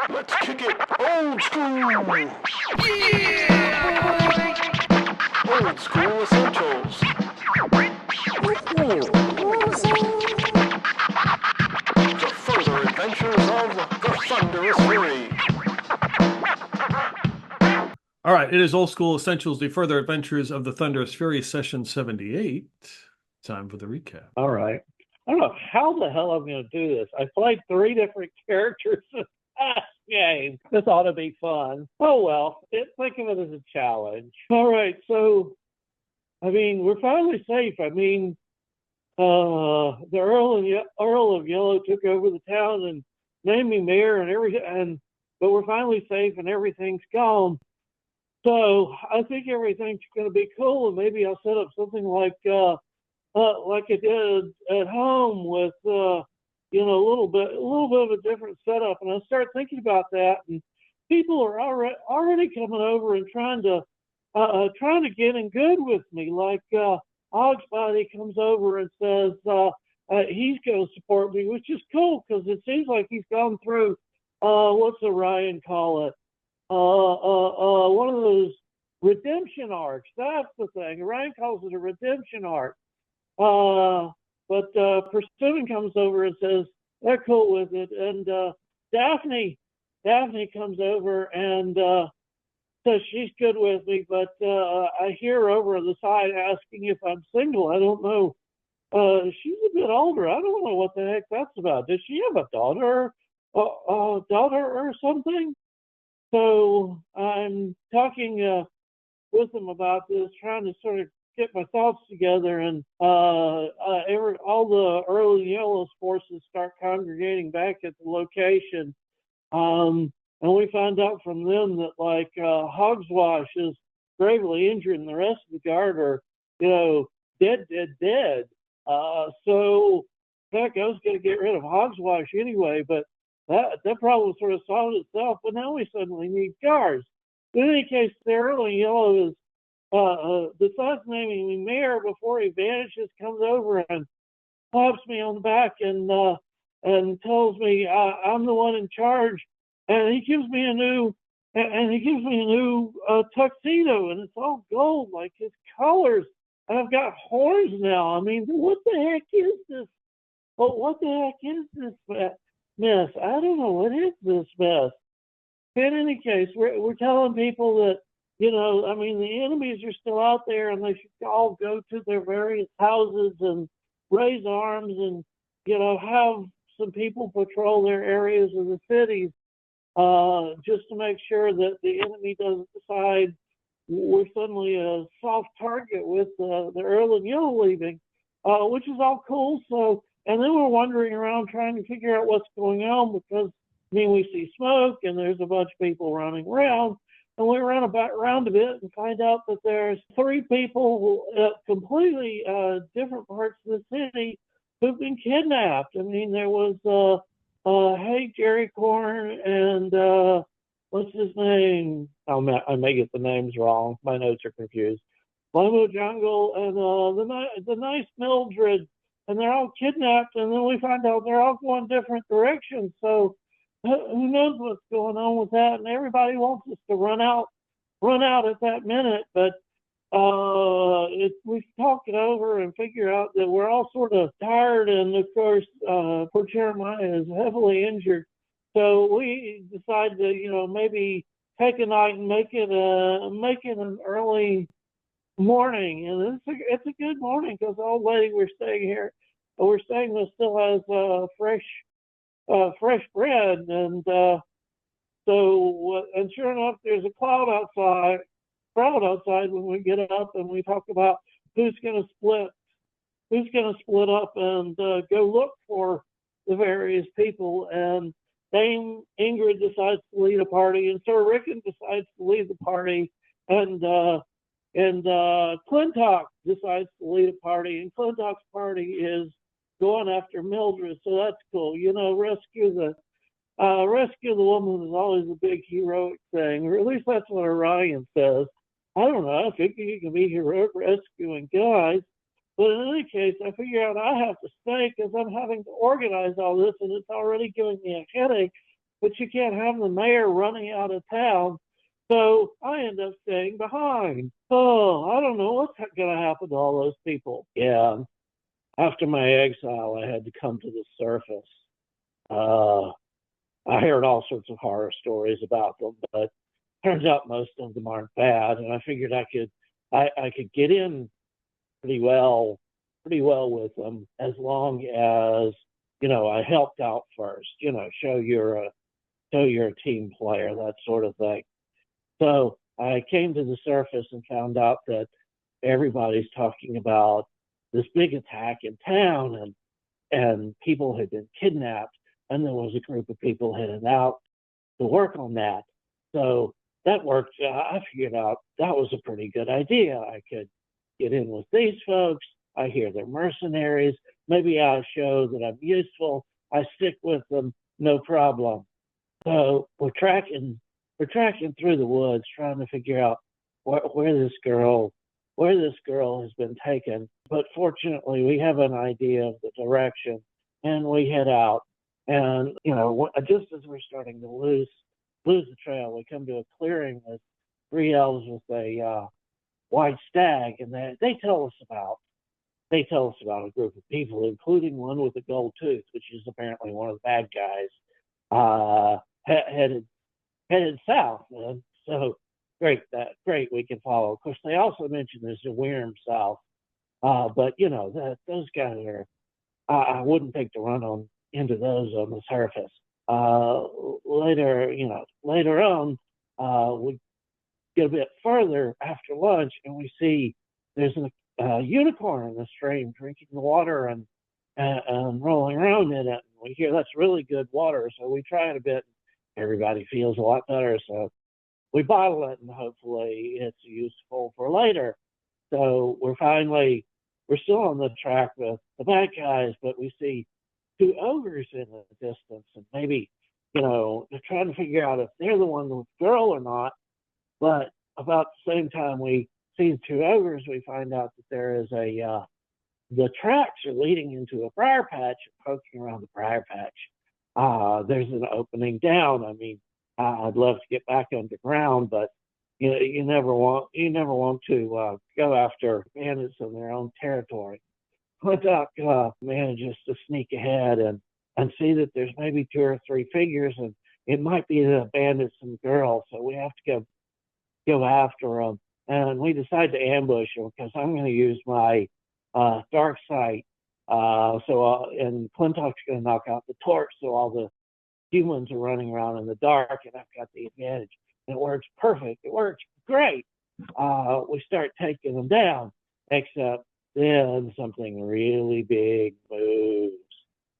Let's kick it old school! Yeah! Old school essentials. The further adventures of the Thunderous Fury. All right, it is Old School Essentials, The Further Adventures of the Thunderous Fury, Session 78. Time for the recap. All right. I don't know how the hell I'm going to do this. I played 3 different characters in the past game. This ought to be fun. Oh, well, think of it as a challenge. All right, so, I mean, we're finally safe. I mean, the Earl of Yellow took over the town and named me mayor and everything, but we're finally safe and everything's gone. So I think everything's going to be cool, and maybe I'll set up something like I did at home with a little bit of a different setup. And I start thinking about that, and people are already coming over and trying to get in good with me. Like Ogsbody comes over and says he's going to support me, which is cool because it seems like he's gone through what's Orion call it? One of those redemption arcs. That's the thing. Orion calls it a redemption arc. But Pursuing comes over and says they're cool with it. And Daphne comes over and says she's good with me. But I hear her over on the side asking if I'm single. I don't know. She's a bit older. I don't know what the heck that's about. Does she have a daughter or something? So I'm talking with them about this, trying to sort of get my thoughts together, and all the early Yellow's forces start congregating back at the location. And we find out from them that like Hogswash is gravely injured and the rest of the guard are, dead. So heck, I was going to get rid of Hogswash anyway, but that problem sort of solved itself, but now we suddenly need guards. In any case, the early Yellow is besides naming me mayor before he vanishes, comes over and claps me on the back and tells me I'm the one in charge, and he gives me a new tuxedo, and it's all gold like his colors, and I've got horns now. I mean, what the heck is this? Well, what the heck is this mess? I don't know. What is this mess? In any case, we're telling people that, the enemies are still out there and they should all go to their various houses and raise arms and, have some people patrol their areas of the cities just to make sure that the enemy doesn't decide we're suddenly a soft target with the Earl and Yellow leaving, which is all cool. So, and then we're wandering around trying to figure out what's going on because, we see smoke and there's a bunch of people running around. And we run around a bit and find out that there's 3 people completely different parts of the city who've been kidnapped. I mean, there was Hey Jerry Corn and what's his name? I may get the names wrong. My notes are confused. Limo Jungle and the nice Mildred. And they're all kidnapped, and then we find out they're all going different directions. So who knows what's going on with that? And everybody wants us to run out at that minute. But we talk it over and figure out that we're all sort of tired, and of course, poor Jeremiah is heavily injured. So we decide to, maybe take a night and make it an early morning, and it's a good morning because the old lady we're staying with still has fresh bread, and and sure enough, there's a crowd outside when we get up, and we talk about who's going to split up and go look for the various people, and Dame Ingrid decides to lead a party, and Sir Rickon decides to lead the party, and Clintock decides to lead a party, and Clintock's party is going after Mildred, so that's cool. Rescue the woman is always a big heroic thing, or at least that's what Orion says. I don't know. I think you can be heroic rescuing guys, but in any case, I figure out I have to stay because I'm having to organize all this, and it's already giving me a headache but you can't have the mayor running out of town. So I end up staying behind. Oh, I don't know what's going to happen to all those people. Yeah. After my exile, I had to come to the surface. I heard all sorts of horror stories about them, but turns out most of them aren't bad. And I figured I could get in pretty well with them as long as, I helped out first, show you're a team player, that sort of thing. So I came to the surface and found out that everybody's talking about this big attack in town, and people had been kidnapped, and there was a group of people headed out to work on that. So that worked. I figured out that was a pretty good idea. I could get in with these folks. I hear they're mercenaries. Maybe I show that I'm useful. I stick with them, no problem. So we're tracking through the woods, trying to figure out where this girl has been taken. But fortunately, we have an idea of the direction, and we head out. And just as we're starting to lose the trail, we come to a clearing with 3 elves with a white stag, and they tell us about a group of people, including one with a gold tooth, which is apparently one of the bad guys, headed south. And so great, we can follow. Of course, they also mentioned there's a Wyrm south, but those guys are. I wouldn't think to run into those on the surface. Later on, we get a bit further after lunch, and we see there's a unicorn in the stream drinking the water and rolling around in it. And we hear that's really good water, so we try it a bit. Everybody feels a lot better, so we bottle it, and hopefully it's useful for later. So we're still on the track with the bad guys, but we see 2 ogres in the distance, and maybe, they're trying to figure out if they're the one with the girl or not. But about the same time we see the 2 ogres, we find out that there is the tracks are leading into a briar patch, poking around the briar patch. There's an opening down. I mean, I'd love to get back underground, but you never want to go after bandits in their own territory. Doc manages to sneak ahead and see that there's maybe 2 or 3 figures, and it might be the bandits and girls. So we have to go after them, and we decide to ambush them because I'm going to use my dark sight. And Clintock's going to knock out the torch, so all the humans are running around in the dark, and I've got the advantage. And it works perfect. It works great. We start taking them down, except then something really big moves.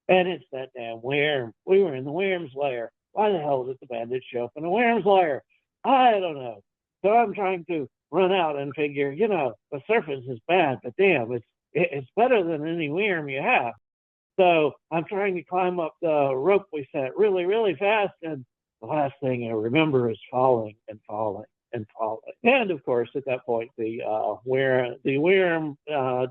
And it's that damn Wyrm. We were in the Wyrm's lair. Why the hell did the bandits show up in the Wyrm's lair? I don't know. So I'm trying to run out and figure, the surface is bad, but damn, it's better than any Wyrm you have. So I'm trying to climb up the rope we set really, really fast, and the last thing I remember is falling and falling and falling. And of course, at that point, the Wyrm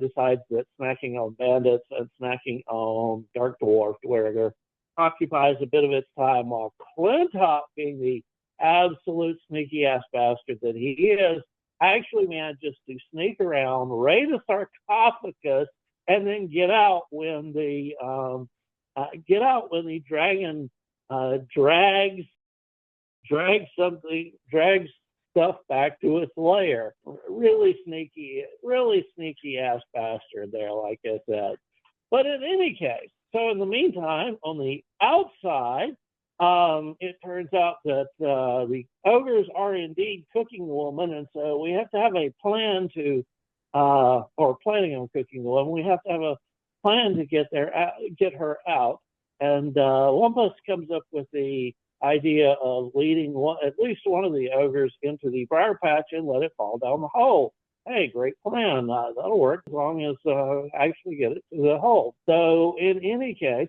decides that snacking on bandits and snacking on dark dwarf dwerger occupies a bit of its time, while Clintock, being the absolute sneaky ass bastard that he is, actually manages to sneak around, raid a sarcophagus, and then get out when the dragon drags stuff back to its lair. Really sneaky ass bastard there, like I said. But in any case, so in the meantime, on the outside, it turns out that the ogres are indeed cooking the woman, and so we have to have a plan to, or planning on cooking the woman. We have to have a plan to get her out. And one of us comes up with the idea of leading at least one of the ogres into the briar patch and let it fall down the hole. Hey, great plan. That'll work as long as actually get it to the hole. So in any case,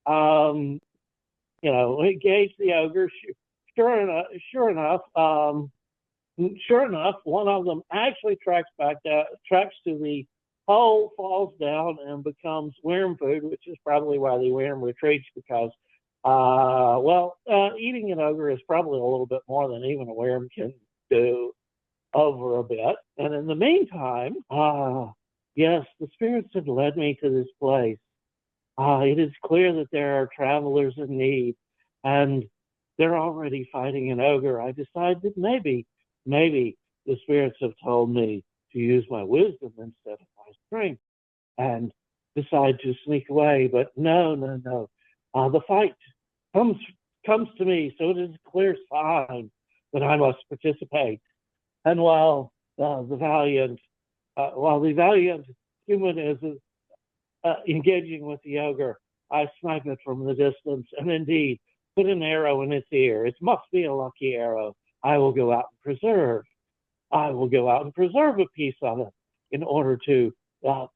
we engage the ogre. Sure enough, one of them actually tracks to the hole, falls down, and becomes Wyrm food, which is probably why the Wyrm retreats, because Eating an ogre is probably a little bit more than even a worm can do over a bit. And in the meantime, yes, the spirits have led me to this place. It is clear that there are travelers in need, and they're already fighting an ogre. I decided that maybe the spirits have told me to use my wisdom instead of my strength and decide to sneak away. But no. The fight comes to me, so it is a clear sign that I must participate. And while the valiant human is engaging with the ogre, I snipe it from the distance and indeed put an arrow in its ear. It must be a lucky arrow. I will go out and preserve a piece of it in order to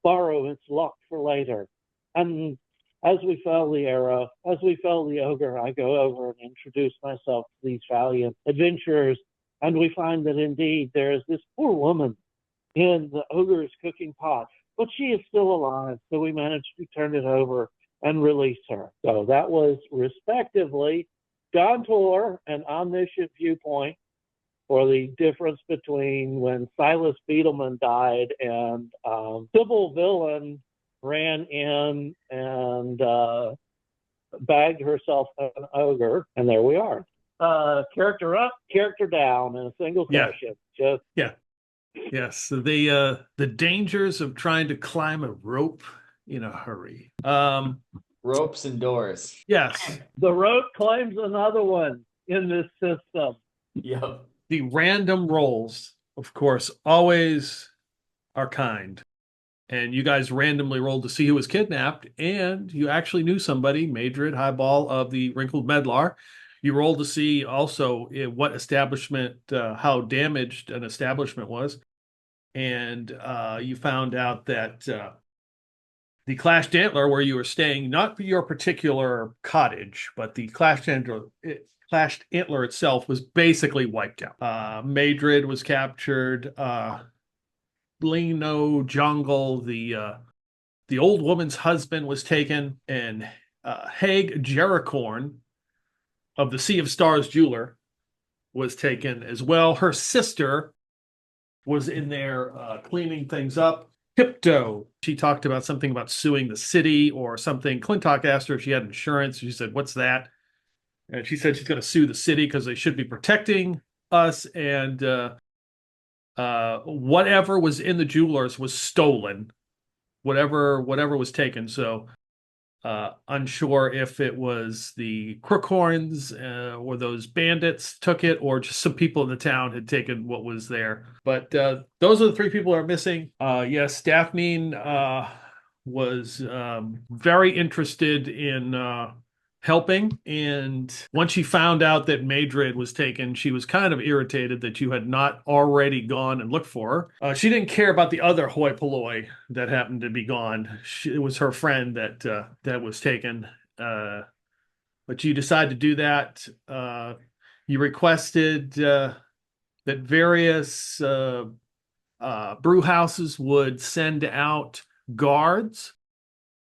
borrow its luck for later. And as we fell the ogre, I go over and introduce myself to these valiant adventurers, and we find that indeed there is this poor woman in the ogre's cooking pot, but she is still alive, so we managed to turn it over and release her. So that was respectively Johntor and Omniscient Viewpoint for the difference between when Silas Beetleman died and Sybil Villain ran in and bagged herself an ogre, and there we are. Character up, character down in a single session. Yes, the dangers of trying to climb a rope in a hurry. Ropes and doors. Yes. The rope claims another one in this system. Yep. The random rolls, of course, always are kind. And you guys randomly rolled to see who was kidnapped, and you actually knew somebody, Maydrid Hydball of the Wrinkled Medlar. You rolled to see also what establishment, how damaged an establishment was. And you found out that the Clashed Antler, where you were staying, not your particular cottage, but the Clashed Antler itself was basically wiped out. Maydrid was captured. Lino Jungle, the old woman's husband, was taken, and Haig Jericorn of the Sea of Stars jeweler was taken as well. Her sister was in there cleaning things up. Hypto, she talked about something about suing the city or something. Clintock asked her if she had insurance. She said, "What's that?" And she said she's going to sue the city because they should be protecting us. And whatever was in the jewelers was stolen. Whatever was taken. So unsure if it was the Crookhorns or those bandits took it, or just some people in the town had taken what was there. But those are the three people that are missing. Yes, Daphne was very interested in helping, and once she found out that Maydrid was taken, she was kind of irritated that you had not already gone and looked for her. She didn't care about the other hoi polloi that happened to be gone. It was her friend that was taken. But you decided to do that. You requested that various brew houses would send out guards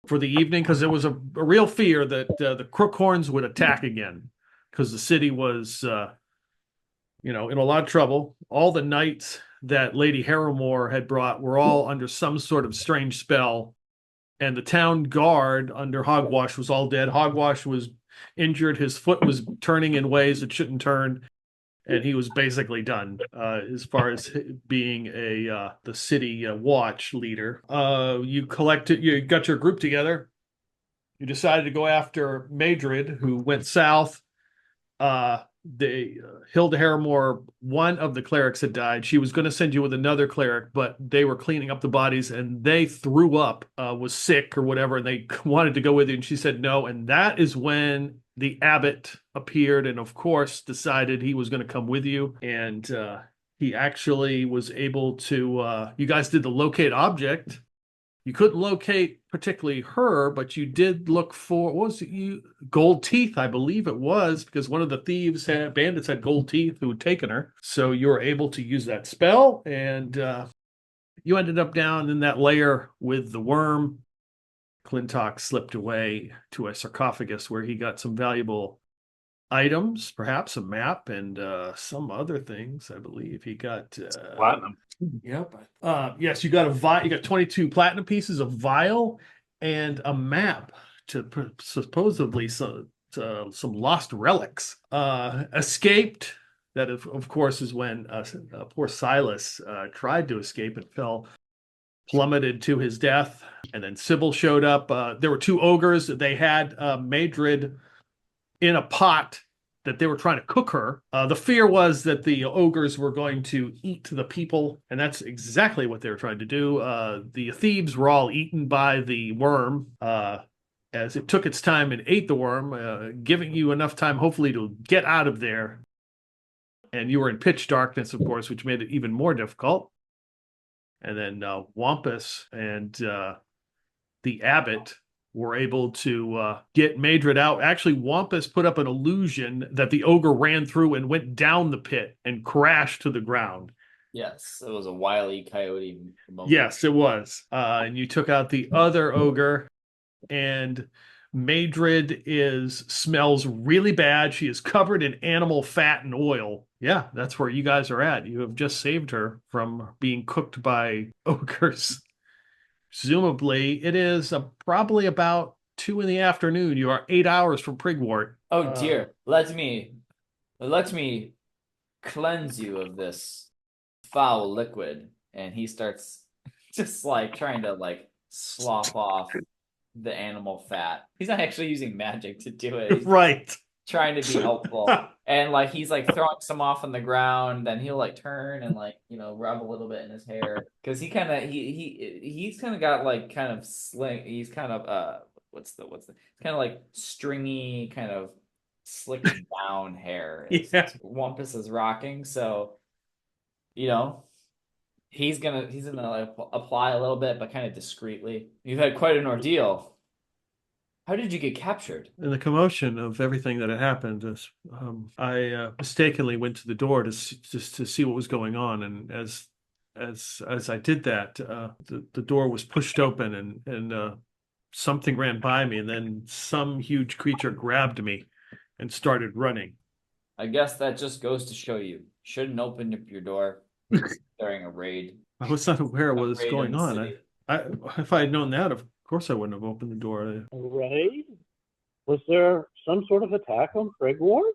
for the evening, because there was a real fear that the Crookhorns would attack again, because the city was in a lot of trouble. All the knights that Lady Harrowmoor had brought were all under some sort of strange spell, and the town guard under Hogwash was all dead. Hogwash was injured. His foot was turning in ways it shouldn't turn, and he was basically done as far as being the city watch leader. You got your group together. You decided to go after Maydrid, who went south. Hilda Harrowmoor, one of the clerics, had died. She was going to send you with another cleric, but they were cleaning up the bodies, and they threw up, was sick or whatever, and they wanted to go with you, and she said no. And that is when the abbot appeared, and of course decided he was going to come with you. And he actually was able to, you guys did the locate object. You couldn't locate particularly her, but you did look for, what was it? Gold teeth, I believe it was, because one of the bandits had gold teeth who had taken her. So you were able to use that spell, and you ended up down in that lair with the worm. Clintock slipped away to a sarcophagus where he got some valuable items, perhaps a map and some other things. I believe he got Platinum. Yep. Yes, you got you got 22 platinum pieces, a vial, and a map to supposedly some lost relics. Escaped. That of course is when poor Silas tried to escape and fell, plummeted to his death. And then Sybil showed up. There were two ogres. They had Maydrid in a pot that they were trying to cook her. The fear was that the ogres were going to eat the people, and that's exactly what they were trying to do. The thieves were all eaten by the worm as it took its time and ate the worm, giving you enough time, hopefully, to get out of there. And you were in pitch darkness, of course, which made it even more difficult. And then Wampus and the abbot were able to get Maydrid out. Actually, Wampus put up an illusion that the ogre ran through and went down the pit and crashed to the ground. Yes, it was a Wile E. Coyote moment. Yes, it was. And you took out the other ogre, and Maydrid smells really bad. She is covered in animal fat and oil. Yeah, that's where you guys are at. You have just saved her from being cooked by ogres. Presumably, it is probably about 2 p.m. You are 8 hours from Prigwort. Oh dear, let me cleanse you of this foul liquid. And he starts just like trying to like slop off the animal fat. He's not actually using magic to do it. He's Right. trying to be helpful. And like he's like throwing some off on the ground, then he'll like turn and like, rub a little bit in his hair. Because he's kind of got like kind of sling, he's kind of what's the it's kind of like stringy, kind of slick down hair. Yeah. Wampus is rocking, so he's gonna like apply a little bit, but kind of discreetly. You've had quite an ordeal. How did you get captured? In the commotion of everything that had happened, I mistakenly went to the door just to see what was going on, and as I did that, the door was pushed open, and something ran by me, and then some huge creature grabbed me and started running. I guess that just goes to show you shouldn't open up your door during a raid. I was not aware of what was going on. If I had known that, of course I wouldn't have opened the door. A raid? Was there some sort of attack on Prigwort?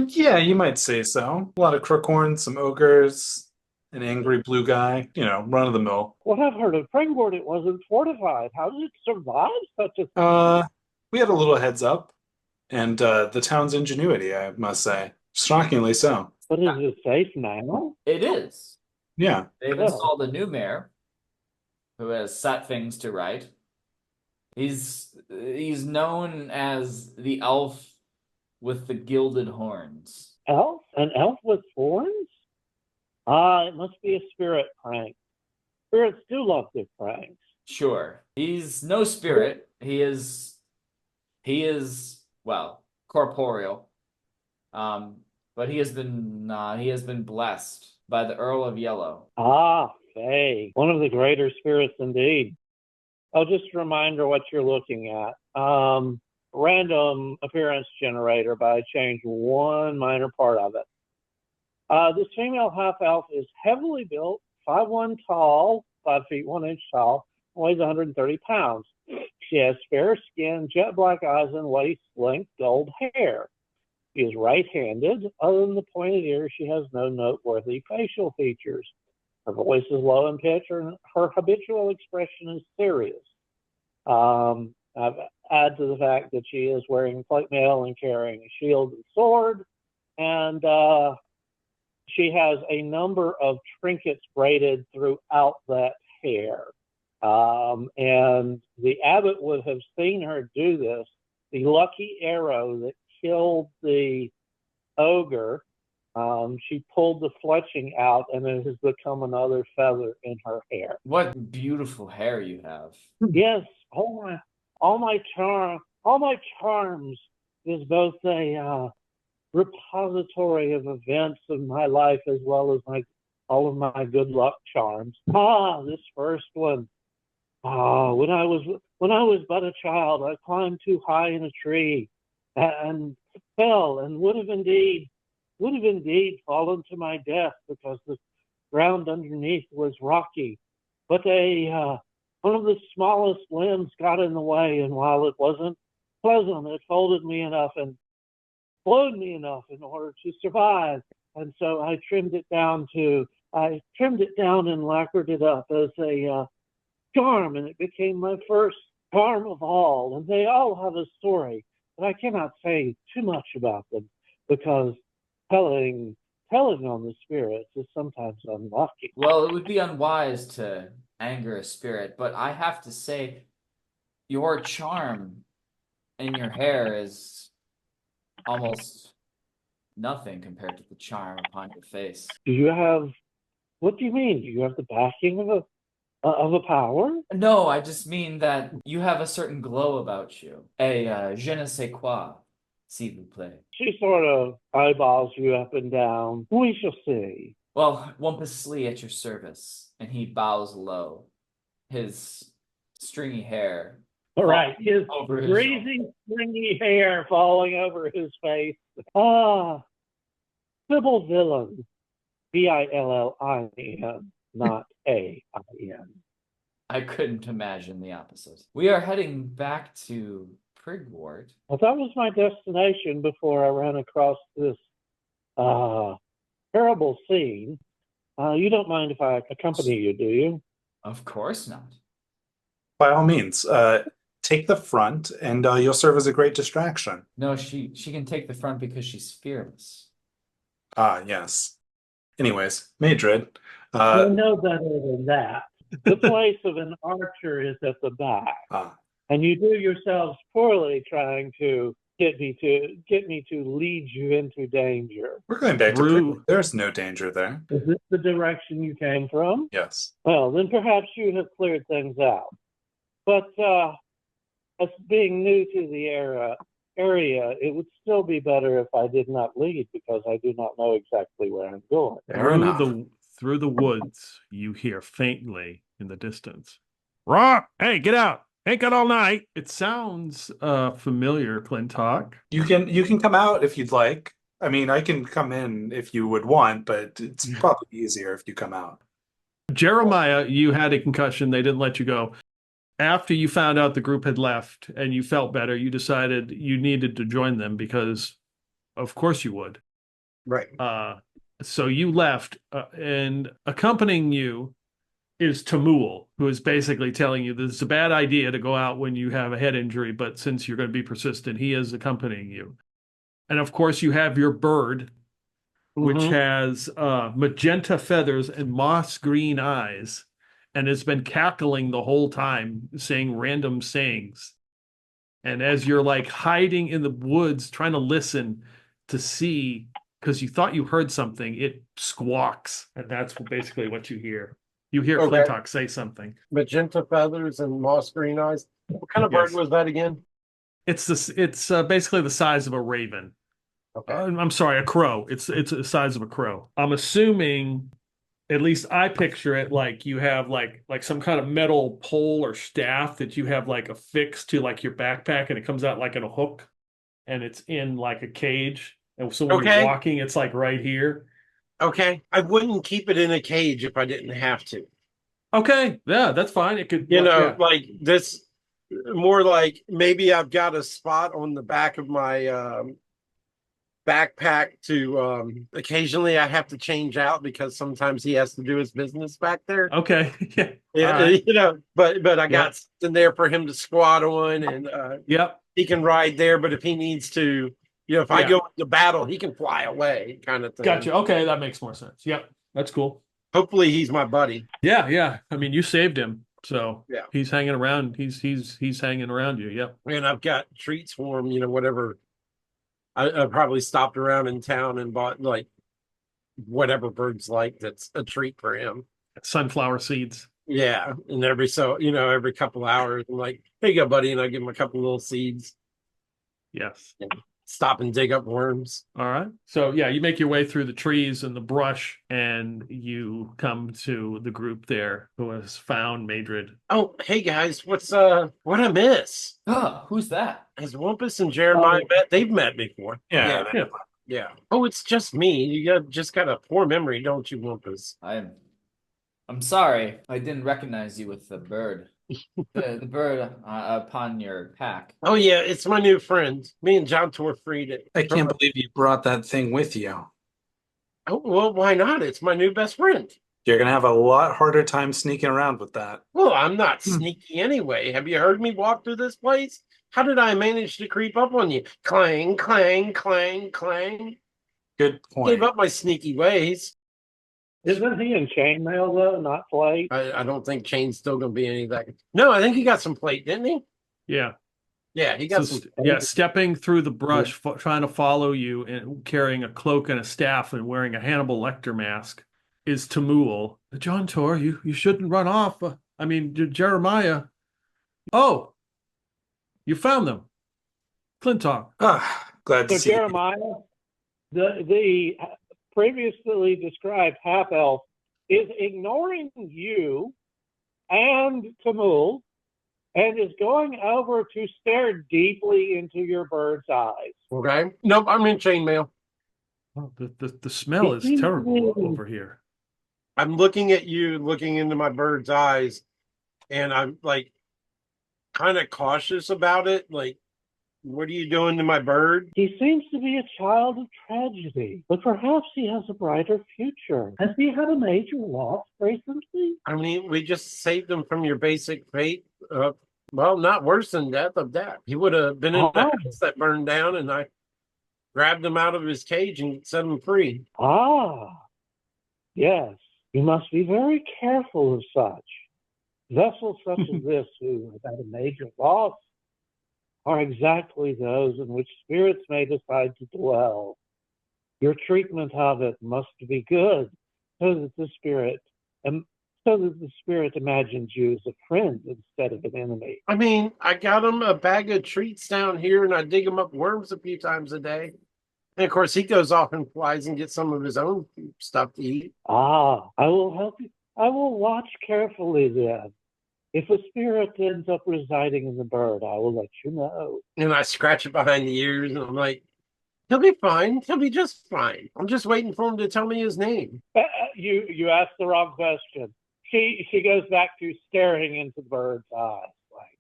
Yeah, you might say so. A lot of crookhorns, some ogres, an angry blue guy, run of the mill. What I've heard of Prigwort, it wasn't fortified. How did it survive such a We had a little heads up, and the town's ingenuity, I must say. Shockingly so. But is it safe now? It is. Yeah. They've installed a new mayor who has set things to right. He's known as the elf with the gilded horns. Elf? An elf with horns? It must be a spirit prank. Spirits do love good pranks. Sure. He's no spirit. He is well, corporeal. But he has been blessed by the Earl of Yellow. Faye. One of the greater spirits indeed. Oh, just a reminder what you're looking at. Random appearance generator, but I changed one minor part of it. This female half-elf is heavily built, 5'1" tall, 5 feet 1 inch tall, weighs 130 pounds. She has fair skin, jet black eyes, and waist-length gold hair. She is right-handed. Other than the pointed ears, she has no noteworthy facial features. Her voice is low in pitch, and her habitual expression is serious. I've added to the fact that she is wearing plate mail and carrying a shield and sword, and she has a number of trinkets braided throughout that hair. And the abbot would have seen her do this. The lucky arrow that killed the ogre, she pulled the fletching out, and it has become another feather in her hair. What beautiful hair you have. Yes, all my charms is both a repository of events in my life as well as all of my good luck charms. This first one. When when I was but a child, I climbed too high in a tree and fell and would have indeed fallen to my death because the ground underneath was rocky. But one of the smallest limbs got in the way, and while it wasn't pleasant, it folded me enough and flowed me enough in order to survive. And so I trimmed it down and lacquered it up as a charm, and it became my first charm of all. And they all have a story, but I cannot say too much about them because telling on the spirits is sometimes unlucky. Well, it would be unwise to anger a spirit, but I have to say, your charm in your hair is almost nothing compared to the charm upon your face. What do you mean? Do you have the backing of a power? No, I just mean that you have a certain glow about you. A je ne sais quoi, s'il vous plaît. She sort of eyeballs you up and down. We shall see. Well, Wumpusly at your service, and he bows low. His stringy hair. All right, his over his greasy, stringy hair falling over his face. Sybil Villain. Villin, not Ain. I couldn't imagine the opposite. We are heading back to Prigwort. Well, that was my destination before I ran across this terrible scene. You don't mind if I accompany you, do you? Of course not. By all means, take the front, and you'll serve as a great distraction. No, she can take the front because she's fearless. Ah, yes. Anyways, Maydrid. You know better than that. The place of an archer is at the back, and you do yourselves poorly trying to get me to lead you into danger. We're going back to Prigwort. There's no danger there. Is this the direction you came from? Yes. Well, then perhaps you have cleared things out. But as being new to the area, it would still be better if I did not lead because I do not know exactly where I'm going. Through the woods, you hear faintly in the distance. Rock! Hey, get out! Ain't got all night. It sounds familiar, Clintock. You can come out if you'd like. I mean, I can come in if you would want, but it's probably easier if you come out. Jeremiah, you had a concussion. They didn't let you go. After you found out the group had left and you felt better, you decided you needed to join them because, of course, you would. Right. So you left, and accompanying you is Tamul, who is basically telling you this is a bad idea to go out when you have a head injury, but since you're going to be persistent, he is accompanying you. And of course, you have your bird, which has magenta feathers and moss green eyes, and has been cackling the whole time, saying random sayings. And as you're like hiding in the woods, trying to listen to see, because you thought you heard something, it squawks, and that's basically what you hear. You hear Clintock say something. Magenta feathers and moss green eyes. What kind of bird was that again? It's basically the size of a raven. Okay. I'm sorry, a crow. It's the size of a crow. I'm assuming, at least I picture it like you have like some kind of metal pole or staff that you have like affixed to like your backpack, and it comes out like in a hook, and it's in like a cage. And so when you're walking, it's like right here. Okay. I wouldn't keep it in a cage if I didn't have to. Okay. Yeah, that's fine. It could, like this, more like maybe I've got a spot on the back of my backpack to occasionally I have to change out because sometimes he has to do his business back there. Okay. Yeah. Right. But I got something there for him to squat on, and he can ride there, but if he needs to, if I go into battle, he can fly away, kind of thing. Gotcha. Okay, that makes more sense. Yep, that's cool. Hopefully, he's my buddy. Yeah. I mean, you saved him, so he's hanging around. He's hanging around you. Yep. And I've got treats for him. Whatever. I probably stopped around in town and bought like whatever birds like that's a treat for him. Sunflower seeds. Yeah, and every couple hours, I'm like, "Here you go, buddy," and I give him a couple little seeds. Yes. stop and dig up worms. All right. So yeah, you make your way through the trees and the brush, and you come to the group there who has found Maydrid. Oh, hey guys, what I miss? Oh, who's that? Has Wumpus and Jeremiah met? They've met before. Yeah. Yeah. Yeah. Oh, it's just me. Just got a poor memory, don't you, Wumpus? I'm sorry. I didn't recognize you with the bird. The bird upon your pack. Oh yeah, it's my new friend. Me and Johntor freed it. I can't believe you brought that thing with you. Oh well, why not? It's my new best friend. You're gonna have a lot harder time sneaking around with that. Well, I'm not sneaky anyway. Have you heard me walk through this place? How did I manage to creep up on you? Clang, clang, clang, clang. Good point. Gave up my sneaky ways. Isn't he in chainmail though, not plate? I don't think Chain's still going to be any of that. No, I think he got some plate, didn't he? Yeah. Yeah, he got So, some. yeah, stepping through the brush, trying to follow you, and carrying a cloak and a staff, and wearing a Hannibal Lecter mask, is Tamul. Johntor, you shouldn't run off. Jeremiah. Oh, you found them. Clintock. Glad to So see you. Jeremiah, the previously described half elf is ignoring you and Tamul and is going over to stare deeply into your bird's eyes. Okay. Nope, I'm in chainmail. Oh, the smell is terrible over here. I'm looking at you, looking into my bird's eyes, and I'm like kind of cautious about it. Like, what are you doing to my bird? He seems to be a child of tragedy, but perhaps he has a brighter future. Has he had a major loss recently? I mean, we just saved him from your basic fate. Well, not worse than death of death. He would have been in the house that burned down, and I grabbed him out of his cage and set him free. Ah, yes. You must be very careful of such. Vessels such as this who have had a major loss are exactly those in which spirits may decide to dwell. Your treatment of it must be good, so that the spirit imagines you as a friend instead of an enemy. I mean, I got him a bag of treats down here, and I dig him up worms a few times a day. And of course, he goes off and flies and gets some of his own stuff to eat. Ah, I will help you. I will watch carefully then. If a spirit ends up residing in the bird, I will let you know. And I scratch it behind the ears, and I'm like, he'll be fine. He'll be just fine. I'm just waiting for him to tell me his name. You asked the wrong question. She goes back to staring into the bird's eyes. Like,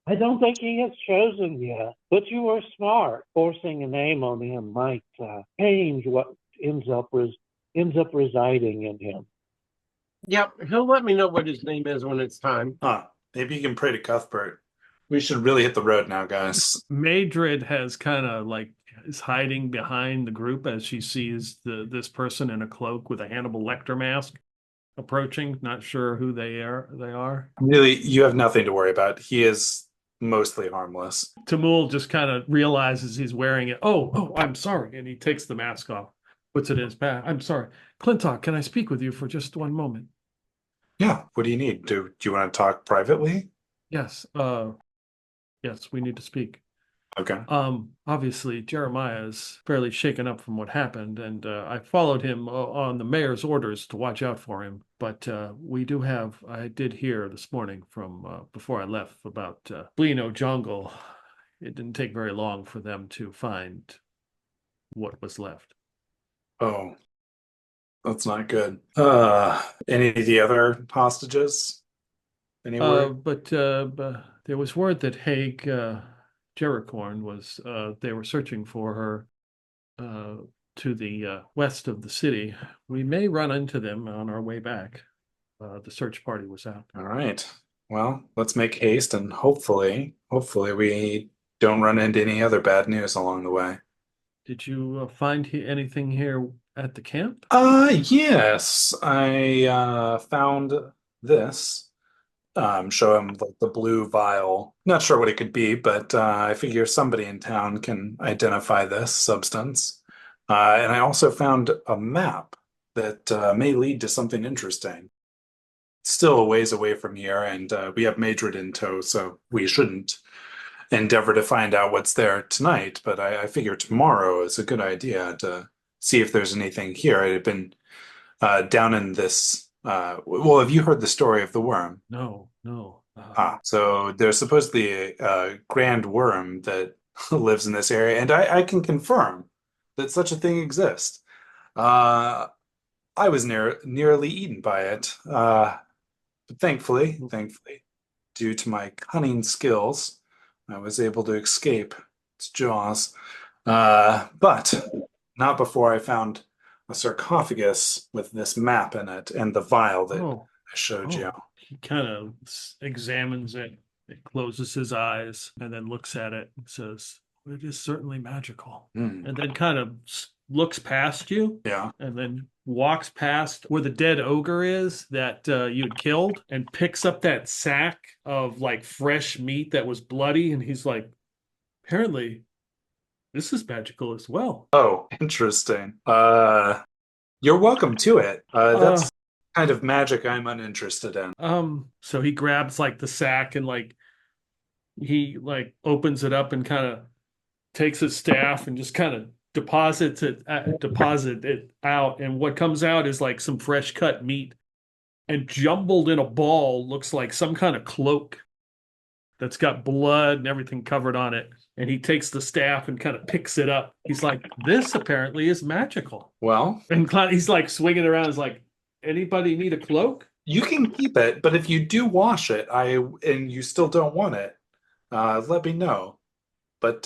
I don't think he has chosen yet, but you are smart. Forcing a name on him might change what ends up residing in him. Yep, he'll let me know what his name is when it's time. Maybe you can pray to Cuthbert. We should really hit the road now, guys. Maydrid has kind of is hiding behind the group as she sees this person in a cloak with a Hannibal Lecter mask approaching. Not sure who they are. Really, you have nothing to worry about. He is mostly harmless. Tamul just kind of realizes he's wearing it. Oh, I'm sorry. And he takes the mask off, puts it in his bag. I'm sorry. Clintock, can I speak with you for just one moment? Yeah. What do you need? Do you want to talk privately? Yes. Yes, we need to speak. Okay. Obviously, Jeremiah is fairly shaken up from what happened, and I followed him on the mayor's orders to watch out for him. But I did hear this morning from before I left about Blino Jungle. It didn't take very long for them to find what was left. Oh, that's not good. Any of the other hostages? Anywhere? But there was word that Haig Jericorn they were searching for her to the west of the city. We may run into them on our way back. The search party was out. All right. Well, let's make haste, and hopefully we don't run into any other bad news along the way. Did you find anything here at the camp? Yes. I found this. Show him the blue vial. Not sure what it could be, but I figure somebody in town can identify this substance. And I also found a map that may lead to something interesting. It's still a ways away from here, and we have Maydrid in tow, so we shouldn't endeavor to find out what's there tonight, but I figure tomorrow is a good idea to see if there's anything here. I had been down in this. Well, have you heard the story of the worm? No, no. So there's supposedly a grand worm that lives in this area, and I can confirm that such a thing exists. I was nearly eaten by it, but thankfully, due to my cunning skills, I was able to escape its jaws. But not before I found a sarcophagus with this map in it and the vial that I showed you. He kind of examines it, closes his eyes, and then looks at it and says, "It is certainly magical." And then kind of looks past you. Yeah. And then walks past where the dead ogre is that you'd killed and picks up that sack of like fresh meat that was bloody. And he's like, apparently this is magical as well. Oh, interesting. You're welcome to it. That's kind of magic I'm uninterested in. So he grabs like the sack and like he like opens it up and kind of takes his staff and just kind of deposit it out, and what comes out is like some fresh cut meat, and jumbled in a ball looks like some kind of cloak that's got blood and everything covered on it. And he takes the staff and kind of picks it up. He's like, "This apparently is magical." Well, and he's like swinging around. He's like, "Anybody need a cloak?" You can keep it, but if you do wash it, and you still don't want it, let me know. But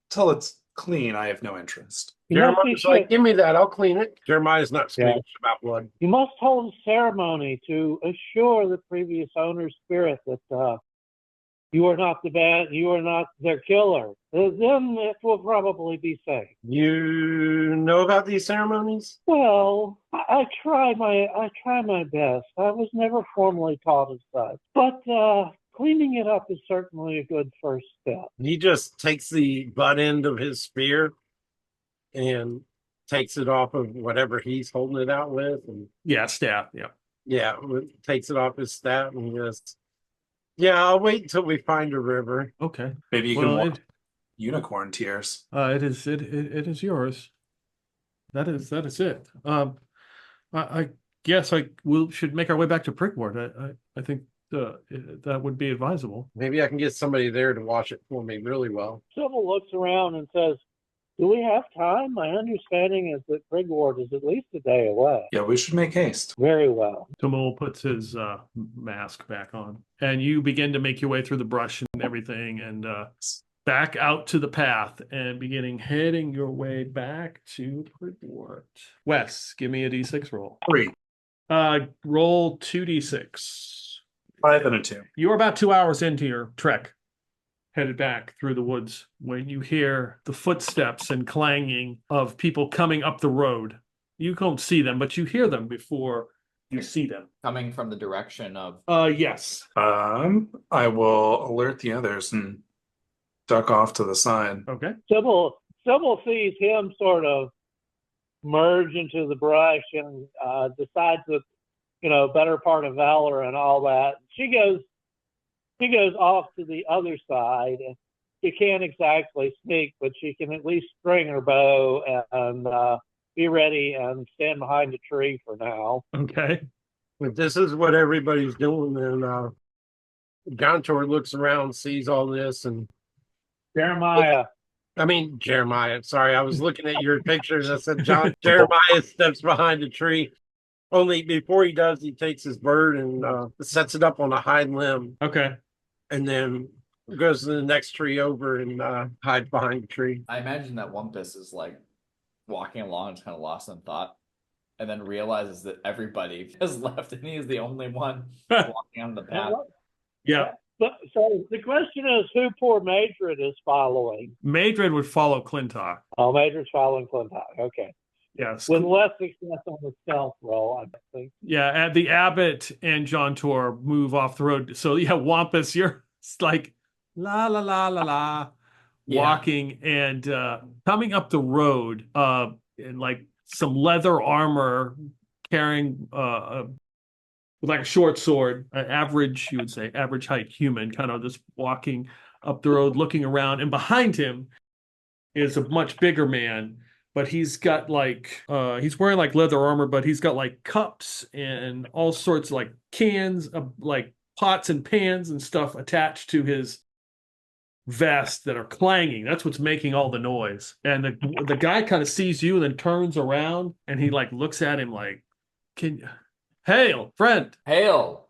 till it's clean, I have no interest. Jeremiah's like, "Give me that, I'll clean it." Jeremiah's not squeamish about blood. You must hold a ceremony to assure the previous owner's spirit that you are not their killer. Then it will probably be safe. You know about these ceremonies? Well, I try my best. I was never formally taught as such, but cleaning it up is certainly a good first step. He just takes the butt end of his spear and takes it off of whatever he's holding it out with. And Staff. takes it off his staff and just, I'll wait until we find a river. Okay. Maybe you can walk unicorn tears. It is yours. That is it. I guess should make our way back to Prigwort. I think that would be advisable. Maybe I can get somebody there to wash it for me really well. Sybil looks around and says, "Do we have time? My understanding is that Prigwort is at least a day away." Yeah, we should make haste. Very well. Tamul puts his mask back on, and you begin to make your way through the brush and everything, and back out to the path, and heading your way back to Prigwort. Wes, give me a d6 roll. 3. Roll 2d6. 5 and a 2. You're about 2 hours into your trek, headed back through the woods, when you hear the footsteps and clanging of people coming up the road. You don't see them, but you hear them before you see them. Coming from the direction of... Yes. I will alert the others and duck off to the side. Okay. Sybil sees him sort of merge into the brush and decides that, better part of valor and all that. She goes off to the other side. She can't exactly sneak, but she can at least string her bow and be ready and stand behind a tree for now. Okay. If this is what everybody's doing, then Johntor looks around, sees all this, and Jeremiah. Sorry, I was looking at your pictures. I said Jeremiah steps behind a tree. Only before he does, he takes his bird and sets it up on a hind limb. Okay. And then goes to the next tree over and hides behind the tree. I imagine that Wumpus is like walking along and kind of lost in thought, and then realizes that everybody has left and he is the only one walking on the path. Yeah. So the question is, who poor Maydrid is following? Maydrid would follow Clintock. Oh, Maydrid's following Clintock. Okay. Yes. With less success on the stealth roll, I think. Yeah, the Abbot and Johntor move off the road. So Wampus, you're like la la la la la, walking and coming up the road in like some leather armor, carrying with like a short sword, average, you would say, average height human, kind of just walking up the road looking around, and behind him is a much bigger man, but he's got like he's wearing like leather armor, but he's got like cups and all sorts of like cans of like pots and pans and stuff attached to his vest that are clanging. That's what's making all the noise. And the guy kind of sees you and then turns around and he like looks at him like, "Can you hail, friend?" Hail,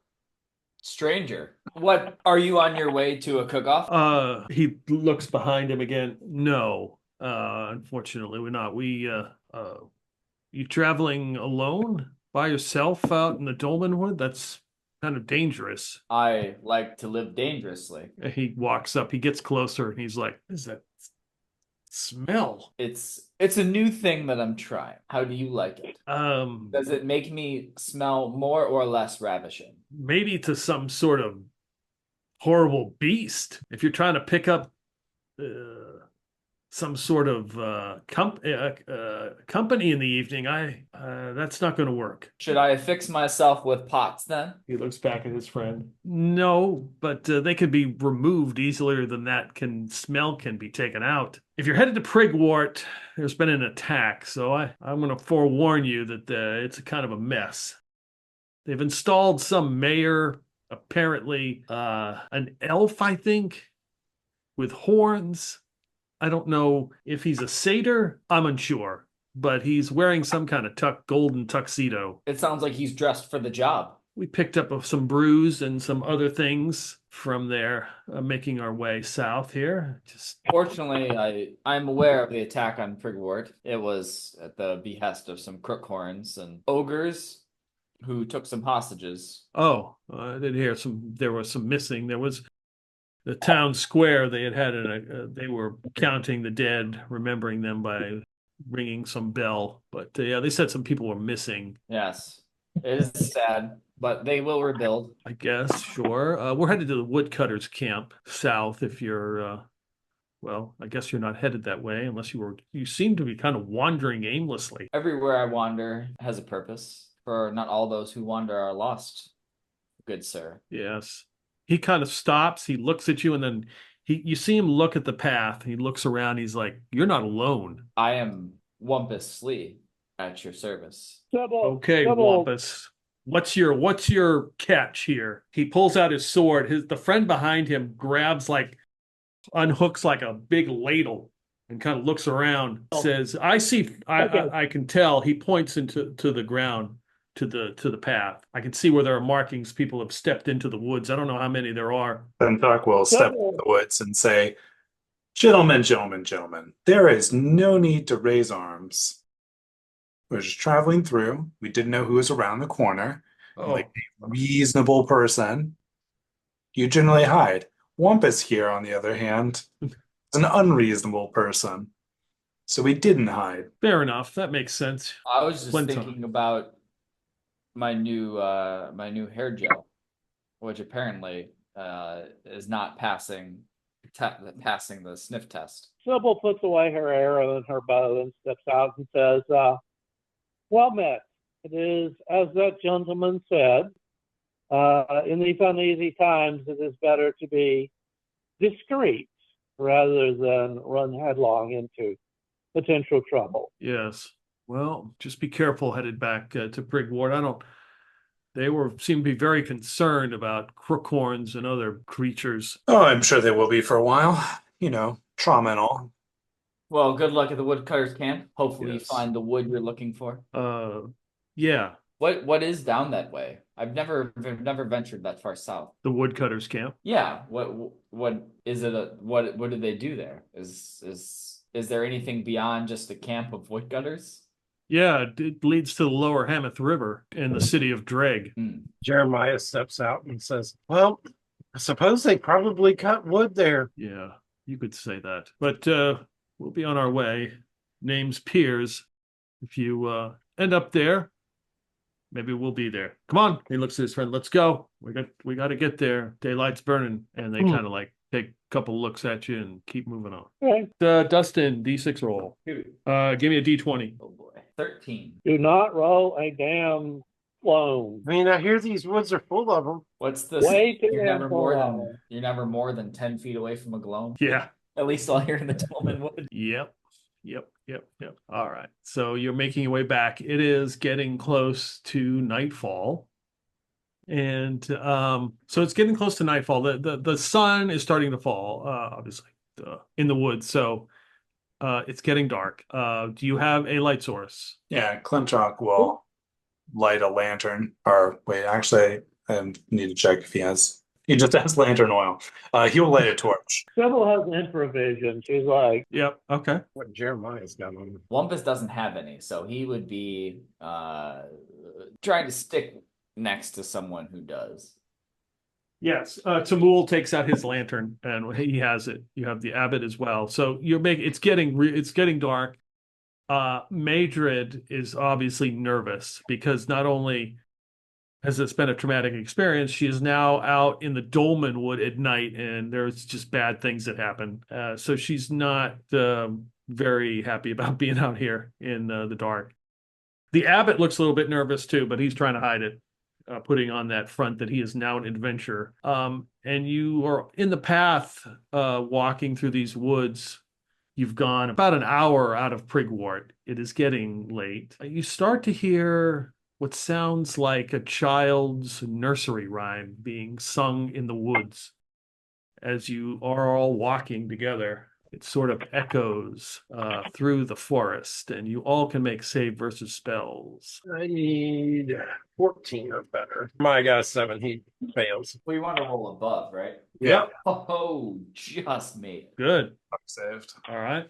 stranger. What, are you on your way to a cook-off? He looks behind him again. No, unfortunately, we're not. You traveling alone by yourself out in the Dolmenwood? That's kind of dangerous. I like to live dangerously. He walks up, he gets closer, and he's like, "What is that smell?" It's a new thing that I'm trying. How do you like it? Does it make me smell more or less ravishing? Maybe to some sort of horrible beast. If you're trying to pick up some sort of company in the evening, that's not going to work. Should I affix myself with pots then? He looks back at his friend. No, but they can be removed easier than that. Smell can be taken out. If you're headed to Prigwort, there's been an attack, so I'm going to forewarn you that it's a kind of a mess. They've installed some mayor, apparently an elf, I think, with horns. I don't know if he's a satyr. I'm unsure, but he's wearing some kind of golden tuxedo. It sounds like he's dressed for the job. We picked up some brews and some other things from there, making our way south here. Fortunately, I'm aware of the attack on Prigwort. It was at the behest of some crookhorns and ogres who took some hostages. Oh, I did hear there was some missing. There was the town square. They they were counting the dead, remembering them by ringing some bell. But yeah, they said some people were missing. Yes, it is sad, but they will rebuild. I guess, sure. We're headed to the woodcutters camp south. If you're, well, I guess you're not headed that way unless you seem to be kind of wandering aimlessly. Everywhere I wander has a purpose, for not all those who wander are lost, good sir. Yes. He kind of stops, he looks at you, and then you see him look at the path. He looks around, he's like, "You're not alone." I am Wumpus Slee at your service. Okay, Wumpus. What's your catch here? He pulls out his sword. The friend behind him unhooks like a big ladle and kind of looks around, says, "I see, I can tell." He points to the ground. To the path. I can see where there are markings. People have stepped into the woods. I don't know how many there are. Then Doc will step into the woods and say, gentlemen, there is no need to raise arms. We're just traveling through. We didn't know who was around the corner. Like a reasonable person, you generally hide. Wumpus here, on the other hand, is an unreasonable person. So we didn't hide. Fair enough. That makes sense. I was just thinking about my new hair gel, which apparently is not passing the sniff test. Sybil puts away her arrow and her bow and steps out and says, "Well met. It is as that gentleman said. In these uneasy times, it is better to be discreet rather than run headlong into potential trouble." Yes. Well, just be careful headed back to Prigwort. They seem to be very concerned about crookhorns and other creatures. Oh, I'm sure they will be for a while. You know, trauma and all. Well, good luck at the woodcutters camp. Hopefully Yes. you find the wood you're looking for. Yeah. What is down that way? I've never ventured that far south. The woodcutters camp. Yeah. What is it? What do they do there? Is there anything beyond just a camp of woodcutters? Yeah, it leads to the lower Hamath River in the city of Dreg. Jeremiah steps out and says, "Well, I suppose they probably cut wood there." Yeah, you could say that. But we'll be on our way. Name's Piers. If you end up there, maybe we'll be there. Come on. He looks at his friend. Let's go. We got to get there. Daylight's burning. And they kind of like take a couple looks at you and keep moving on. Okay. Dustin, D6 roll. Give me a D20. Oh boy, 13. Do not roll a damn flown. I mean, I hear these woods are full of them. What's the Way too you're never full more of than them. you're never more than 10 feet away from a gloam. Yeah. At least all here in the Dolmen Wood. Yep. Yep. All right. So you're making your way back. It is getting close to nightfall. And so it's getting close to nightfall. The sun is starting to fall, obviously, in the woods. So it's getting dark. Do you have a light source? Yeah, Clintock will light a lantern. Or wait, actually, I need to check if he has. He just has lantern oil. He will light a torch. Sybil has infravision. She's like, Yep. Okay. What Jeremiah's got on him. Wumpus doesn't have any, so he would be trying to stick next to someone who does. Yes. Tamul takes out his lantern and he has it. You have the abbot as well. So it's getting dark. Maydrid is obviously nervous because not only has this been a traumatic experience, she is now out in the Dolmen Wood at night and there's just bad things that happen. So she's not very happy about being out here in the dark. The abbot looks a little bit nervous too, but he's trying to hide it, putting on that front that he is now an adventurer. And you are in the path walking through these woods. You've gone about an hour out of Prigwort. It is getting late. You start to hear what sounds like a child's nursery rhyme being sung in the woods. As you are all walking together, it sort of echoes through the forest, and you all can make save versus spells. I need 14 or better. My guy 7, he fails. We want to roll above, right? Yeah. Oh, just made it. Good. Saved. All right.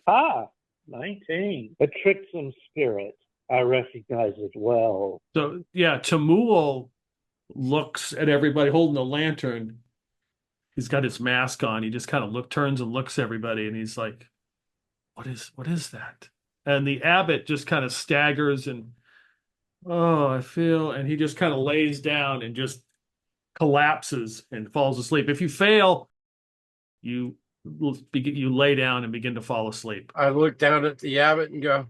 19. A tricksome spirit I recognize as well. So, yeah, Tamul looks at everybody holding the lantern. He's got his mask on. He just kind of turns and looks at everybody, and he's like, what is that? And the abbot just kind of staggers and, and he just kind of lays down and just collapses and falls asleep. If you fail, you lay down and begin to fall asleep. I look down at the abbot and go,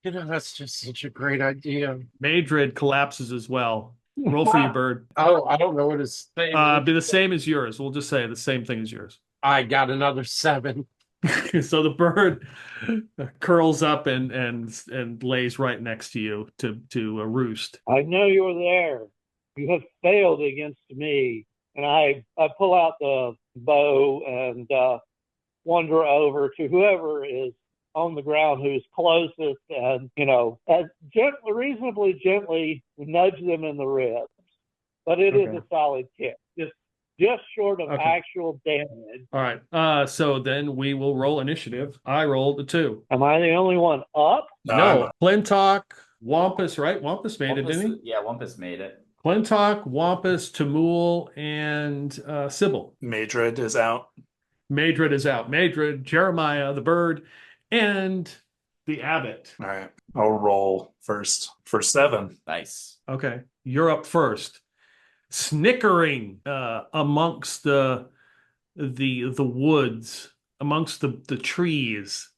that's just such a great idea. Maydrid collapses as well. Roll for you, bird. Oh, I don't know what his thing is. Be the same as yours. We'll just say the same thing as yours. I got another 7. So the bird curls up and lays right next to you to roost. I know you're there. You have failed against me. And I pull out the bow and wander over to whoever is on the ground who's closest and, reasonably gently nudge them in the ribs. But it is a solid kick. Just short of actual damage. All right. So then we will roll initiative. I rolled a 2. Am I the only one up? No. Clintock, Wampus, right? Wampus made it, didn't he? Yeah, Wumpus made it. Clintock, Wampus, Tamul, and Sybil. Maydrid is out. Maydrid is out. Maydrid, Jeremiah, the bird, and the abbot. All right. I'll roll first for 7. Nice. Okay. You're up first. Snickering amongst the woods, amongst the trees.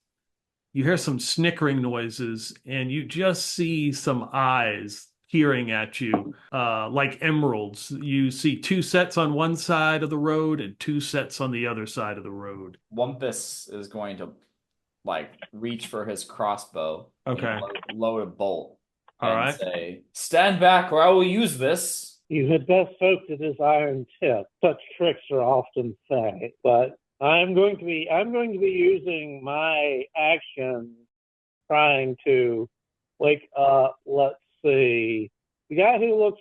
You hear some snickering noises, and you just see some eyes peering at you like emeralds. You see 2 sets on one side of the road and 2 sets on the other side of the road. Wumpus is going to reach for his crossbow. Okay. Load a bolt. All and right. say, "Stand back, or I will use this." You had best soak to this iron tip. Such tricks are often said, but I'm going to be using my action trying to wake up. Let's see. The guy who looks.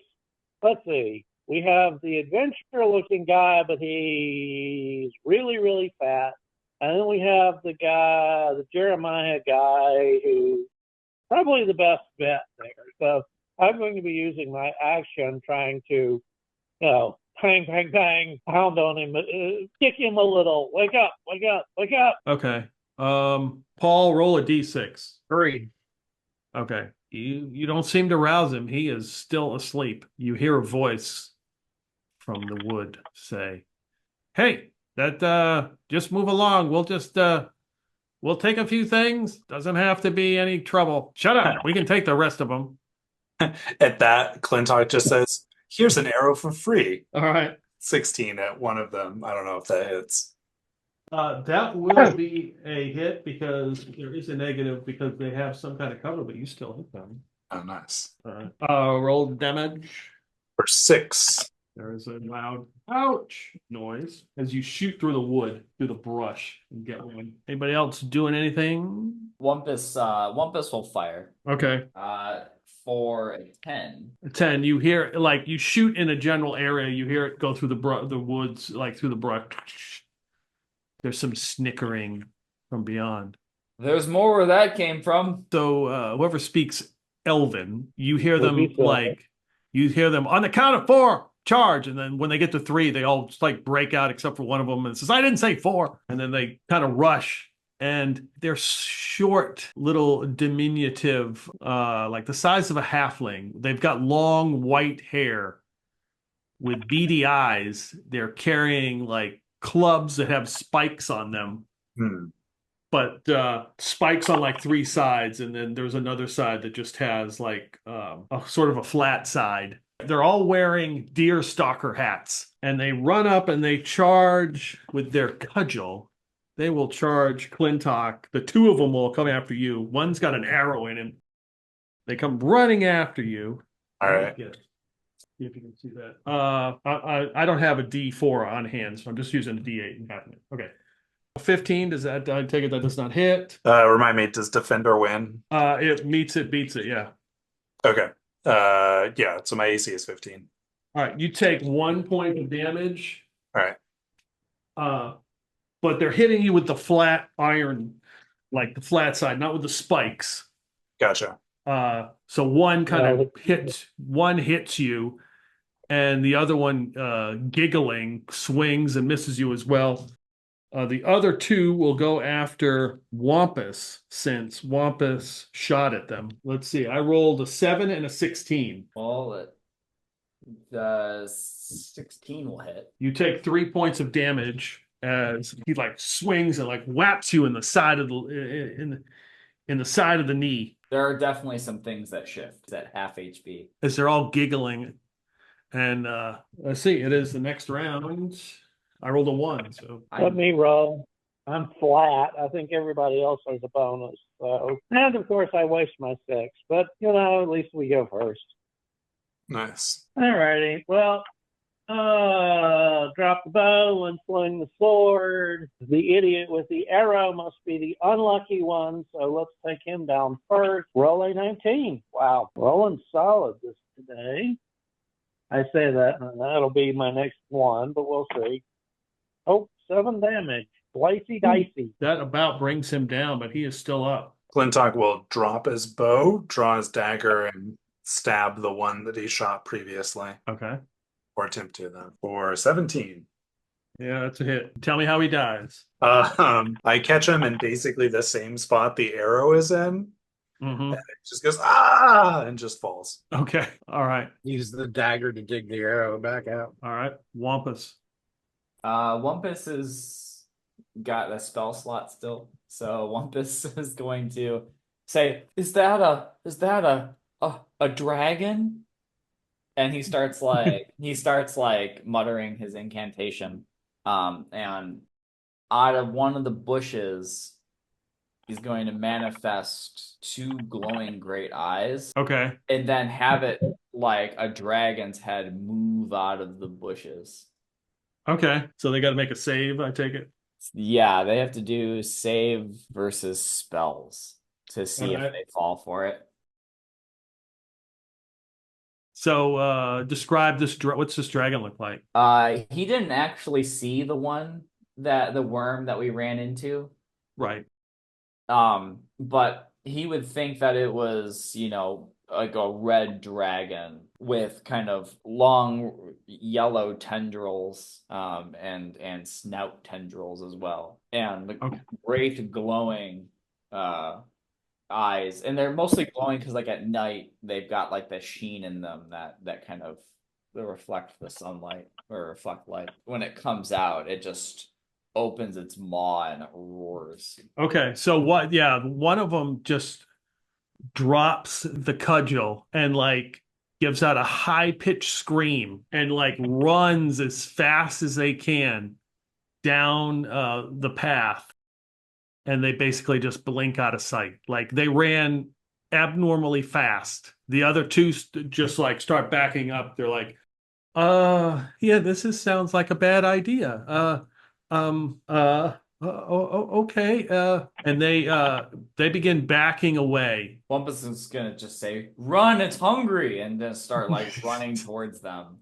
Let's see. We have the adventurer-looking guy, but he's really, really fat. And then we have the Jeremiah guy, who's probably the best bet there. So I'm going to be using my action trying to, bang, bang, bang, pound on him, kick him a little. Wake up, wake up, wake up. Okay. Paul, roll a d6. 3. Okay. You don't seem to rouse him. He is still asleep. You hear a voice from the wood say, "Hey, just move along. We'll just we'll take a few things. Doesn't have to be any trouble. Shut up. We can take the rest of them." At that, Clintock just says, "Here's an arrow for free." All right. 16 at one of them. I don't know if that hits. That will be a hit because there is a negative because they have some kind of cover, but you still hit them. Oh, nice. All right. Roll damage. For 6. There is a loud ouch noise as you shoot through the wood, through the brush, and get one. Anybody else doing anything? Wumpus will fire. Okay. For a 10. 10. You hear like you shoot in a general area. You hear it go through the woods, like through the brush. There's some snickering from beyond. There's more where that came from. So whoever speaks Elven, you hear them Well, you hear them on the count of 4, charge, and then when they get to 3, they all just like break out except for one of them and says, "I didn't say 4," and then they kind of rush. And they're short, little diminutive, like the size of a halfling. They've got long white hair with beady eyes. They're carrying like clubs that have spikes on them, Hmm. but spikes on like 3 sides, and then there's another side that just has like a sort of a flat side. They're all wearing deer stalker hats, and they run up and they charge with their cudgel. They will charge Clintock. The 2 of them will come after you. One's got an arrow in him. They come running after you. All right. See if you can see that. I don't have a D4 on hand, so I'm just using a D8 and having it. Okay. 15, does that, I take it that does not hit. Remind me, does Defender win? It meets it, beats it, yeah. Okay. Yeah, so my AC is 15. All right, you take 1 point of damage. All right. But they're hitting you with the flat iron, like the flat side, not with the spikes. Gotcha. So one hits you, and the other one, giggling, swings and misses you as well. The other 2 will go after Wampus, since Wampus shot at them. Let's see. I rolled a 7 and a 16. Well, the 16 will hit. You take 3 points of damage as he like swings and like whaps you in the side of the in the side of the knee. There are definitely some things that shift at half HP. As they're all giggling. And let's see, it is the next round. I rolled a 1, so Let me roll. I'm flat. I think everybody else has a bonus. So, and of course, I waste my 6. But at least we go first. Nice. All righty. Well, drop the bow and swing the sword. The idiot with the arrow must be the unlucky one. So let's take him down first. Roll a 19. Wow, rolling solid this today. I say that, and that'll be my next one, but we'll see. Oh, 7 damage. Slicey dicey. that about brings him down, but he is still up. Clintock will drop his bow, draw his dagger, and stab the one that he shot previously. Okay. Or attempt to, then. For 17. Yeah, that's a hit. Tell me how he dies. I catch him in basically the same spot the arrow is in. Mm-hmm. And it just goes, "Ah!" and just falls. Okay. All right. Use the dagger to dig the arrow back out. All right. Wampus. Wumpus has got a spell slot still, so Wumpus is going to say, "Is that a dragon?" And he starts like muttering his incantation, and out of one of the bushes, he's going to manifest 2 glowing great eyes. Okay. And then have it like a dragon's head move out of the bushes. Okay. So they got to make a save, I take it. Yeah, they have to do save versus spells to see if they fall for it. So describe this. What's this dragon look like? He didn't actually see the worm that we ran into. Right. But he would think that it was, like a red dragon with kind of long yellow tendrils, and snout tendrils as well, and the great glowing eyes, and they're mostly glowing because like at night they've got like the sheen in them that kind of they reflect the sunlight or reflect light. When it comes out, it just opens its maw and it roars. Okay. So what? Yeah, one of them just drops the cudgel and like gives out a high-pitched scream and like runs as fast as they can down the path, and they basically just blink out of sight. Like they ran abnormally fast. The other two just like start backing up. They're like, yeah, sounds like a bad idea. Okay. And they begin backing away. Bumpus is gonna just say, "Run! It's hungry!" and then start like running towards them,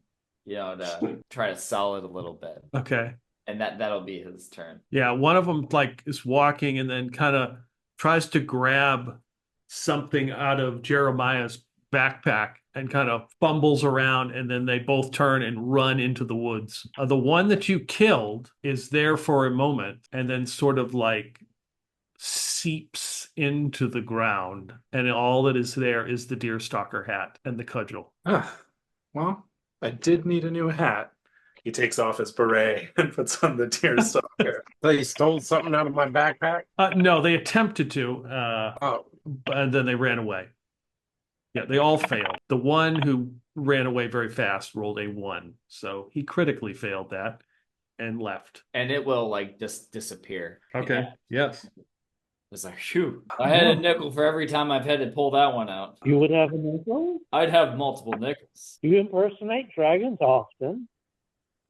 to try to sell it a little bit. Okay. And that'll be his turn. Yeah, one of them like is walking and then kind of tries to grab something out of Jeremiah's backpack and kind of fumbles around, and then they both turn and run into the woods. The one that you killed is there for a moment and then sort of like seeps into the ground, and all that is there is the deerstalker hat and the cudgel. Well, I did need a new hat. He takes off his beret and puts on the deerstalker. They stole something out of my backpack. No, they attempted to, Oh, and then they ran away. Yeah, they all failed. The one who ran away very fast rolled a 1, so he critically failed that and left. And it will like just disappear. Okay. Yes. It's like, phew. I had a nickel for every time I've had to pull that one out. You would have a nickel? I'd have multiple nickels. You impersonate dragons often.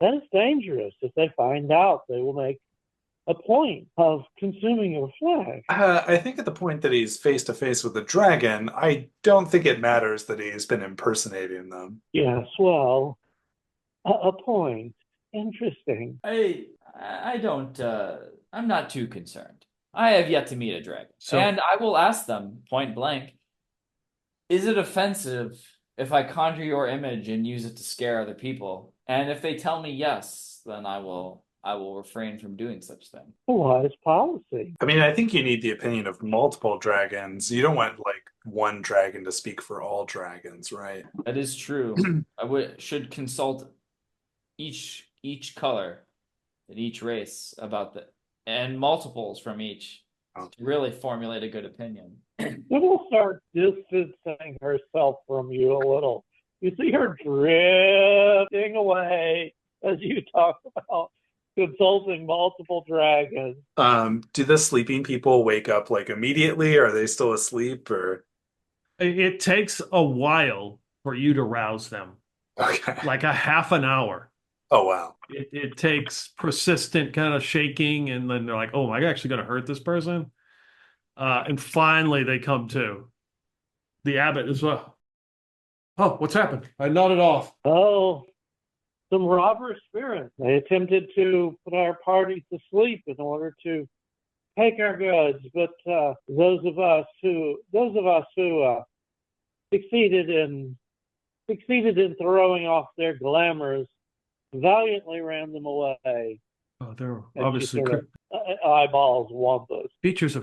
That is dangerous. If they find out, they will make a point of consuming your flesh. I think at the point that he's face to face with the dragon, I don't think it matters that he's been impersonating them. Yes, well, a point. Interesting. I don't, I'm not too concerned. I have yet to meet a dragon. So- and I will ask them point blank, is it offensive if I conjure your image and use it to scare other people? And if they tell me yes, then I will refrain from doing such thing. A wise policy. I mean, I think you need the opinion of multiple dragons. You don't want like one dragon to speak for all dragons, right? That is true. should consult each color and each race about and multiples from each to really formulate a good opinion. She will start distancing herself from you a little. You see her drifting away as you talk about consulting multiple dragons. Do the sleeping people wake up like immediately? Are they still asleep or? It takes a while for you to rouse them, Okay. like a half an hour. Oh, wow. It takes persistent kind of shaking, and then they're like, oh, am I actually going to hurt this person? And finally they come to. The abbot as well. Oh, what's happened? I nodded off. Oh, some robber spirits. They attempted to put our party to sleep in order to take our goods, but those of us who succeeded in throwing off their glamours valiantly ran them away. Oh, they're And she obviously sort of eyeballs Wampus. creatures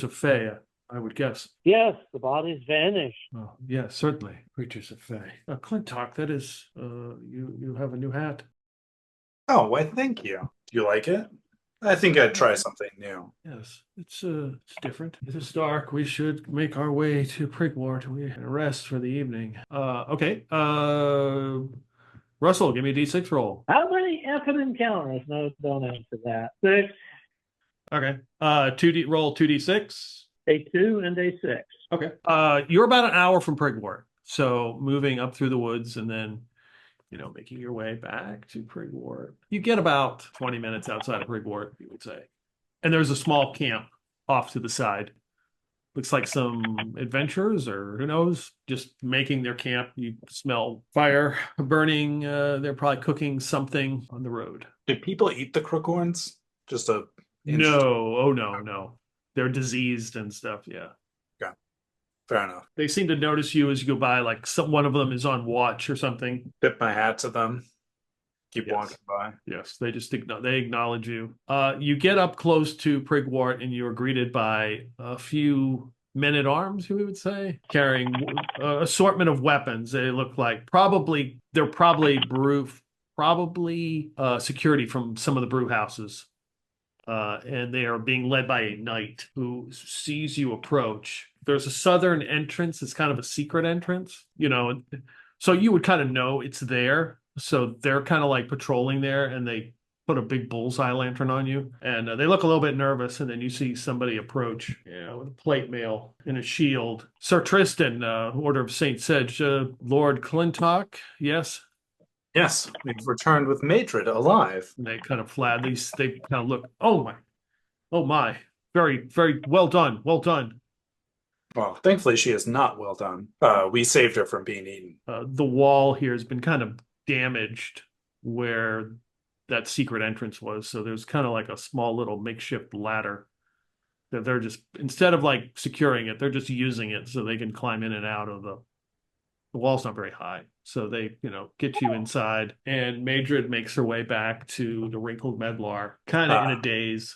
of Fae, I would guess. Yes, the bodies vanished. Oh, yeah, certainly. Creatures of Fae. Clintock, that is, you have a new hat. Oh, why, thank you. Do you like it? I think I'd try something new. Yes, it's different. It is dark. We should make our way to Prigwort. We can rest for the evening. Okay. Russell, give me a D6 roll. How many effing encounters? No, don't answer that. 6, Okay. 2D6. a 2, and a 6. Okay. You're about an hour from Prigwort. So moving up through the woods and then, making your way back to Prigwort. You get about 20 minutes outside of Prigwort, you would say. And there's a small camp off to the side. Looks like some adventurers, or who knows, just making their camp. You smell fire burning. They're probably cooking something on the road. Did people eat the crookhorns? Just a No. Oh, no. They're diseased and stuff. Yeah. Fair enough. They seem to notice you as you go by, like one of them is on watch or something. Tip my hat to them. Keep Yes. walking by. Yes, they just they acknowledge you. You get up close to Prigwort and you're greeted by a few men-at-arms, we would say, carrying an assortment of weapons. They look like probably security from some of the brew houses. And they are being led by a knight who sees you approach, there's a southern entrance. It's kind of a secret entrance, so you would kind of know it's there. So they're kind of like patrolling there, and they put a big bullseye lantern on you, and they look a little bit nervous. And then you see somebody approach, with a plate mail and a shield. Sir Tristan, Order of Saint Sedge, Lord Clintock, yes. Yes, we've returned with Maydrid alive. And they kind of they kind of look. Oh my, very, very well done, well done. Well, thankfully she is not well done. We saved her from being eaten. The wall here has been kind of damaged where that secret entrance was. So there's kind of like a small little makeshift ladder that they're just, instead of like securing it, they're just using it so they can climb in and out of the wall's not very high. So they, get you inside, and Maydrid makes her way back to the Wrinkled Medlar, kind of in a daze.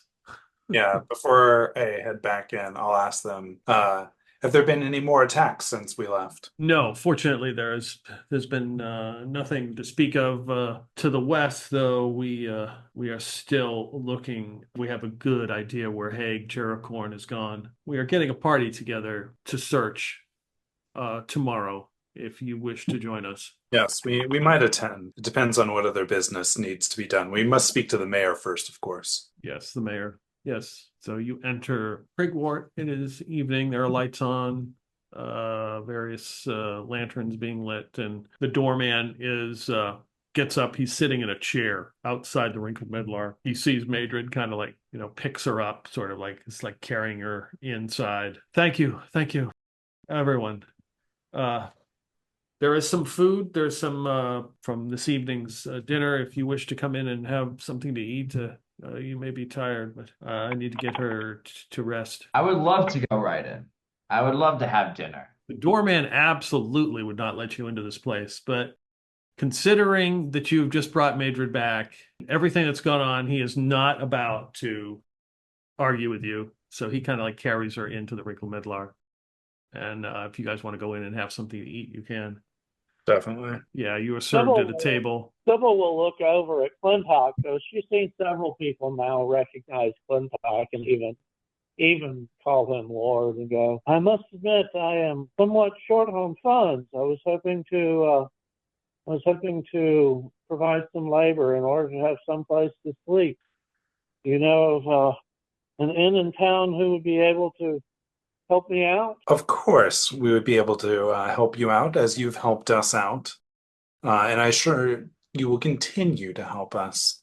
Yeah, before I head back in, I'll ask them, have there been any more attacks since we left? No, fortunately, there's been nothing to speak of. To the west, though, we are still looking. We have a good idea where Haig Jericorn has gone. We are getting a party together to search tomorrow, if you wish to join us. Yes, we might attend. It depends on what other business needs to be done. We must speak to the mayor first, of course. Yes, the mayor. Yes. So you enter Prigwort. It is evening. There are lights on, various lanterns being lit, and the doorman gets up. He's sitting in a chair outside the Wrinkled Medlar. He sees Maydrid, kind of like, picks her up, sort of like it's like carrying her inside. Thank you, everyone. There is some food. There's some from this evening's dinner. If you wish to come in and have something to eat, you may be tired, but I need to get her to rest. I would love to go right in. I would love to have dinner. The doorman absolutely would not let you into this place, but considering that you've just brought Maydrid back, everything that's gone on, he is not about to argue with you. So he kind of like carries her into the Wrinkled Medlar. And if you guys want to go in and have something to eat, you can. Definitely. Yeah, you are served at a table. Sybil will look over at Clintock, because she's seen several people now recognize Clintock and even call him Lord, and go, I must admit I am somewhat short on funds. I was hoping to provide some labor in order to have some place to sleep. You know of an inn in town who would be able to help me out? Of course, we would be able to help you out as you've helped us out. And I'm sure you will continue to help us.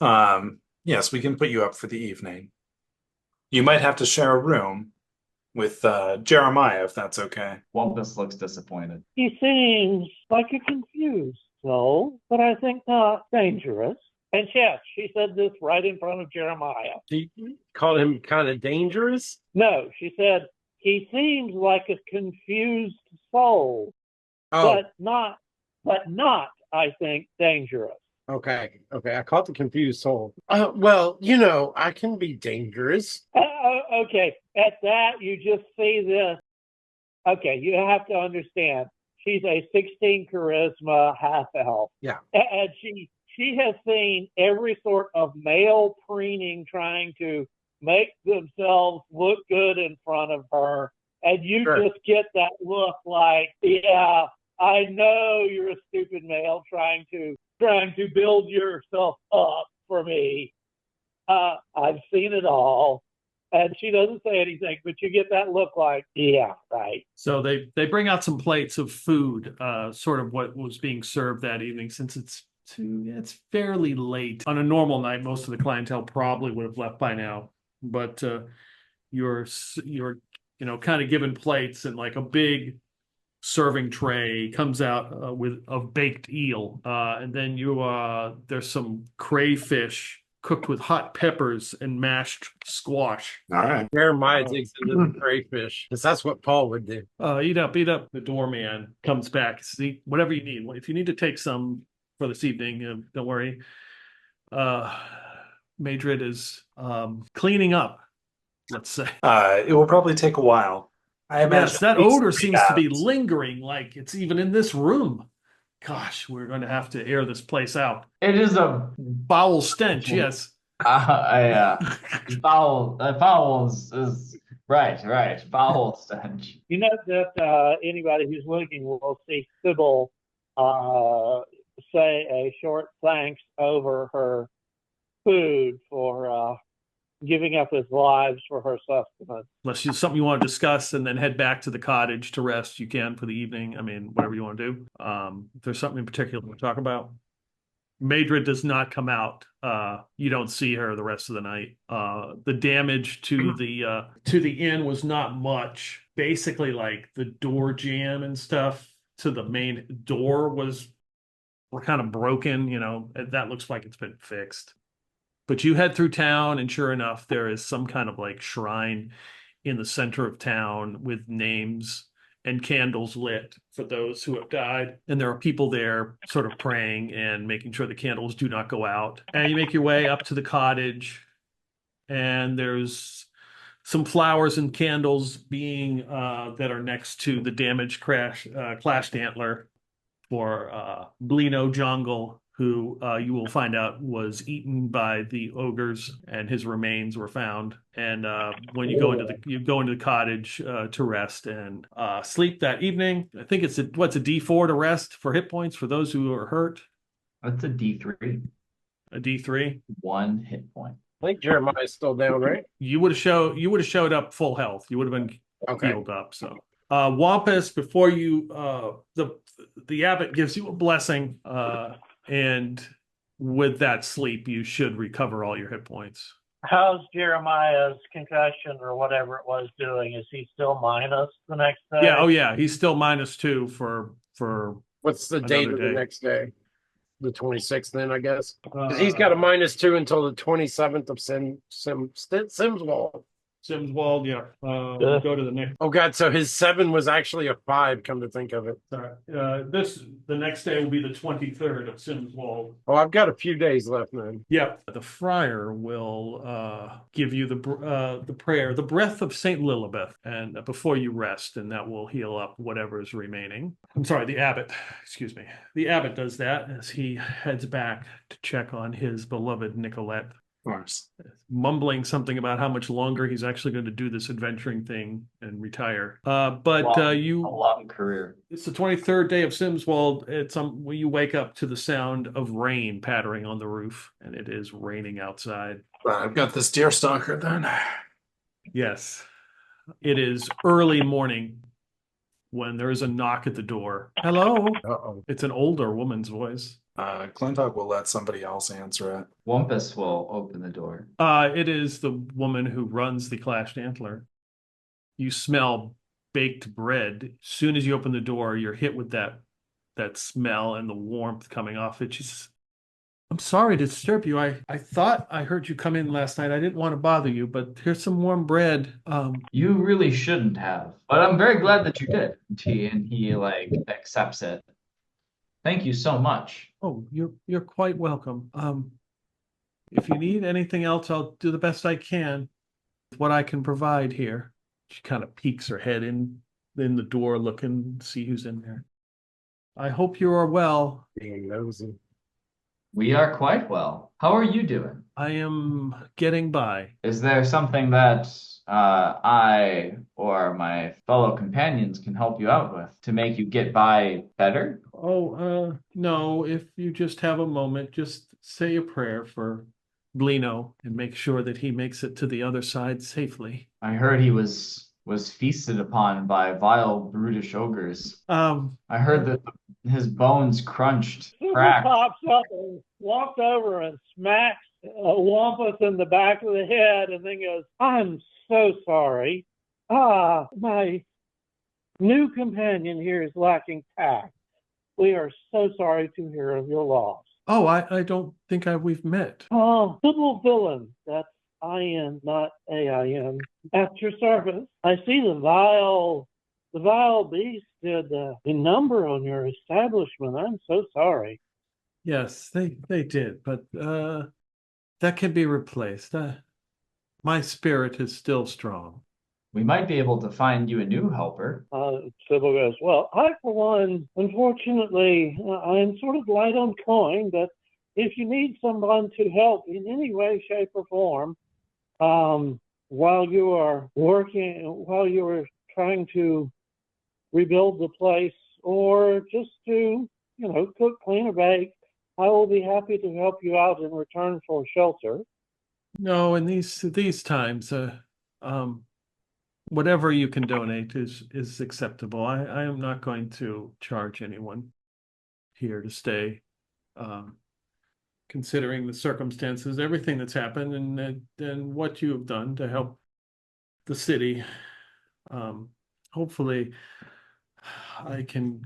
Yes, we can put you up for the evening. You might have to share a room with Jeremiah, if that's okay. Wampus looks disappointed. He seems like a confused soul, but I think not dangerous. And yes, she said this right in front of Jeremiah. She called him kind of dangerous? No, she said, he seems like a confused soul, Oh, but not, I think, dangerous. okay. I caught the confused soul. Well, I can be dangerous. Okay, at that, you just see this. Okay, you have to understand, she's a 16 charisma half-elf. Yeah. And she has seen every sort of male preening trying to make themselves look good in front of her. And you Sure. just get that look like, yeah, I know you're a stupid male trying to build yourself up for me. I've seen it all. And she doesn't say anything, but you get that look like, yeah, right. So they bring out some plates of food, sort of what was being served that evening, since it's fairly late. On a normal night, most of the clientele probably would have left by now, but you're kind of given plates, and like a big serving tray comes out of baked eel, and then there's some crayfish cooked with hot peppers and mashed squash. All right. Jeremiah digs into the crayfish, because that's what Paul would do. Eat up. The doorman comes back. See, whatever you need. If you need to take some for this evening, don't worry. Maydrid is cleaning up, let's say. It will probably take a while. I imagine. Yes, that at least odor 3 seems to be hours. lingering, like it's even in this room. Gosh, we're going to have to air this place out. It is a Foul stench, yes. foul. Foul is Right. Foul stench. You know that anybody who's looking will see Sybil say a short thanks over her food for giving up his lives for her sustenance. Unless it's something you want to discuss and then head back to the cottage to rest, you can for the evening. I mean, whatever you want to do. If there's something in particular to talk about. Maydrid does not come out. You don't see her the rest of the night. The damage to the inn was not much. Basically, like the door jamb and stuff to the main door were kind of broken. You know, that looks like it's been fixed. But you head through town, and sure enough, there is some kind of like shrine in the center of town with names and candles lit for those who have died. And there are people there sort of praying and making sure the candles do not go out. And you make your way up to the cottage, and there's some flowers and candles being that are next to the damaged clashed antler for Blino Jungle, who you will find out was eaten by the ogres, and his remains were found. And when you go into the cottage to rest and sleep that evening, I think it's a D4 to rest for hit points for those who are hurt. That's a D3. A D3. 1 hit point. I think Jeremiah's still down, right? You would have showed up full health. You would have been Okay. healed up. So Wampus, before you the abbot gives you a blessing. And with that sleep, you should recover all your hit points. How's Jeremiah's concussion or whatever it was doing? Is he still minus the next day? Yeah, oh yeah, he's still -2 for What's the date Another of the day. next day? The 26th, then, I guess. 'Cause he's got a -2 until the 27th of Symswald. Symswald, yeah. Go to the next. Oh, God. So his 7 was actually a 5, come to think of it. Sorry. The next day will be the 23rd of Symswald. Oh, I've got a few days left, man. Yep. The friar will give you the prayer, the breath of Saint Lilibeth, and before you rest, and that will heal up whatever is remaining. I'm sorry, the abbot. Excuse me. The abbot does that as he heads back to check on his beloved Nicolette. Of course. Mumbling something about how much longer he's actually going to do this adventuring thing and retire. A long career. It's the 23rd day of Symswald. When you wake up to the sound of rain pattering on the roof, and it is raining outside. I've got this deerstalker then. Yes, it is early morning when there is a knock at the door. Hello. Uh-oh. It's an older woman's voice. Clintock will let somebody else answer it. Wampus will open the door. It is the woman who runs the Clashed Antler. You smell baked bread. As soon as you open the door, you're hit with that smell and the warmth coming off it. She's, I'm sorry to disturb you. I thought I heard you come in last night. I didn't want to bother you, but here's some warm bread. You really shouldn't have, but I'm very glad that you did. And he like accepts it. Thank you so much. Oh, you're quite welcome. If you need anything else, I'll do the best I can with what I can provide here. She kind of peeks her head in the door, looking, see who's in there. I hope you are well. Being nosy. We are quite well. How are you doing? I am getting by. Is there something that I or my fellow companions can help you out with to make you get by better? Oh, no, if you just have a moment, just say a prayer for Blino and make sure that he makes it to the other side safely. I heard he was feasted upon by vile, brutish ogres. I heard that his bones crunched, Sybil cracked. pops up and walks over and smacks Wampus in the back of the head and then goes, I'm so sorry. My new companion here is lacking tact. We are so sorry to hear of your loss. Oh, I don't think we've met. Oh, Sybil Villain. That's I-N, not A-I-N. At your service. I see the vile beast did a number on your establishment. I'm so sorry. Yes, they did, but that can be replaced. My spirit is still strong. We might be able to find you a new helper. Sybil goes, well, I, for one, unfortunately, I'm sort of light on coin, but if you need someone to help in any way, shape, or form, while you are working, while you are trying to rebuild the place, or just to, cook, clean, or bake, I will be happy to help you out in return for shelter. No, in these times, whatever you can donate is acceptable. I am not going to charge anyone here to stay, considering the circumstances, everything that's happened, and what you have done to help the city. Hopefully, I can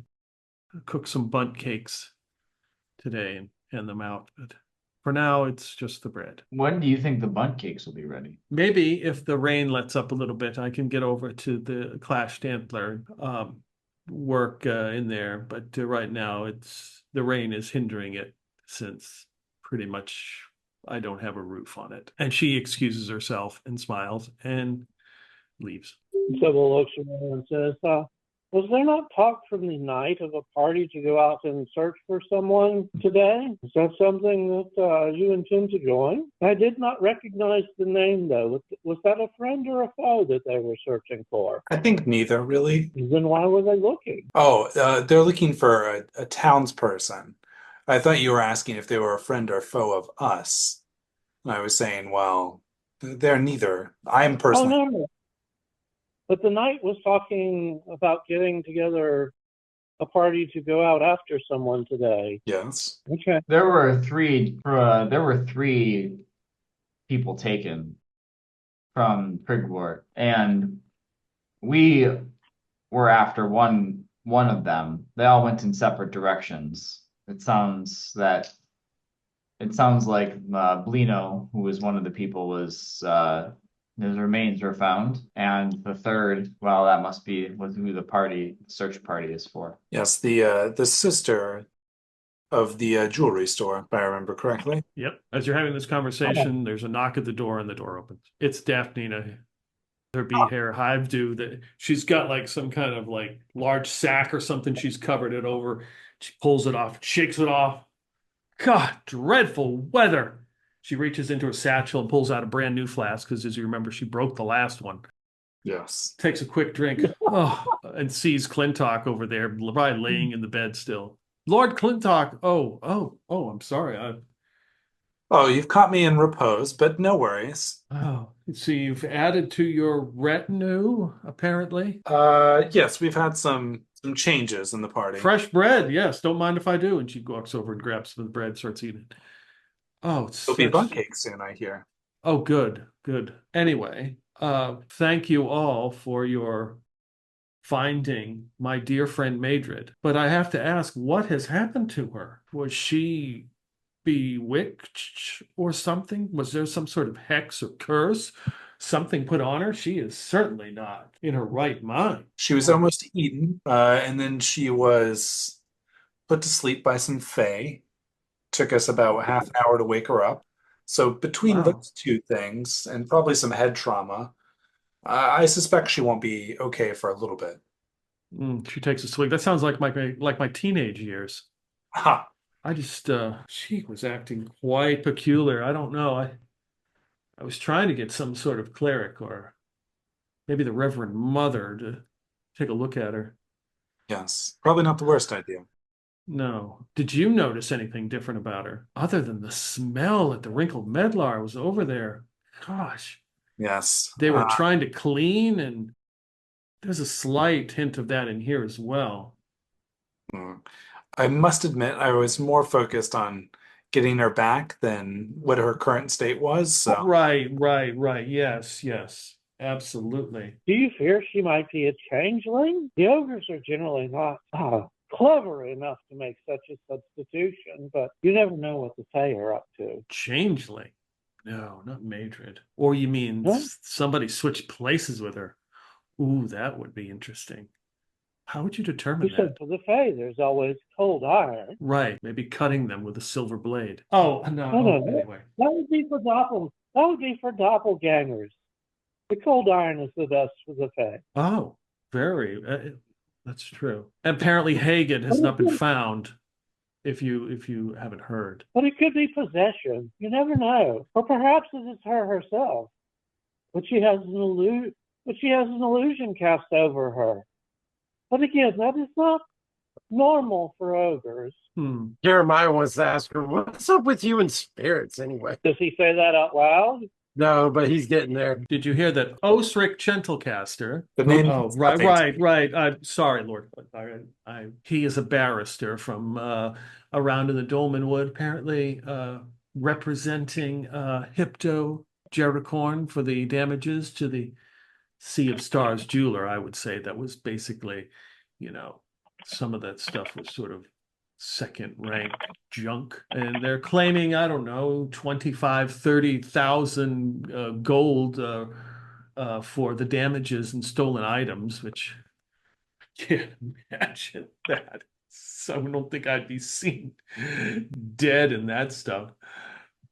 cook some bundt cakes today and hand them out. But for now, it's just the bread. When do you think the bundt cakes will be ready? Maybe if the rain lets up a little bit, I can get over to the clashed antler, work in there. But right now, the rain is hindering it, since pretty much I don't have a roof on it. And she excuses herself and smiles and leaves. Sybil looks around and says, was there not talk from the night of a party to go out and search for someone today? Is that something that you intend to join? I did not recognize the name, though. Was that a friend or a foe that they were searching for? I think neither, really. Then why were they looking? Oh, they're looking for a townsperson. I thought you were asking if they were a friend or foe of us. I was saying, well, they're neither. I'm Oh, personally. no. But the knight was talking about getting together a party to go out after someone today. Yes. Okay. There were three people taken from Prigwort, and we were after one of them. They all went in separate directions. It sounds like Blino, who was one of the people, was his remains were found, and the third, well, that must be who the search party is for. Yes, the sister of the jewelry store, if I remember correctly. Yep. As you're having this conversation, there's a knock at the door and the door opens. It's Daphne. Her bee hair hive do that. She's got like some kind of like large sack or something. She's covered it over. She pulls it off, shakes it off. God, dreadful weather. She reaches into her satchel and pulls out a brand new flask because, as you remember, she broke the last one. Yes. Takes a quick drink, and sees Clintock over there, probably laying in the bed still. Lord Clintock. Oh, I'm sorry. Oh, you've caught me in repose, but no worries. Oh, so you've added to your retinue, apparently. Yes, we've had some changes in the party. Fresh bread, yes. Don't mind if I do. And she walks over and grabs some of the bread, starts eating. Oh, it's There'll be bundt cake soon, I hear. Oh, good. Anyway, thank you all for your finding my dear friend Maydrid. But I have to ask, what has happened to her? Was she bewitched or something? Was there some sort of hex or curse? Something put on her? She is certainly not in her right mind. She was almost eaten, and then she was put to sleep by some fae. Took us about half an hour to wake her up. So between Wow. those two things and probably some head trauma, I suspect she won't be okay for a little bit. She takes a swig. That sounds like my teenage years. Ha! I just she was acting quite peculiar. I don't know. I was trying to get some sort of cleric or maybe the Reverend Mother to take a look at her. Yes, probably not the worst idea. No. Did you notice anything different about her? Other than the smell that the wrinkled medlar was over there. Gosh. Yes. They were trying to clean, and there's a slight hint of that in here as well. I must admit, I was more focused on getting her back than what her current state was. So. Right. Yes. Absolutely. Do you fear she might be a changeling? The ogres are generally not clever enough to make such a substitution, but you never know what the Fae are up to. Changeling? No, not Maydrid. Or you mean somebody switched places with her? Ooh, that would be interesting. How would you determine You said that? for the Fae, there's always cold iron. Right, maybe cutting them with a silver blade. Oh, no. No. Anyway. That would be for doppelgangers. The cold iron is the best for the Fae. Oh, very. That's true. Apparently, Hagen has not been found. If you haven't heard. But it could be possession. You never know. Or perhaps it is her herself. but she has an illusion cast over her. But again, that is not normal for ogres. Jeremiah wants to ask her, what's up with you and spirits anyway? Does he say that out loud? No, but he's getting there. Did you hear that Osric Gentlecaster? The name. Oh, right. I'm sorry, Lord. He is a barrister from around in the Dolmen Wood, apparently representing Hypto Jericorn for the damages to the Sea of Stars jeweler. I would say that was basically, some of that stuff was sort of second rank junk, and they're claiming, I don't know, 25,000-30,000 gold for the damages and stolen items, which I can't imagine that. So I don't think I'd be seen dead in that stuff.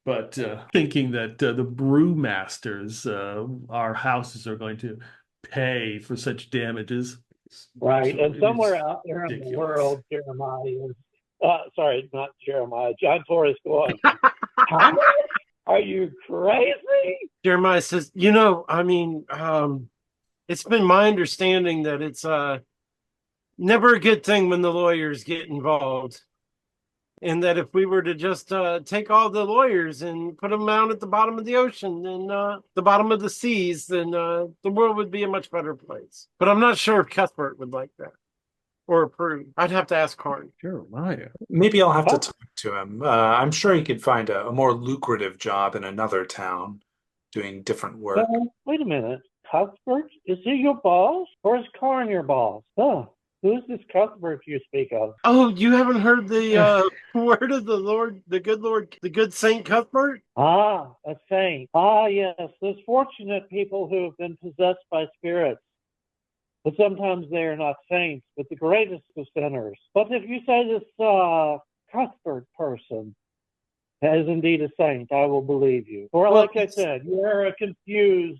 But thinking that the brewmasters, our houses, are going to pay for such damages. Right, So and somewhere out there in the world, Jeremiah is, sorry, not Jeremiah, Johntor is going, how much? Are you crazy? Jeremiah says, it's been my understanding that it's never a good thing when the lawyers get involved. And that if we were to just take all the lawyers and put them out at the bottom of the ocean and the bottom of the seas, then the world would be a much better place. But I'm not sure if Cuthbert would like that or approve. I'd have to ask Karn. Jeremiah. Maybe I'll have to talk to him. I'm sure he could find a more lucrative job in another town doing different work. Wait a minute. Cuthbert? Is he your boss? Or is Karn your boss? Who is this Cuthbert you speak of? Oh, you haven't heard the word of the Lord, the good Saint Cuthbert? Ah, a saint. Ah, yes, those fortunate people who have been possessed by spirits. But sometimes they are not saints, but the greatest of sinners. But if you say this Cuthbert person is indeed a saint, I will believe you. Or like I said, you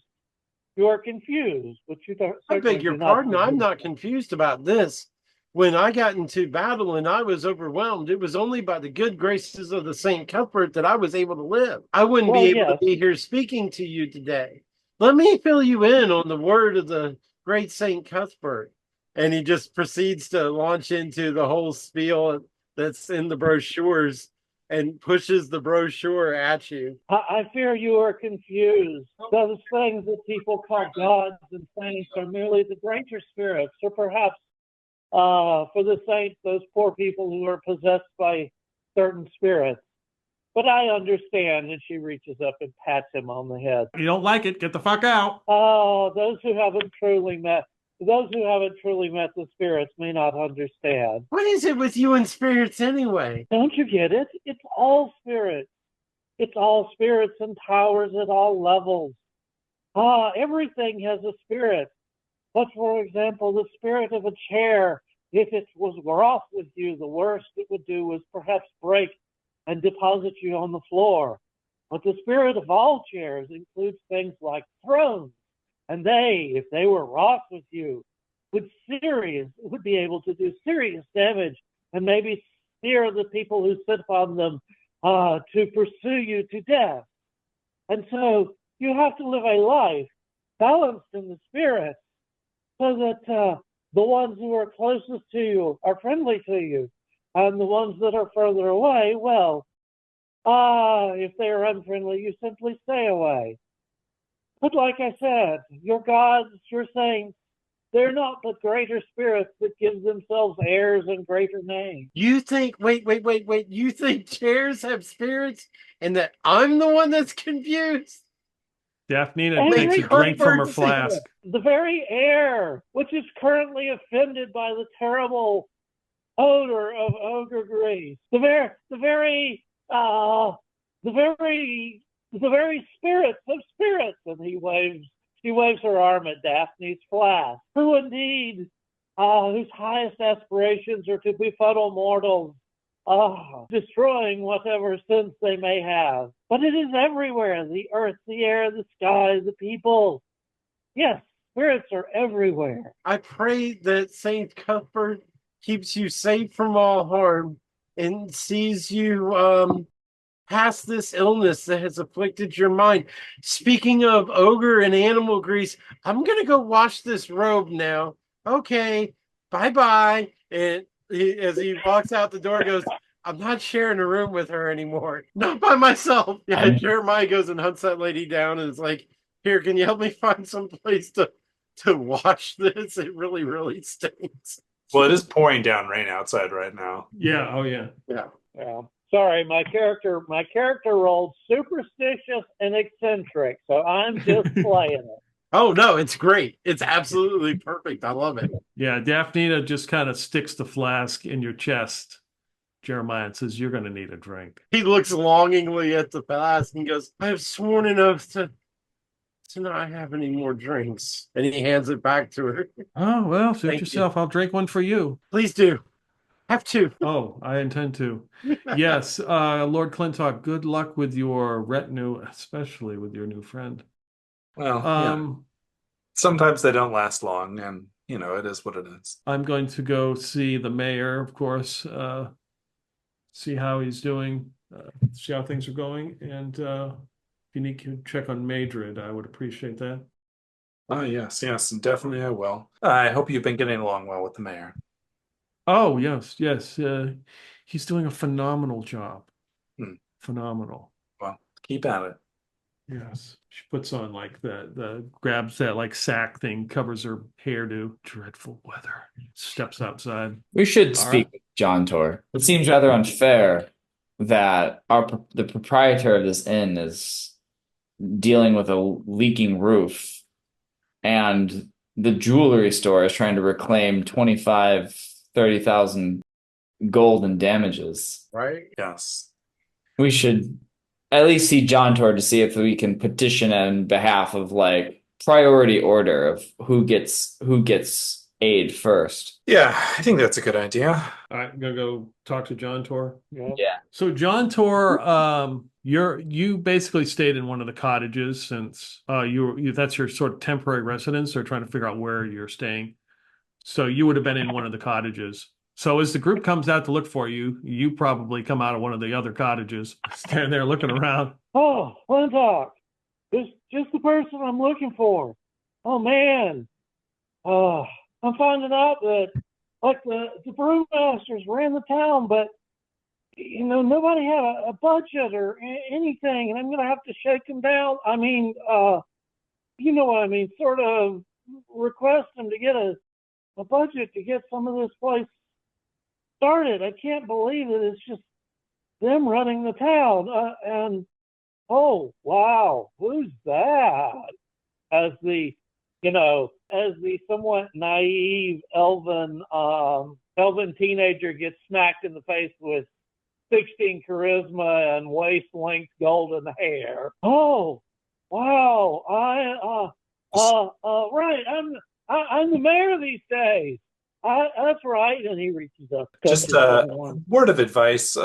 are confused, but you don't. I beg your pardon. I'm not confused about this. When I got into battle and I was overwhelmed, it was only by the good graces of the Saint Cuthbert that I was able to live. I wouldn't be able to be here speaking to you today. Let me fill you in on the word of the great Saint Cuthbert. And he just proceeds to launch into the whole spiel that's in the brochures and pushes the brochure at you. I fear you are confused. Those things that people call gods and saints are merely the greater spirits, or perhaps for the saints, those poor people who are possessed by certain spirits. But I understand, and she reaches up and pats him on the head. You don't like it, get the fuck out. Oh, those who haven't truly met the spirits may not understand. What is it with you and spirits anyway? Don't you get it? It's all spirits. It's all spirits and powers at all levels. Everything has a spirit. But for example, the spirit of a chair, if it was wroth with you, the worst it would do was perhaps break and deposit you on the floor. But the spirit of all chairs includes things like thrones. And they, if they were wroth with you, would be able to do serious damage and maybe steer the people who sit on them to pursue you to death. And so you have to live a life balanced in the spirit so that the ones who are closest to you are friendly to you, and the ones that are further away, well, if they are unfriendly, you simply stay away. But like I said, your gods, your saints, they're not but greater spirits that give themselves airs and greater names. You think, wait. You think chairs have spirits and that I'm the one that's confused? Daphne takes a drink from her flask. The very air, which is currently offended by the terrible odor of ogre grease. The very spirits of spirits. And she waves her arm at Daphne's flask, who indeed, whose highest aspirations are to befuddle mortals, destroying whatever sense they may have. But it is everywhere, the earth, the air, the sky, the people. Yes, spirits are everywhere. I pray that Saint Cuthbert keeps you safe from all harm and sees you past this illness that has afflicted your mind. Speaking of ogre and animal grease, I'm gonna go wash this robe now. Okay, bye-bye. And as he walks out the door, goes, I'm not sharing a room with her anymore. Not by myself. Yeah, Jeremiah goes and hunts that lady down and is like, here, can you help me find some place to wash this? It really, really stinks. Well, it is pouring down rain outside right now. Yeah. Oh, yeah. Yeah. Yeah. Sorry, my character rolled superstitious and eccentric, so I'm just playing it. Oh no, it's great. It's absolutely perfect. I love it. Yeah. Daphne just kind of sticks the flask in your chest, Jeremiah, and says, you're going to need a drink. He looks longingly at the flask and goes, I have sworn an oath to not have any more drinks. And he hands it back to her. Oh, well, suit Thank yourself. I'll drink one for you. Please do. Have two. Oh, I intend to. Yes, Lord Clintock, good luck with your retinue, especially with your new friend. Well, yeah. Sometimes they don't last long, and it is what it is. I'm going to go see the mayor, of course, see how he's doing, see how things are going, and if you need to check on Maydrid, I would appreciate that. Oh, yes, definitely I will. I hope you've been getting along well with the mayor. Oh, yes. He's doing a phenomenal job. Phenomenal. Well, keep at it. Yes. She puts on like the grabs that like sack thing, covers her hairdo. Dreadful weather. Steps outside. We should speak with Johntor. It seems rather unfair that the proprietor of this inn is dealing with a leaking roof, and the jewelry store is trying to reclaim 30,000 gold in damages. Right? Yes. We should at least see Johntor to see if we can petition on behalf of like priority order of who gets aid first. Yeah, I think that's a good idea. All right, I'm gonna go talk to Johntor. Yeah. So Johntor, you basically stayed in one of the cottages since that's your sort of temporary residence. They're trying to figure out where you're staying. So you would have been in one of the cottages. So as the group comes out to look for you, you probably come out of one of the other cottages, standing there looking around. Oh, Clintock, just the person I'm looking for. Oh man, I'm finding out that like the brewmasters ran the town, but nobody had a budget or anything, and I'm gonna have to shake them down. I mean, you know what I mean? Sort of request them to get a budget to get some of this place started. I can't believe it. It's just them running the town. And oh wow, who's that? As the somewhat naive elven teenager gets smacked in the face with 16 charisma and waist-length golden hair. Oh wow, right. I'm the mayor these days. That's right. And he reaches up. Just a word of advice: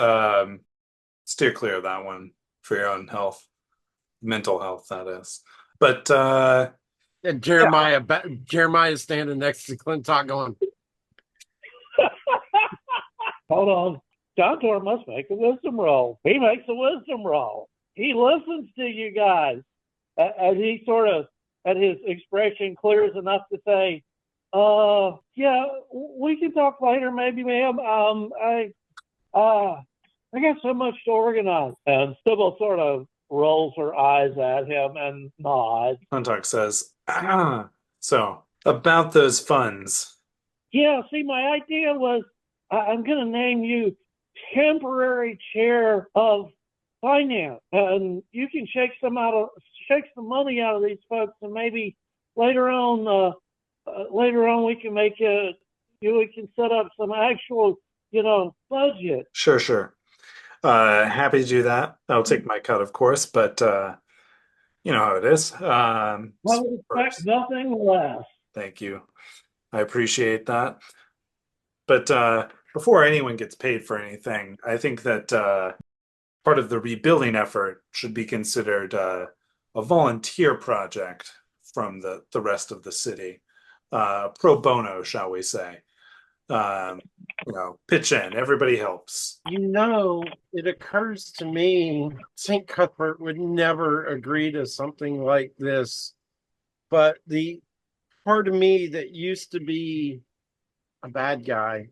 steer clear of that one for your own health, mental health, that is. But and Jeremiah's standing next to Clintock going, hold on. Johntor must make a wisdom roll. He makes a wisdom roll. He listens to you guys. As he sort of, at his expression clears enough to say, yeah, we can talk later, maybe, ma'am. I got so much to organize. And Sybil sort of rolls her eyes at him and nods. Clintock says, so about those funds. Yeah, see, my idea was I'm going to name you temporary chair of finance, and you can shake some money out of these folks, and maybe later on we can we can set up some actual budget. Sure. Happy to do that. I'll take my cut, of course, but you know how it is. I would expect nothing less. Thank you. I appreciate that. But before anyone gets paid for anything, I think that part of the rebuilding effort should be considered a volunteer project from the rest of the city. Pro bono, shall we say. pitch in. Everybody helps. It occurs to me St. Cuthbert would never agree to something like this. But the part of me that used to be a bad guy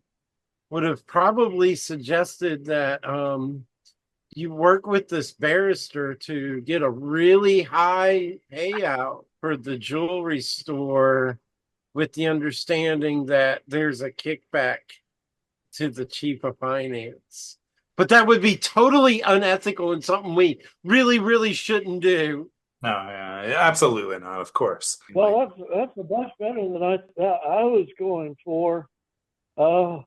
would have probably suggested that you work with this barrister to get a really high payout for the jewelry store with the understanding that there's a kickback to the chief of finance. But that would be totally unethical and something we really, really shouldn't do. No, yeah, absolutely not. Of course. Well, that's a bunch better than I was going for. Oh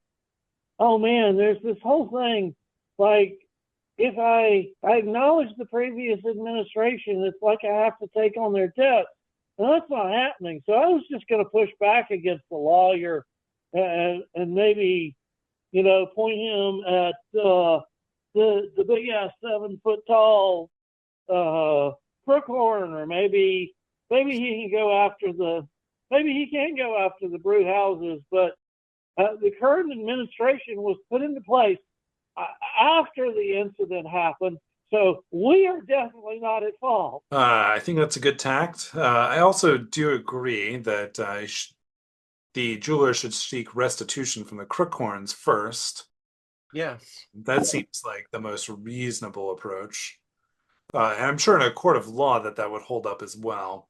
man, there's this whole thing. Like, if I acknowledge the previous administration, it's like I have to take on their debt, and that's not happening. So I was just going to push back against the lawyer, and maybe, point him at the big ass 7 foot tall Crookhorn, or maybe he can go after the brew houses, but the current administration was put into place after the incident happened, so we are definitely not at fault. I think that's a good tact. I also do agree that the jeweler should seek restitution from the Crookhorns first. Yes. That seems like the most reasonable approach. And I'm sure in a court of law that would hold up as well.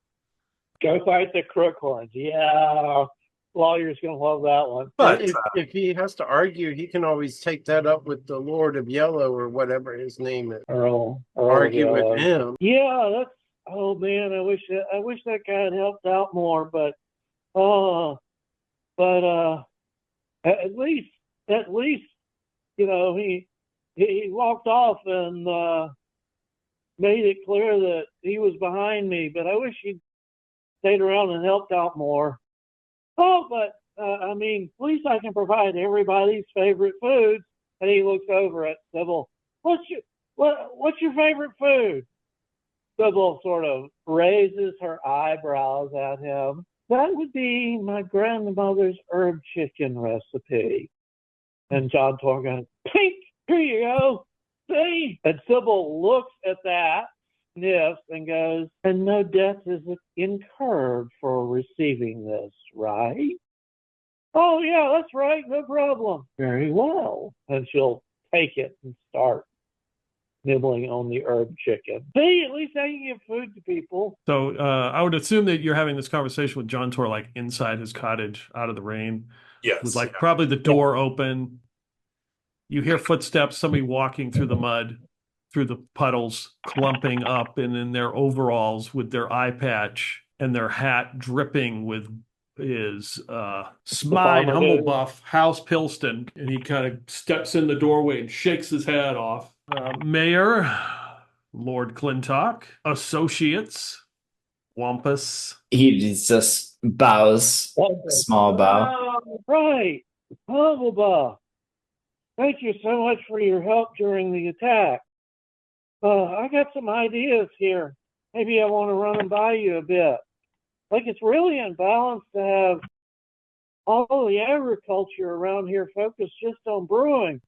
Go fight the Crookhorns. Yeah, lawyer's going to love that one. But if he has to argue, he can always take that up with the Lord of Yellow or whatever his name is. Earl Argue Yellow. with him. Yeah, oh man, I wish that guy had helped out more, but at least he walked off and made it clear that he was behind me, but I wish he'd stayed around and helped out more. Oh, but at least I can provide everybody's favorite foods. And he looks over at Sybil. What's your favorite food? Sybil sort of raises her eyebrows at him. That would be my grandmother's herb chicken recipe. And Johntor goes, pink, here you go. See? And Sybil looks at that, sniffs, and goes, and no debt is incurred for receiving this, right? Oh, yeah, that's right. No problem. Very well. And she'll take it and start nibbling on the herb chicken. See, at least I can give food to people. So I would assume that you're having this conversation with Johntor like inside his cottage, out of the rain. yes, With like probably the door open. You hear footsteps, somebody walking through the mud, through the puddles, clumping up, and in their overalls with their eye patch and their hat dripping with his Smide Humblebuff House Pilston. And he kind of steps in the doorway and shakes his hat off. Mayor, Lord Clintock, associates, Wampus. He just bows, small bow. Oh, right. Humblebuff. Thank you so much for your help during the attack. I got some ideas here. Maybe I want to run them by you a bit. Like, it's really unbalanced to have all the agriculture around here focused just on brewing.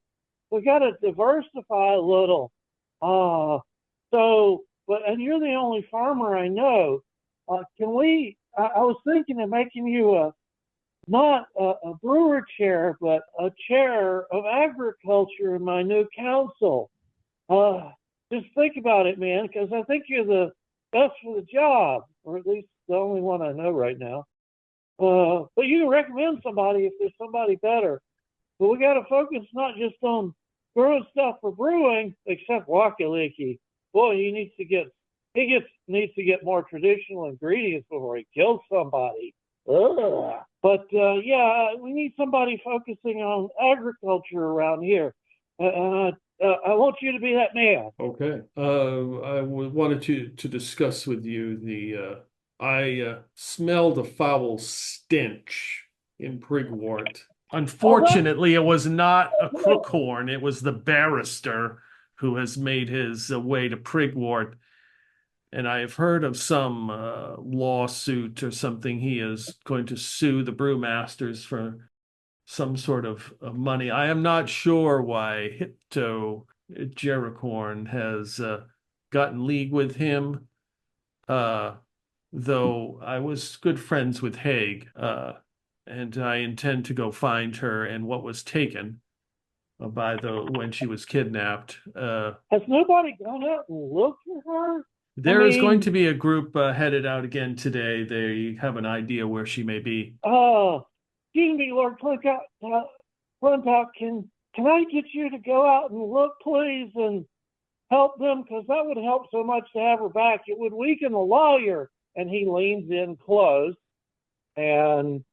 We got to diversify a little. And you're the only farmer I know. I was thinking of making you not a brewer chair, but a chair of agriculture in my new council. Just think about it, man, because I think you're the best for the job, or at least the only one I know right now. But you can recommend somebody if there's somebody better. But we got to focus not just on growing stuff for brewing, except Wakaliki. Boy, he needs to get more traditional ingredients before he kills somebody. Ugh. But we need somebody focusing on agriculture around here. I want you to be that man. Okay. I wanted to discuss with you I smelled a foul stench in Prigwort. Unfortunately, it was not a Crookhorn. It was the barrister who has made his way to Prigwort. And I have heard of some lawsuit or something. He is going to sue the brewmasters for some sort of money. I am not sure why Hypto Jericorn has gotten league with him, though I was good friends with Haig, and I intend to go find her and what was taken when she was kidnapped. Has nobody gone out and looked for her? There is going to be a group headed out again today. They have an idea where she may be. Excuse me, Lord Clintock, can I get you to go out and look, please, and help them? Because that would help so much to have her back. It would weaken the lawyer. And he leans in close. And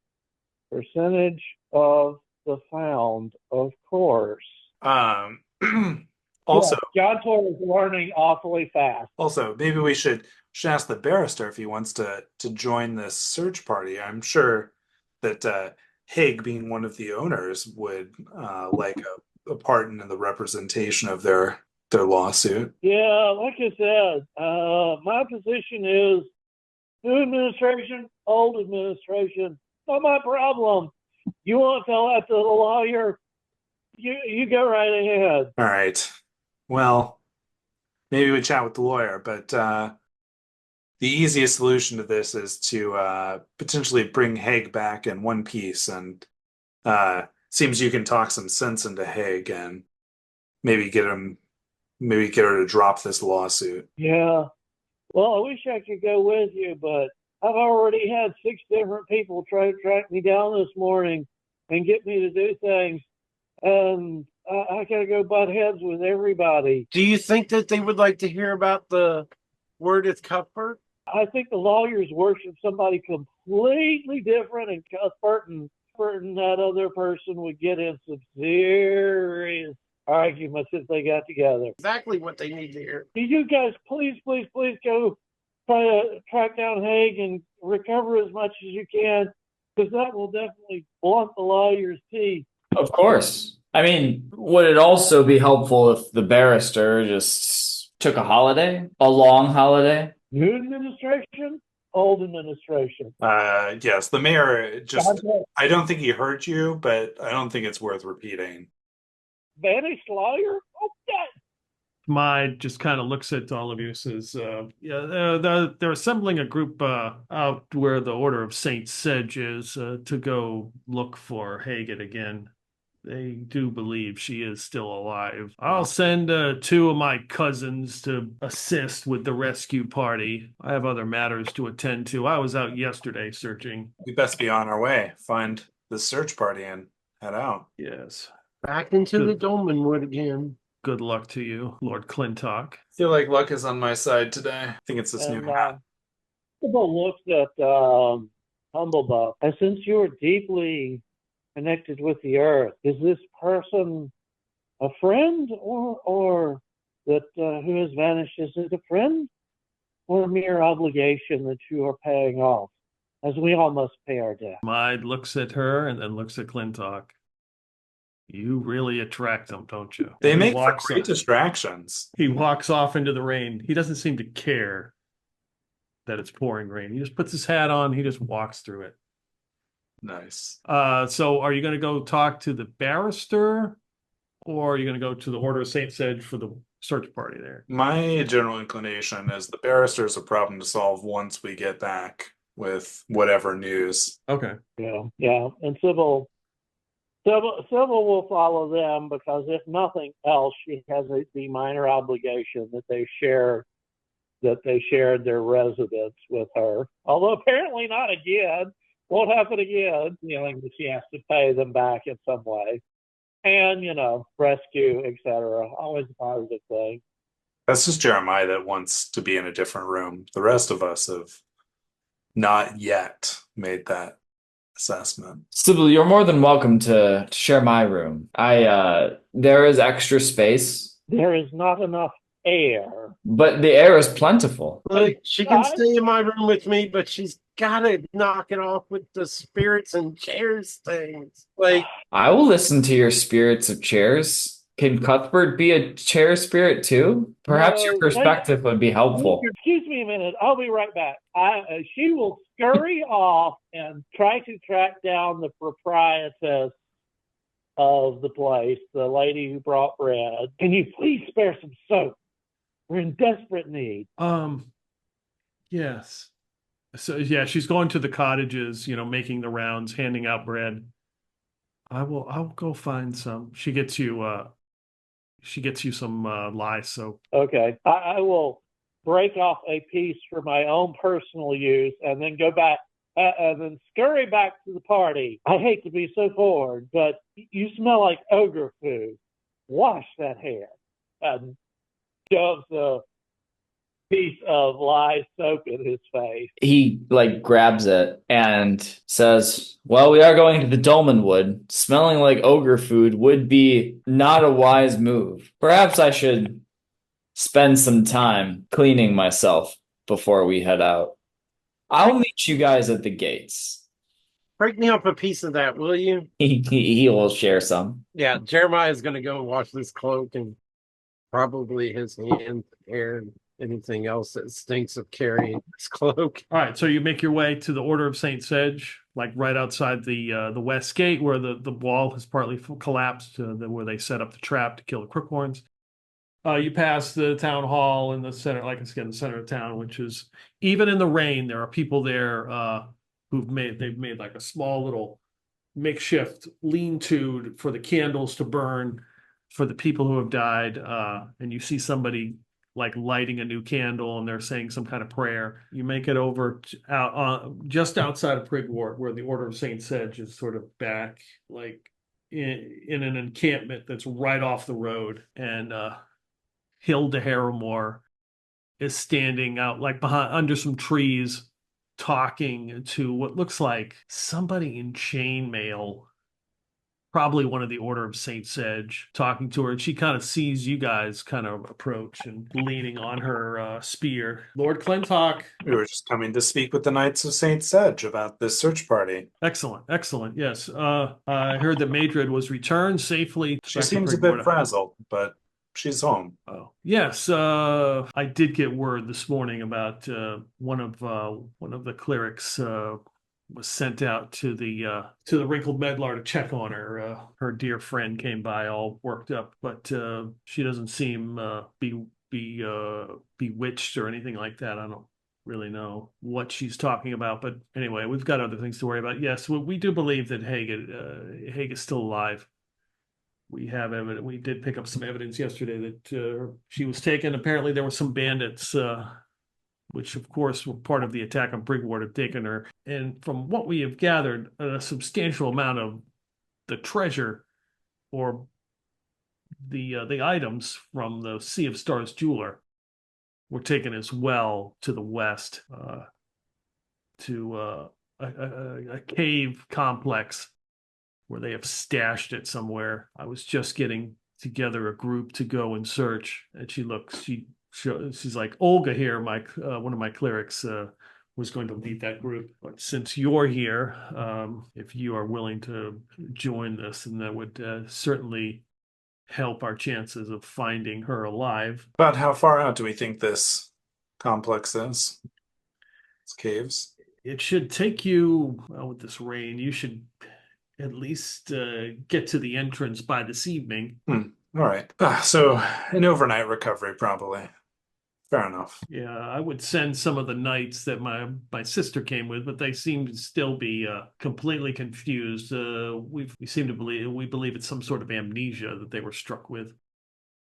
percentage of the found, of course. Also, Johntor is learning awfully fast. Also, maybe we should ask the barrister if he wants to join this search party. I'm sure that Haig, being one of the owners, would like a part in the representation of their lawsuit. Yeah, like I said, my position is new administration, old administration, not my problem. You want to tell that to the lawyer? You go right ahead. All right. Well, maybe we chat with the lawyer, but the easiest solution to this is to potentially bring Haig back in one piece, and seems you can talk some sense into Haig and maybe get her to drop this lawsuit. Yeah. Well, I wish I could go with you, but I've already had 6 different people try to track me down this morning and get me to do things, and I gotta go butt heads with everybody. Do you think that they would like to hear about the word at Cuthbert? I think the lawyers worship somebody completely different, and Cuthbert and that other person would get in some serious arguments if they got together. Exactly what they need to hear. Do you guys please go try to track down Haig and recover as much as you can, because that will definitely blunt the lawyer's teeth. Of course. I mean, would it also be helpful if the barrister just took a holiday? A long holiday? New administration, old administration. Yes, the mayor I don't think he heard you, but I don't think it's worth repeating. Vanished lawyer? Oh, yeah. Mayd just kind of looks at all of you, says, they're assembling a group out where the Order of Saint Sedge is to go look for Haggett again. They do believe she is still alive. I'll send 2 of my cousins to assist with the rescue party. I have other matters to attend to. I was out yesterday searching. We best be on our way. Find the search party and head out. Yes. Back into the Dolmen Wood again. Good luck to you, Lord Clintock. I feel like luck is on my side today. I think it's this new hat. Sybil looks at Humblebuff. And since you are deeply connected with the earth, is this person a friend or that who has vanished? Is it a friend or a mere obligation that you are paying off, as we all must pay our debt? Mayd looks at her and then looks at Clintock. You really attract them, don't you? They make for great distractions. He walks off into the rain. He doesn't seem to care that it's pouring rain. He just puts his hat on. He just walks through it. Nice. So are you going to go talk to the barrister, or are you going to go to the Order of Saint Sedge for the search party there? My general inclination is the barrister is a problem to solve once we get back with whatever news. Okay. Yeah. And Sybil will follow them, because if nothing else, she has the minor obligation that they shared their residence with her. Although apparently not again. Won't happen again. Feeling that she has to pay them back in some way. And, rescue, etc. Always a positive thing. That's just Jeremiah that wants to be in a different room. The rest of us have not yet made that assessment. Sybil, you're more than welcome to share my room. There is extra space. There is not enough air. But the air is plentiful. Look, she can stay in my room with me, but she's gotta knock it off with the spirits and chairs things. I will listen to your spirits of chairs. Can Cuthbert be a chair spirit too? Perhaps your perspective would be helpful. Excuse me a minute. I'll be right back. She will scurry off and try to track down the proprietress of the place, the lady who brought bread, can you please spare some soap? We're in desperate need. Yes. So yeah, she's going to the cottages, making the rounds, handing out bread. I'll go find some. She gets you some lye soap. Okay. I will break off a piece for my own personal use and then go back and then scurry back to the party. I hate to be so forward, but you smell like ogre food. Wash that hair. And shoves a piece of lye soap in his face. He like grabs it and says, well, we are going to the Dolmen Wood. Smelling like ogre food would be not a wise move. Perhaps I should spend some time cleaning myself before we head out. I'll meet you guys at the gates. Break me up a piece of that, will you? He will share some. Yeah, Jeremiah's going to go and wash this cloak and probably his hand, hair, and anything else that stinks of carrying this cloak. All right, so you make your way to the Order of Saint Sedge, like right outside the west gate, where the wall has partly collapsed, where they set up the trap to kill the crookhorns. You pass the town hall in the center, like I said, the center of town, which is, even in the rain, there are people there they've made like a small little makeshift lean-to for the candles to burn for the people who have died. And you see somebody like lighting a new candle and they're saying some kind of prayer. You make it over just outside of Prigwort, where the Order of Saint Sedge is sort of back, like in an encampment that's right off the road. And Hilda Harrowmoor is standing out like behind under some trees, talking to what looks like somebody in chainmail, probably one of the Order of Saint Sedge, talking to her. And she kind of sees you guys kind of approach and leaning on her spear. Lord Clintock. We were just coming to speak with the Knights of Saint Sedge about this search party. Excellent. Yes. I heard that Maydrid was returned safely. She seems a bit frazzled, but she's home. Oh, yes. I did get word this morning about one of the clerics was sent out to the Wrinkled Medlar to check on her. Her dear friend came by all worked up, but she doesn't seem bewitched or anything like that. I don't really know what she's talking about, but anyway, we've got other things to worry about. Yes, we do believe that Haig is still alive. We have evidence. We did pick up some evidence yesterday that she was taken. Apparently, there were some bandits, which of course were part of the attack on Prigwort, have taken her. And from what we have gathered, a substantial amount of the treasure or the items from the Sea of Stars jeweler were taken as well to the west, to a cave complex where they have stashed it somewhere. I was just getting together a group to go and search, and she's like, Olga here, one of my clerics, was going to lead that group. But since you're here, if you are willing to join this, then that would certainly help our chances of finding her alive. About how far out do we think this complex is? It's caves. It should take you, well, with this rain, you should at least get to the entrance by this evening. All right. So an overnight recovery, probably. Fair enough. Yeah, I would send some of the knights that my sister came with, but they seem to still be completely confused. We believe it's some sort of amnesia that they were struck with.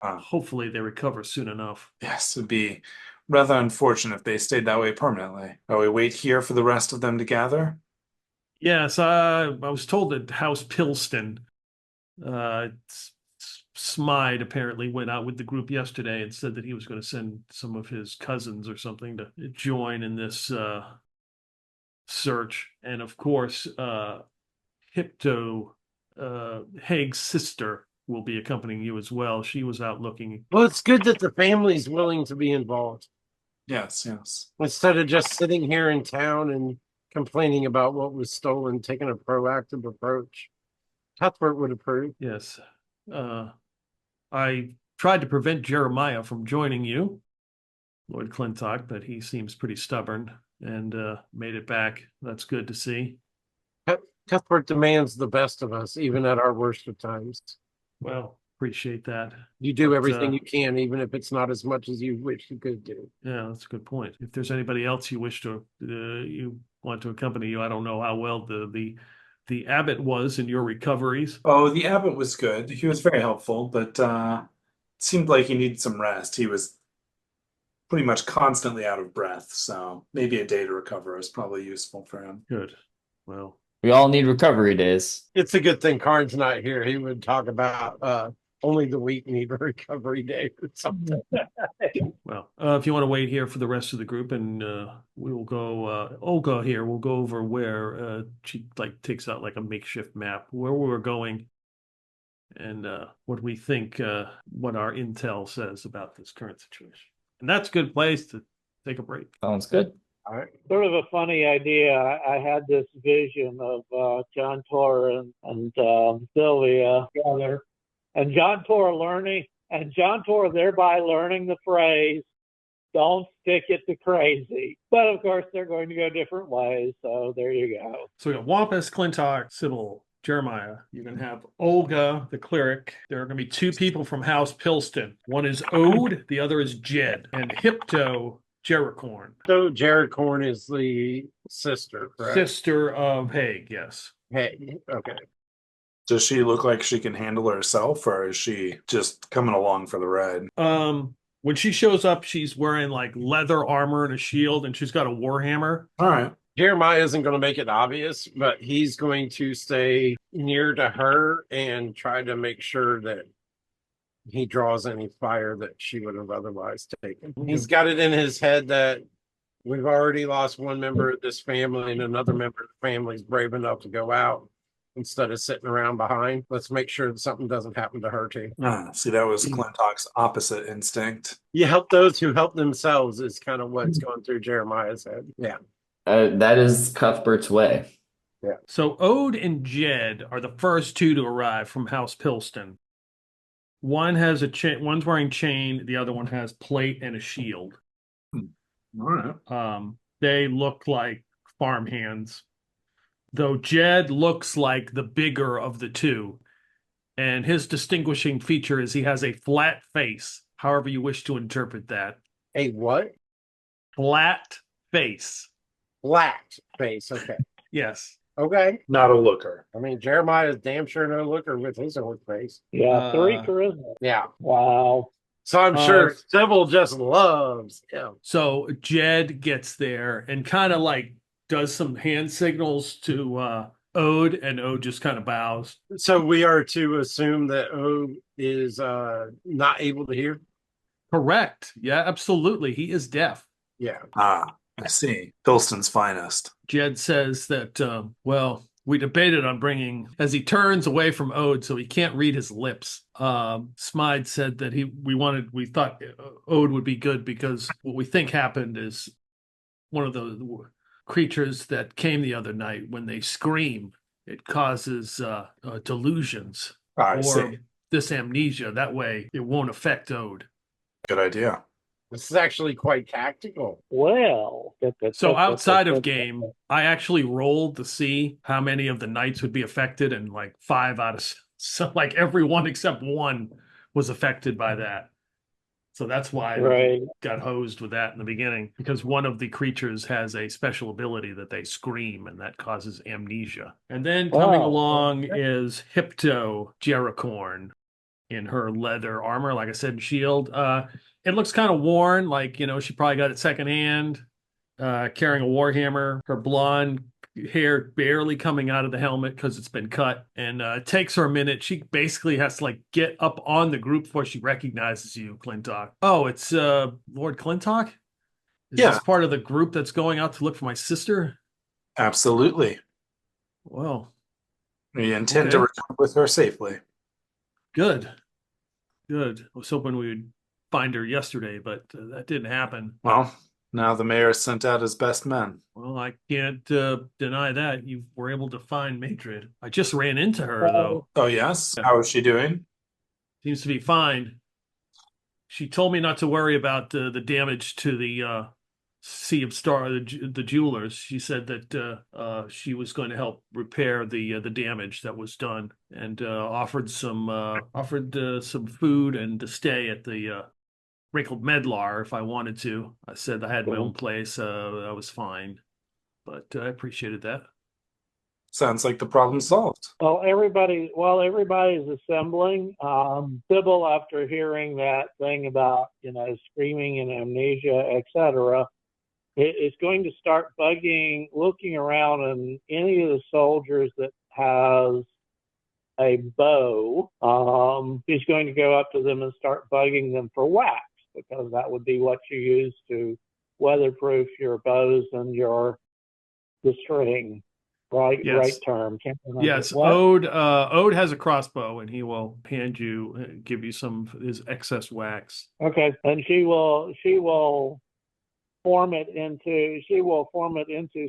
Hopefully they recover soon enough. Yes, it'd be rather unfortunate if they stayed that way permanently. We wait here for the rest of them to gather? Yes, I was told that House Pilston, Smythe apparently went out with the group yesterday and said that he was going to send some of his cousins or something to join in this search. And of course, Hypto, Haig's sister, will be accompanying you as well. She was out looking. Well, it's good that the family's willing to be involved. Yes. Instead of just sitting here in town and complaining about what was stolen, taking a proactive approach. Cuthbert would approve. Yes. I tried to prevent Jeremiah from joining you, Lord Clintock, but he seems pretty stubborn and made it back. That's good to see. Cuthbert demands the best of us, even at our worst of times. Well, appreciate that. You do But, everything you can, even if it's not as much as you wish you could do. Yeah, that's a good point. If there's anybody else you wish to, you want to accompany you, I don't know how well the abbot was in your recoveries. Oh, the abbot was good. He was very helpful, but it seemed like he needed some rest. He was pretty much constantly out of breath, so maybe a day to recover is probably useful for him. Good. Well, We all need recovery days. It's a good thing Karn's not here. He would talk about only the weak need a recovery day or something. if you want to wait here for the rest of the group, and we will go. Olga here will go over where she takes out like a makeshift map where we're going, and what we think, what our intel says about this current situation. And that's a good place to take a break. Sounds good. All right. Sort of a funny idea. I had this vision of Johntor and Sylvia together, and Johntor thereby learning the phrase, "Don't stick it to crazy." But of course, they're going to go different ways. So there you go. So we got Wampus, Clintock, Sybil, Jeremiah. You're going to have Olga, the cleric. There are going to be two people from House Pilston. One is Ode, the other is Jed, and Hypto, Jericorn. So Jericorn is the sister, correct? Sister of Haig, yes. Hey, okay. Does she look like she can handle herself, or is she just coming along for the ride? When she shows up, she's wearing like leather armor and a shield, and she's got a warhammer. All right. Jeremiah isn't going to make it obvious, but he's going to stay near to her and try to make sure that he draws any fire that she would have otherwise taken. He's got it in his head that we've already lost one member of this family, and another member of the family is brave enough to go out instead of sitting around behind. Let's make sure that something doesn't happen to her too. See, that was Clintock's opposite instinct. You help those who help themselves is kind of what's going through Jeremiah's head. Yeah. That is Cuthbert's way. Yeah. So Ode and Jed are the first two to arrive from House Pilston. One has a chain, one's wearing chain, the other one has plate and a shield. All right. They look like farmhands, though Jed looks like the bigger of the two, and his distinguishing feature is he has a flat face, however you wish to interpret that. A what? Flat face. Flat face. Okay. Yes. Okay. Not a looker. I mean, Jeremiah is damn sure no looker with his own face. Yeah, 3 charisma. Yeah. Wow. So I'm sure Sybil just loves him. So Jed gets there and kind of like does some hand signals to Ode, and Ode just kind of bows. So we are to assume that Ode is not able to hear? Correct. Yeah, absolutely. He is deaf. Yeah. I see. Pilston's finest. Jed says that, we debated on bringing, as he turns away from Ode so he can't read his lips. Smythe said that we thought Ode would be good because what we think happened is one of the creatures that came the other night, when they scream, it causes delusions I or see. this amnesia. That way it won't affect Ode. Good idea. This is actually quite tactical. Well, So outside of game, I actually rolled to see how many of the knights would be affected, and like 5 out of so like everyone except one was affected by that. So that's why I got hosed with that in the beginning, because one of the creatures has a special ability that they scream, and that causes amnesia. And then coming along is Hypto Jericorn in her leather armor, like I said, shield. It looks kind of worn, like, she probably got it secondhand, carrying a warhammer, her blonde hair barely coming out of the helmet because it's been cut, and it takes her a minute. She basically has to get up on the group before she recognizes you, Clintock. Oh, it's Lord Clintock? Is this part of the group that's going out to look for my sister? Absolutely. Well, we intend to return with her safely. Good. I was hoping we would find her yesterday, but that didn't happen. Well, now the mayor sent out his best men. Well, I can't deny that. You were able to find Maydrid. I just ran into her, though. Oh, yes? How is she doing? Seems to be fine. She told me not to worry about the damage to Sea of Star, the jewelers. She said that she was going to help repair the damage that was done, and offered some food and to stay at the Wrinkled Medlar if I wanted to. I said I had my own place. I was fine, but I appreciated that. Sounds like the problem solved. Well, while everybody's assembling, Sybil, after hearing that thing about, screaming and amnesia, etc., is going to start looking around, and any of the soldiers that has a bow, he's going to go up to them and start bugging them for wax, because that would be what you use to weatherproof your bows and the string. Right, Yes. right term. Can't remember. Yes, What? Ode has a crossbow, and he will give you some of his excess wax. Okay, and she will form it into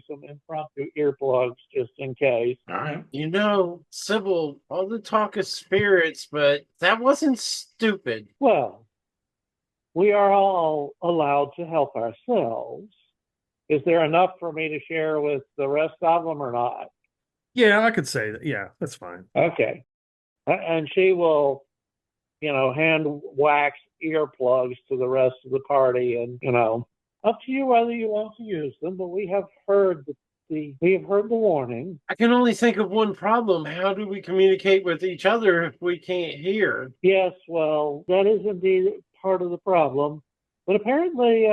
some impromptu earplugs just in case. All right. Sybil, all the talk of spirits, but that wasn't stupid. Well, we are all allowed to help ourselves. Is there enough for me to share with the rest of them or not? Yeah, I could say that. Yeah, that's fine. Okay. And she will, hand wax earplugs to the rest of the party, and, up to you whether you want to use them, but we have heard the warning. I can only think of one problem. How do we communicate with each other if we can't hear? Yes, well, that is indeed part of the problem. But apparently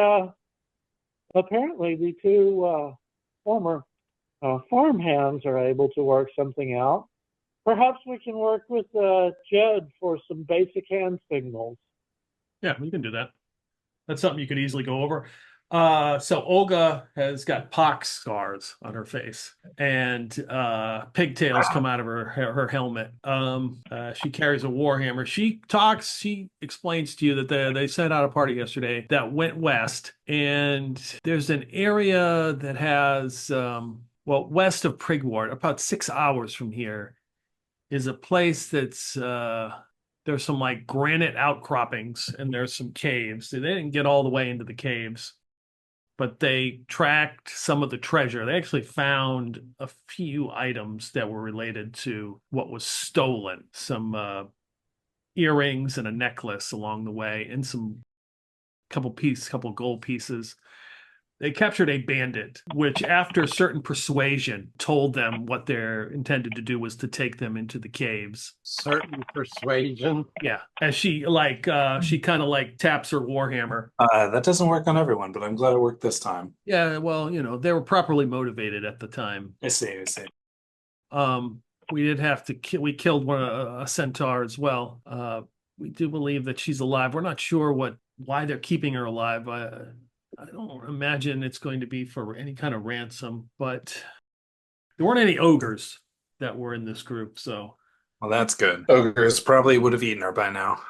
the two former farmhands are able to work something out. Perhaps we can work with Jed for some basic hand signals. Yeah, we can do that. That's something you could easily go over. So Olga has got pox scars on her face, and pigtails come out of her helmet. She carries a warhammer. She explains to you that they sent out a party yesterday that went west, and there's an area that has west of Prigwort, about 6 hours from here, is a place that's there's some like granite outcroppings, and there's some caves. They didn't get all the way into the caves, but they tracked some of the treasure. They actually found a few items that were related to what was stolen. Some earrings and a necklace along the way, and couple gold pieces. They captured a bandit, which after certain persuasion told them what they're intended to do was to take them into the caves. Certain persuasion? Yeah. As she kind of like taps her warhammer. That doesn't work on everyone, but I'm glad it worked this time. Yeah, well, they were properly motivated at the time. I see. We did have to we killed a centaur as well. We do believe that she's alive. We're not sure why they're keeping her alive. I don't imagine it's going to be for any kind of ransom, but there weren't any ogres that were in this group, so. Well, that's good. Ogres probably would have eaten her by now.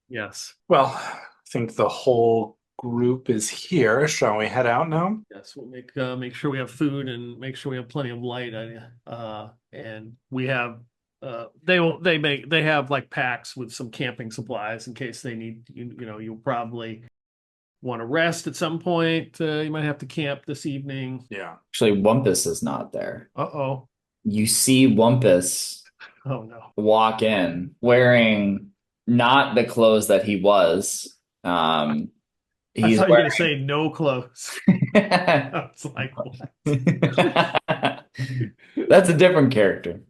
Yes. Well, I think the whole group is here. Shall we head out now? Yes, we'll make sure we have food and make sure we have plenty of light. And we have they have like packs with some camping supplies in case they need. You'll probably want to rest at some point. You might have to camp this evening. Yeah. Actually, Wumpus is not there. Uh-oh. You see Wumpus Oh no. walk in wearing not the clothes that he was. I He's thought you were wearing... going to say no clothes. I was like, what? That's a different character.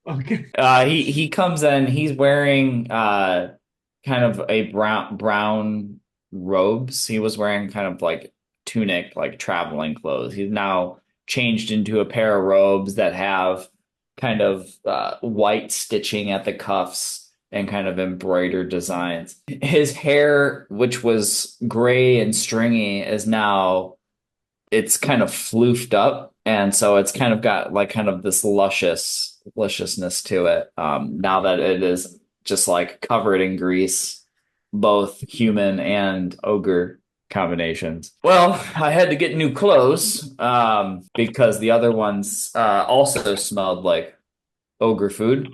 Okay. He comes in, he's wearing kind of a brown robes. He was wearing kind of like tunic, like traveling clothes. He's now changed into a pair of robes that have kind of white stitching at the cuffs and kind of embroidered designs. His hair, which was gray and stringy, is now, it's kind of floofed up, and so it's kind of got like kind of this lusciousness to it, now that it is just like covered in grease, both human and ogre combinations. Well, I had to get new clothes because the other ones also smelled like ogre food.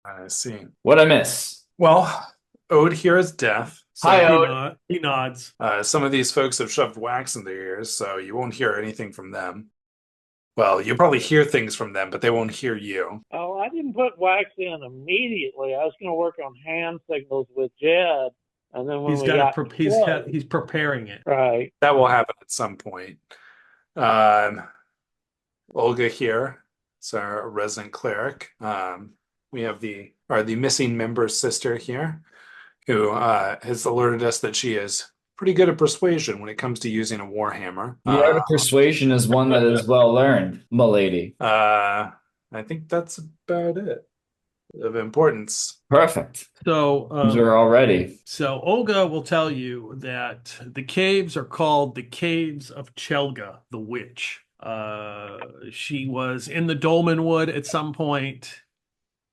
I see. What'd I miss? Well, Ode here is deaf. So Hi, He, Ode. he nods. some of these folks have shoved wax in their ears, so you won't hear anything from them. Well, you'll probably hear things from them, but they won't hear you. Oh, I didn't put wax in immediately. I was going to work on hand signals with Jed, and then when He's we got got he's preparing it. right. That will happen at some point. Olga here. It's our resident cleric. We have the missing member's sister here, who has alerted us that she is pretty good at persuasion when it comes to using a warhammer. The art of persuasion is one that is well learned, milady. I think that's about it of importance. Perfect. So You're all ready. So Olga will tell you that the caves are called the Caves of Chelga, the Witch. She was in the Dolmen Wood at some point,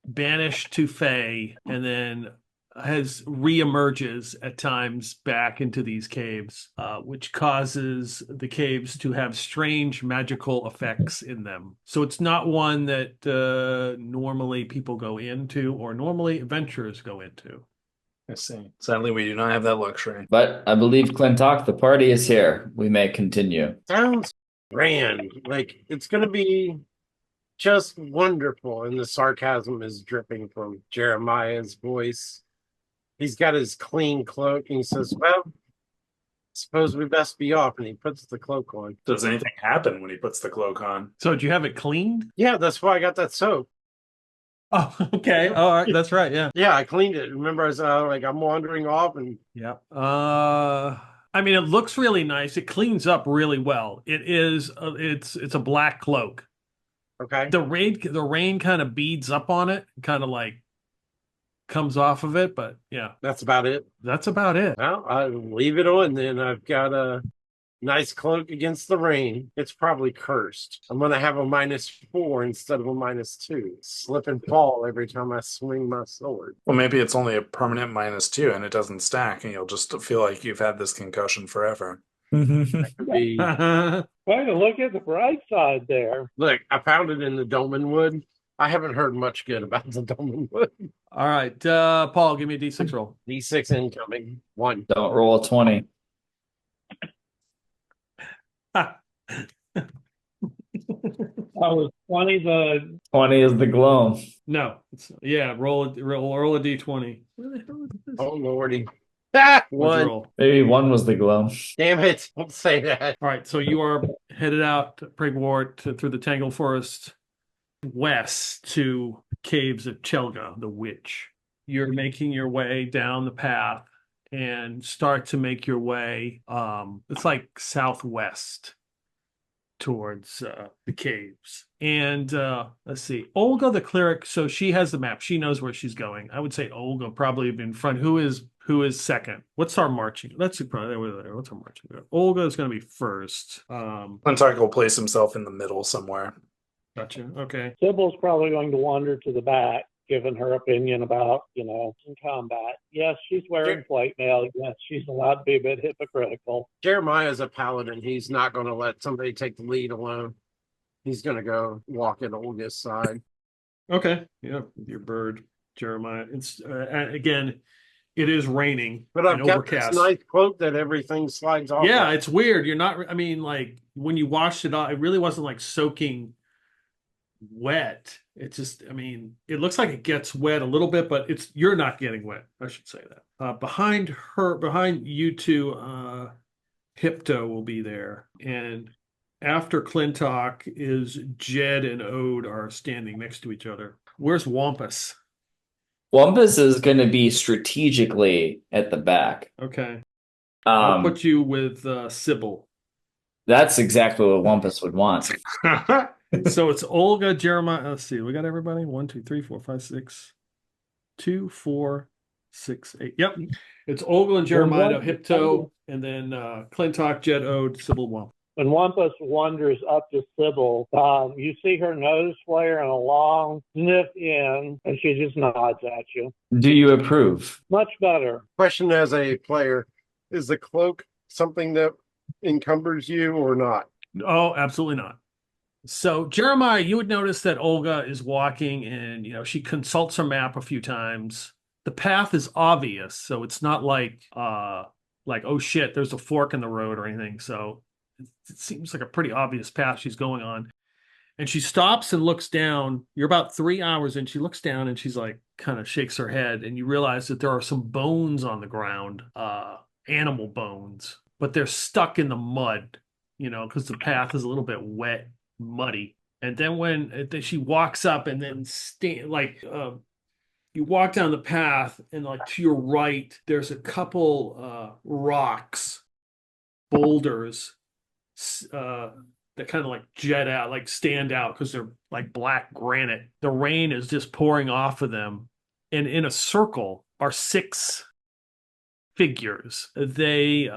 banished to Fae, and then reemerges at times back into these caves, which causes the caves to have strange magical effects in them. So it's not one that normally people go into or normally adventurers go into. I see. Sadly, we do not have that luxury. But I believe Clintock, the party is here. We may continue. Sounds grand. Like it's gonna be just wonderful. And the sarcasm is dripping from Jeremiah's voice. He's got his clean cloak and he says, well, suppose we best be off. And he puts the cloak on. Does anything happen when he puts the cloak on? So do you have it cleaned? Yeah, that's why I got that soap. Oh, okay. All right. That's right. Yeah. Yeah, I cleaned it. Remember, I was like, I'm wandering off and Yeah. I mean, it looks really nice. It cleans up really well. It is. It's a black cloak. okay. The rain kind of beads up on it, kind of like comes off of it. But yeah, That's about it. that's about it. Well, I leave it on then. I've got a nice cloak against the rain. It's probably cursed. I'm going to have a -4 instead of a -2. Slip and fall every time I swing my sword. Well, maybe it's only a permanent -2 and it doesn't stack, and you'll just feel like you've had this concussion forever. Could be- Way to look at the bright side there. Look, I found it in the Dolmen Wood. I haven't heard much good about the Dolmen Wood. All right, Paul, give me a D6 roll. D6 incoming. 1. Don't roll a 20. I was 20 the 20 is the glow. No, roll a D20. Where the hell is this? Oh, Lordy. What'd you 1. roll? Maybe 1 was the glow. Damn it. Don't say that. All right, so you are headed out to Prigwort through the Tangled Forest west to Caves of Chelga, the Witch. You're making your way down the path and start to make your way, it's like southwest towards the caves. And let's see, Olga the cleric, so she has the map. She knows where she's going. I would say Olga probably be in front. Who is second? What's our marching? Let's see, probably what's our marching? Olga is going to be first. Clintock will place himself in the middle somewhere. Gotcha. Okay. Sybil's probably going to wander to the back, given her opinion about, in combat. Yes, she's wearing plate mail. Yes, she's allowed to be a bit hypocritical. Jeremiah's a paladin. He's not going to let somebody take the lead alone. He's going to go walk at Olga's side. Okay. Yeah, your bird, Jeremiah. It's again, it is raining. But I've and got overcast. this nice cloak that everything slides off. Yeah, of. it's weird. You're not. I mean, like when you washed it off, it really wasn't like soaking wet. It just, I mean, it looks like it gets wet a little bit, but you're not getting wet. I should say that. Behind you two, Hypto will be there, and after Clintock is Jed and Ode are standing next to each other. Where's Wampus? Wampus is going to be strategically at the back. Okay, I'll put you with Sybil. That's exactly what Wampus would want. So it's Olga, Jeremiah. Let's see. We got everybody. 1, 2, 3, 4, 5, 6. 2, 4, 6, 8. Yep. It's Olga and Jeremiah, Hypto, and then Clintock, Jed, Ode, Sybil, Wamp. When Wampus wanders up to Sybil, you see her nose flare and a long sniff in, and she just nods at you. Do you approve? Much better. Question as a player, is the cloak something that encumbers you or not? Oh, absolutely not. So Jeremiah, you would notice that Olga is walking and, she consults her map a few times. the path is obvious, so it's not like oh shit, there's a fork in the road or anything. So it seems like a pretty obvious path she's going on. And she stops and looks down. You're about 3 hours in. She looks down and she's like, kind of shakes her head. And you realize that there are some bones on the ground, animal bones, but they're stuck in the mud, because the path is a little bit wet, muddy. And then when she walks up and then you walk down the path and like to your right, there's a couple rocks, boulders, that kind of like jet out, like stand out because they're like black granite. The rain is just pouring off of them. And in a circle are 6 figures. They're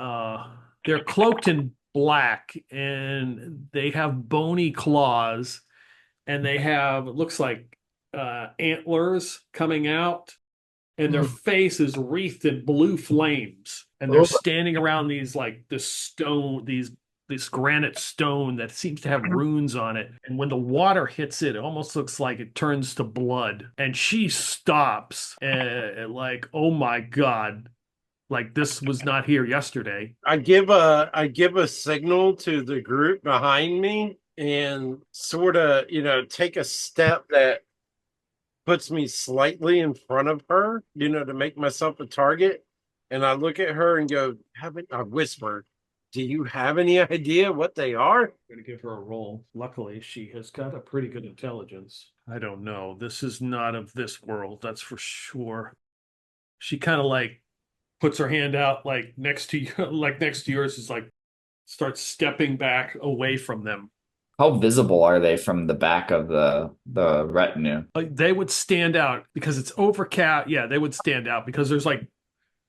cloaked in black and they have bony claws and they have, it looks like antlers coming out, and their face is wreathed in blue flames. And they're standing around this granite stone that seems to have runes on it. And when the water hits it, it almost looks like it turns to blood. And she stops and like, oh my God, like this was not here yesterday. I give a signal to the group behind me and sort of, take a step that puts me slightly in front of her, to make myself a target. And I look at her and go, I whisper, do you have any idea what they are? I'm going to give her a roll. Luckily, she has got a pretty good intelligence. I don't know. This is not of this world, that's for sure. She kind of like puts her hand out like next to you, like next to yours, is like starts stepping back away from them. How visible are they from the back of the retinue? They would stand out because it's overcast. Yeah, they would stand out because there's like,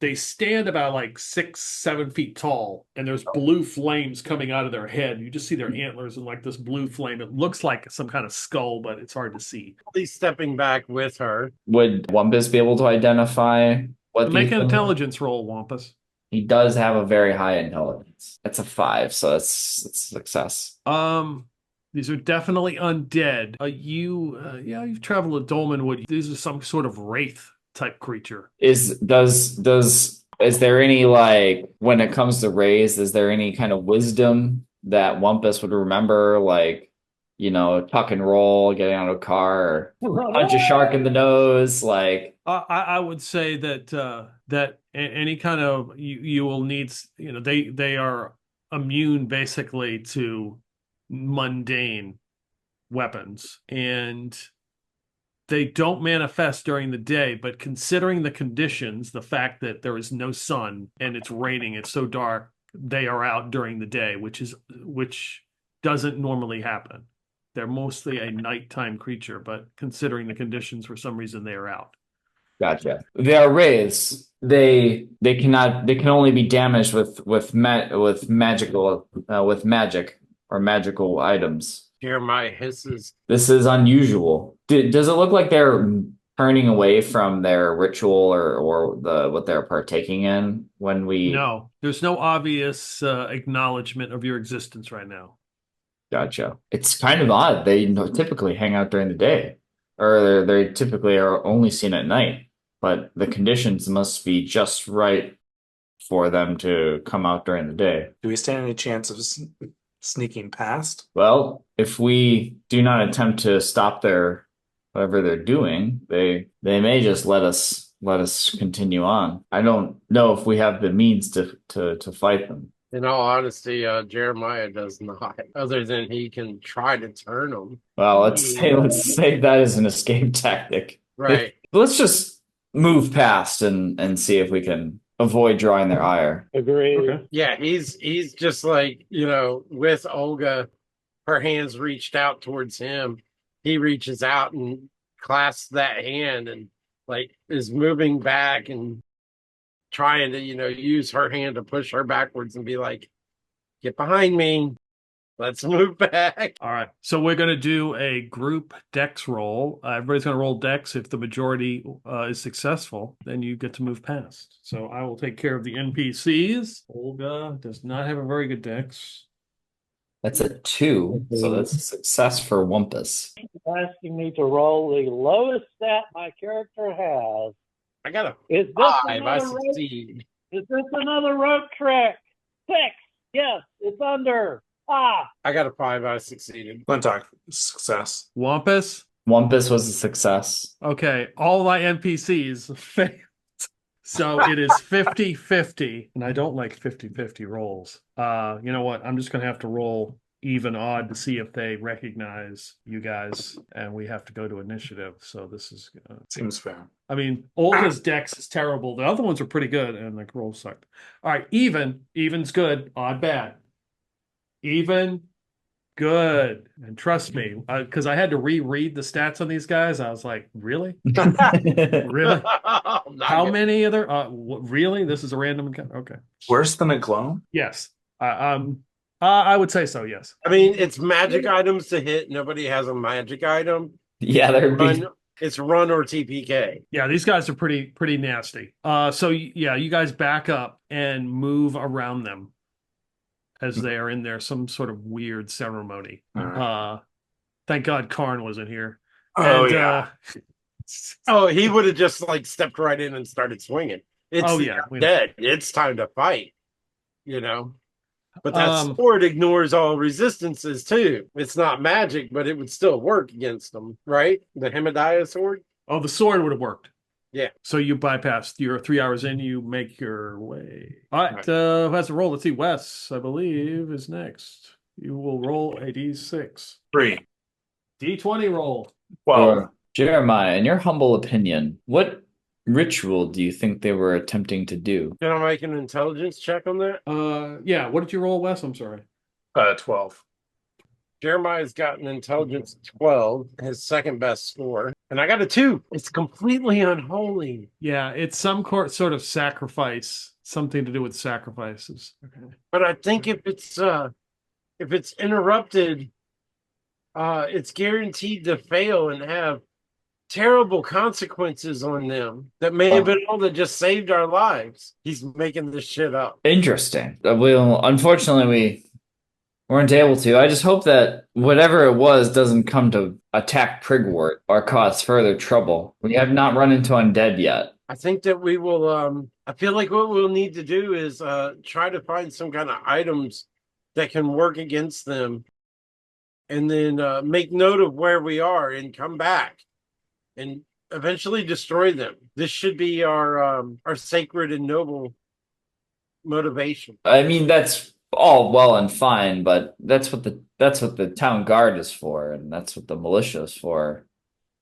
they stand about like 6-7 feet tall, and there's blue flames coming out of their head. You just see their antlers and like this blue flame. It looks like some kind of skull, but it's hard to see. He's stepping back with her. Would Wumpus be able to identify what Make these an things are? intelligence roll, Wampus. He does have a very high intelligence. It's a 5, so it's a success. These are definitely undead. You've traveled to Dolmenwood. These are some sort of wraith type creature. Is there any, like, when it comes to raise, is there any kind of wisdom that Wumpus would remember, like, tuck and roll, getting out of a car, or punch a shark in the nose, like? I would say that any kind of you will need, they are immune basically to mundane weapons, and they don't manifest during the day, but considering the conditions, the fact that there is no sun and it's raining, it's so dark, they are out during the day, which doesn't normally happen. They're mostly a nighttime creature, but considering the conditions, for some reason they are out. Gotcha. They are wraiths. They can only be damaged with magic or magical items. Jeremiah hisses. This is unusual. Does it look like they're turning away from their ritual or what they're partaking in when we? No, there's no obvious acknowledgement of your existence right now. Gotcha. It's kind of odd. They typically hang out during the day, or they typically are only seen at night. But the conditions must be just right for them to come out during the day. Do we stand any chance of sneaking past? Well, if we do not attempt to stop whatever they're doing, they may just let us continue on. I don't know if we have the means to fight them. In all honesty, Jeremiah does not. Other than he can try to turn them. Well, let's say that is an escape tactic. Right. Let's just move past and see if we can avoid drawing their ire. Agreed. Okay. Yeah, he's just like, with Olga, her hands reached out towards him. He reaches out and clasps that hand and like is moving back and trying to, use her hand to push her backwards and be like, get behind me. Let's move back. All right. So we're going to do a group dex roll. Everybody's going to roll dex. If the majority is successful, then you get to move past. So I will take care of the NPCs. Olga does not have a very good dex. That's a 2, so that's a success for Wumpus. Asking me to roll the lowest stat my character has. I got a Is this 5. I another rope? succeed. Is this another rope trick? 6. Yes, it's under. Ah. I got a 5. I succeeded. Glintock, success. Wampus. Wampus was a success. Okay, all my NPCs failed. So it is 50-50, and I don't like 50-50 rolls. You know what? I'm just going to have to roll even odd to see if they recognize you guys, and we have to go to initiative. So this is Seems fair. I mean, Olga's dex is terrible. The other ones are pretty good, and the rolls sucked. All right, even's good, odd bad. Even good, and trust me, because I had to reread the stats on these guys. I was like, really? Really? How many other? Really? This is a random encounter. Okay. Worse than a glow? Yes. I would say so. Yes. I mean, it's magic items to hit. Nobody has a magic item. Yeah, there'd be. It's run or TPK. Yeah, these guys are pretty nasty. So yeah, you guys back up and move around them as they are in there some sort of weird ceremony. Right. Thank God Karn wasn't here. Oh, And, yeah. Oh, he would have just like stepped right in and started swinging. It's dead. It's time to fight. You know. But that sword ignores all resistances too. It's not magic, but it would still work against them, right? The Hemadiah sword? Oh, the sword would have worked. Yeah. So you bypassed. You're 3 hours in, you make your way. All right, who has to roll? Let's see. Wes, I believe, is next. You will roll a d6. 3. D20 roll. 12. Jeremiah, in your humble opinion, what ritual do you think they were attempting to do? Can I make an intelligence check on that? Yeah. What did you roll, Wes? I'm sorry. 12. Jeremiah's got an intelligence 12, his second best score, and I got a 2. It's completely unholy. Yeah, it's some sort of sacrifice, something to do with sacrifices. Okay. But I think if it's interrupted, it's guaranteed to fail and have terrible consequences on them that may have been all that just saved our lives. He's making this shit up. Interesting. Well, unfortunately, we weren't able to. I just hope that whatever it was doesn't come to attack Prigwort or cause further trouble. We have not run into undead yet. I think that we will, I feel like what we'll need to do is try to find some kind of items that can work against them and then make note of where we are and come back and eventually destroy them. This should be our sacred and noble motivation. I mean, that's all well and fine, but that's what the town guard is for, and that's what the militia is for.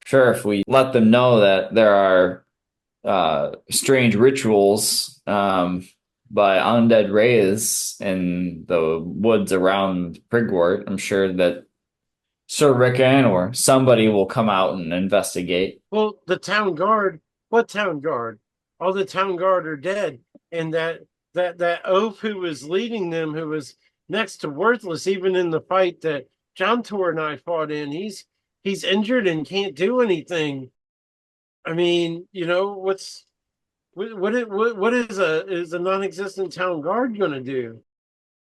Sure, if we let them know that there are strange rituals by undead wraiths in the woods around Prigwort, I'm sure that Sir Rickon or somebody will come out and investigate. Well, the town guard, what town guard? All the town guard are dead, and that oaf who was leading them, who was next to worthless, even in the fight that Johntor and I fought in, he's injured and can't do anything. I mean, you know, what is a non-existent town guard going to do?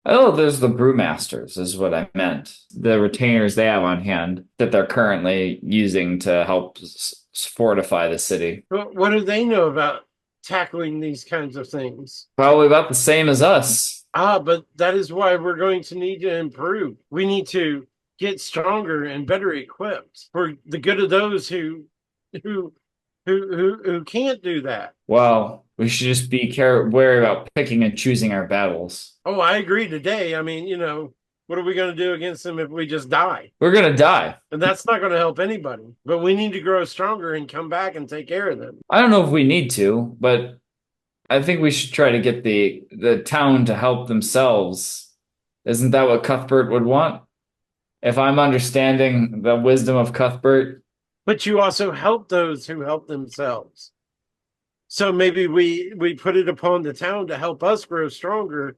Oh, there's the brewmasters, is what I meant. The retainers they have on hand that they're currently using to help fortify the city. What do they know about tackling these kinds of things? Probably about the same as us. But that is why we're going to need to improve. We need to get stronger and better equipped for the good of those who can't do that. Well, we should just be wary about picking and choosing our battles. Oh, I agree today. I mean, you know, what are we going to do against them if we just die? We're going to die. And that's not going to help anybody. But we need to grow stronger and come back and take care of them. I don't know if we need to, but I think we should try to get the town to help themselves. Isn't that what Cuthbert would want? If I'm understanding the wisdom of Cuthbert. But you also help those who help themselves. So maybe we put it upon the town to help us grow stronger.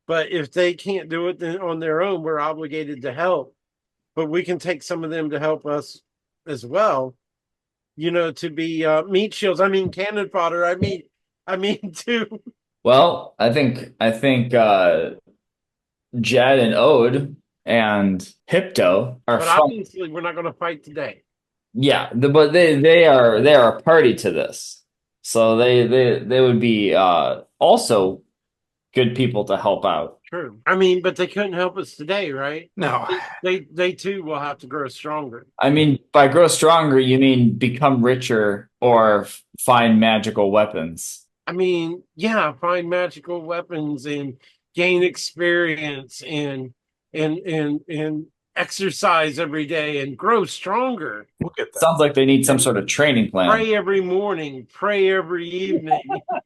But if they can't do it on their own, we're obligated to help. But we can take some of them to help us as well. You know, to be meat shields. I mean, cannon fodder. I mean to. Well, I think Jed and Ode and Hypto are. But obviously, we're not going to fight today. Yeah, but they are a party to this. So they would be also good people to help out. True. I mean, but they couldn't help us today, right? No. They too will have to grow stronger. I mean, by grow stronger, you mean become richer or find magical weapons. I mean, yeah, find magical weapons and gain experience and exercise every day and grow stronger. We'll get that. Sounds like they need some sort of training plan. Pray every morning, pray every evening,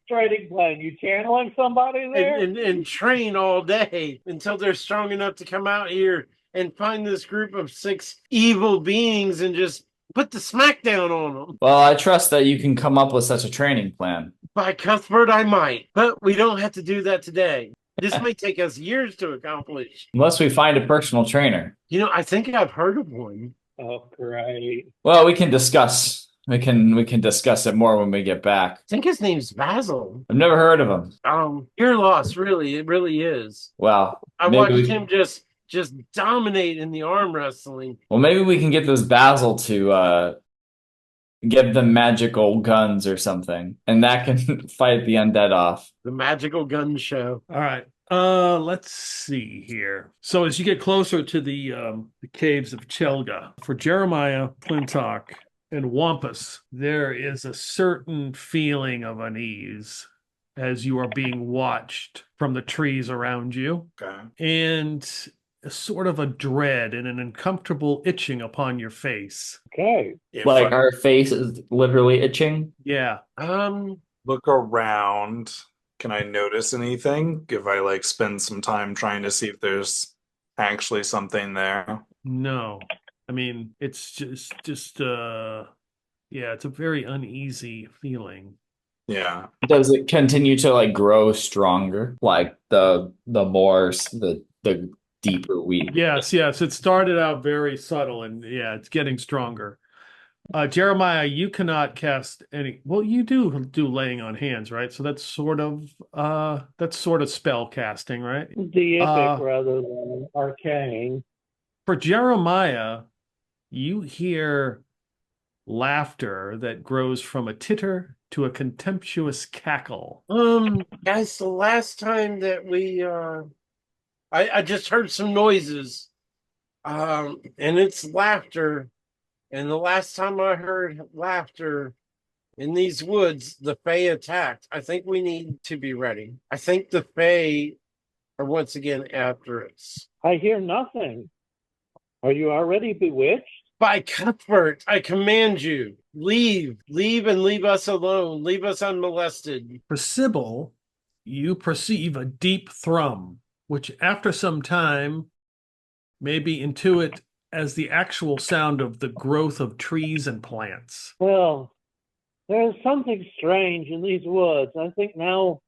Trading plan. You channeling somebody there? and train all day until they're strong enough to come out here and find this group of 6 evil beings and just put the smackdown on them. Well, I trust that you can come up with such a training plan. By Cuthbert, I might, but we don't have to do that today. This may take us years to accomplish. Unless we find a personal trainer. You know, I think I've heard of one. Oh, great. Well, we can discuss. We can discuss it more when we get back. I think his name's Basil. I've never heard of him. You're lost, really. It really is. Well, I maybe watched we- him just dominate in the arm wrestling. Well, maybe we can get this Basil to give them magical guns or something, and that can fight the undead off. The magical gun show. All right. Let's see here. So as you get closer to the caves of Chelga, for Jeremiah, Plintock, and Wampus, there is a certain feeling of unease as you are being watched from the trees around you, Okay. and a sort of a dread and an uncomfortable itching upon your face. Okay. If Like I our face is literally itching. Yeah. look around, can I notice anything? If I like spend some time trying to see if there's actually something there. No. I mean, it's just yeah, it's a very uneasy feeling. Yeah. Does it continue to like grow stronger? Like the more the deeper we. Yes, it started out very subtle, and yeah, it's getting stronger. Jeremiah, you cannot cast any. Well, you do laying on hands, right? So that's sort of spell casting, right? Deific rather than arcane. For Jeremiah, you hear laughter that grows from a titter to a contemptuous cackle. Guys, the last time that we I just heard some noises. And it's laughter. And the last time I heard laughter in these woods, the Fae attacked. I think we need to be ready. I think the Fae are once again after us. I hear nothing. Are you already bewitched? By Cuthbert, I command you, leave and leave us alone. Leave us unmolested. For Sybil, you perceive a deep thrum, which after some time maybe intuit as the actual sound of the growth of trees and plants. Well, there's something strange in these woods. I think now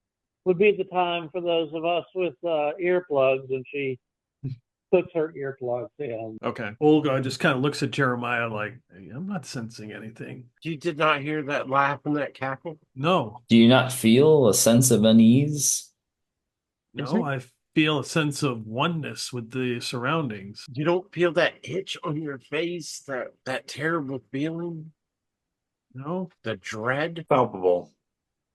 would be the time for those of us with earplugs, and she puts her earplugs in. Okay. Olga just kind of looks at Jeremiah like, hey, I'm not sensing anything. You did not hear that laugh and that cackle? No, Do you not feel a sense of unease? no, I feel a sense of oneness with the surroundings. You don't feel that itch on your face, that terrible feeling, No, the dread? Palpable.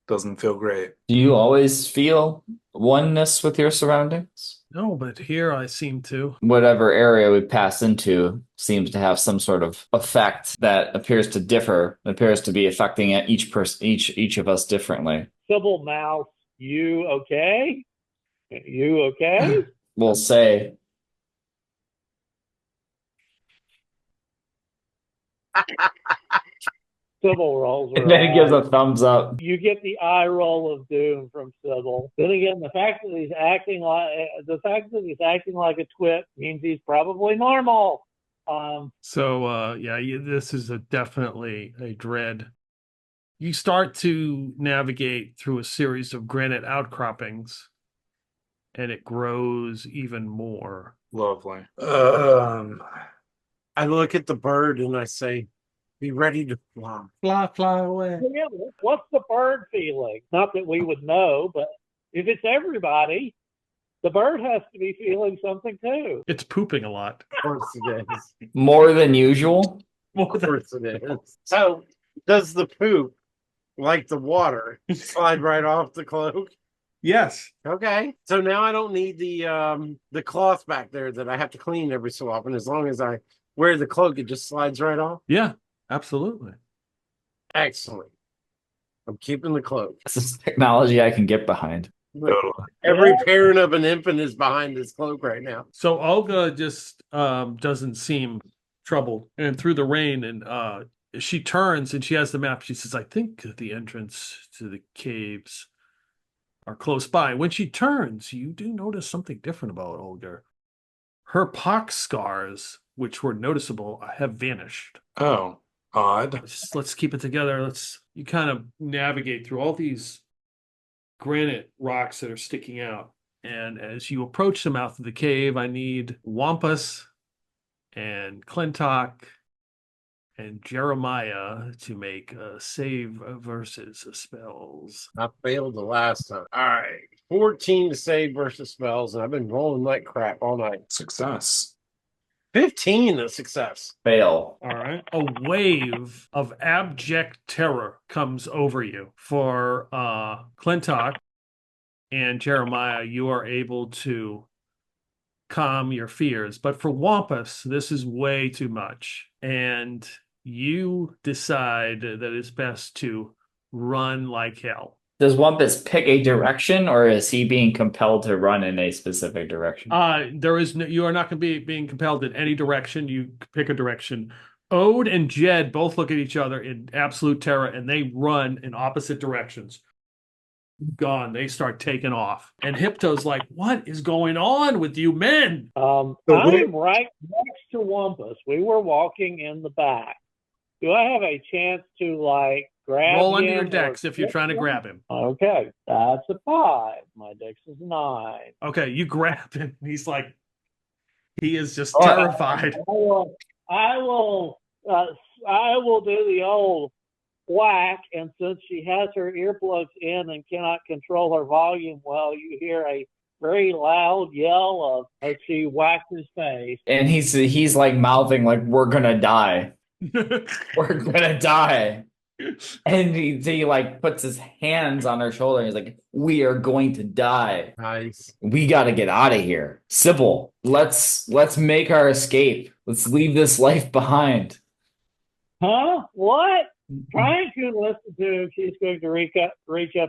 Doesn't feel great. Do you always feel oneness with your surroundings? no, but here I seem to. Whatever area we pass into seems to have some sort of effect that appears to differ, appears to be affecting each person, each of us differently. Sybil mouth, you okay? You okay? We'll say. Sybil rolls her And then he gives eyes. a thumbs up. You get the eye roll of doom from Sybil. Then again, the fact that he's acting like a twit means he's probably normal. So, this is definitely a dread. You start to navigate through a series of granite outcroppings, and it grows even more. Lovely. I look at the bird and I say, be ready to fly. Fly away. Yeah, what's the bird feeling? Not that we would know, but if it's everybody, the bird has to be feeling something too. It's pooping a lot. Of course it is. More than usual? Of course it is. So, does the poop like the water, slide right off the cloak. Yes. Okay. So now I don't need the cloth back there that I have to clean every so often. As long as I wear the cloak, it just slides right off. Yeah, absolutely. Excellent. I'm keeping the cloak. This is technology I can get behind. Every parent of an infant is behind this cloak right now. So Olga just doesn't seem troubled, and through the rain, and she turns and she has the map. She says, "I think the entrance to the caves are close by." When she turns, you do notice something different about Olga. Her pox scars, which were noticeable, have vanished. Oh, odd. Let's keep it together. You kind of navigate through all these granite rocks that are sticking out. And as you approach the mouth of the cave, I need Wampus and Clintock and Jeremiah to make save versus spells. I failed the last time. All right. 14 to save versus spells, and I've been rolling like crap all night. Success. 15 to success. Fail. All right. A wave of abject terror comes over you. For Clintock and Jeremiah, you are able to calm your fears. But for Wampus, this is way too much. And you decide that it's best to run like hell. Does Wumpus pick a direction, or is he being compelled to run in a specific direction? You are not going to be being compelled in any direction. You pick a direction. Ode and Jed both look at each other in absolute terror, and they run in opposite directions. Gone. They start taking off. And Hypto's like, "What is going on with you men?" I'm right next to Wampus. We were walking in the back. Do I have a chance to, like, grab Roll him? under your dex if you're trying to grab him. Okay, that's a 5. My dex is 9. Okay, you grab him. He is just terrified. I will do the old whack, and since she has her earplugs in and cannot control her volume well, you hear a very loud yell as she whacks his face. And he's like mouthing like, "We're gonna die. We're gonna die." And he like puts his hands on her shoulder and he's like, "We are going to die. Nice. We gotta get out of here. Sybil, let's make our escape. Let's leave this life behind." Huh? What? Trying to listen to him, she's going to reach up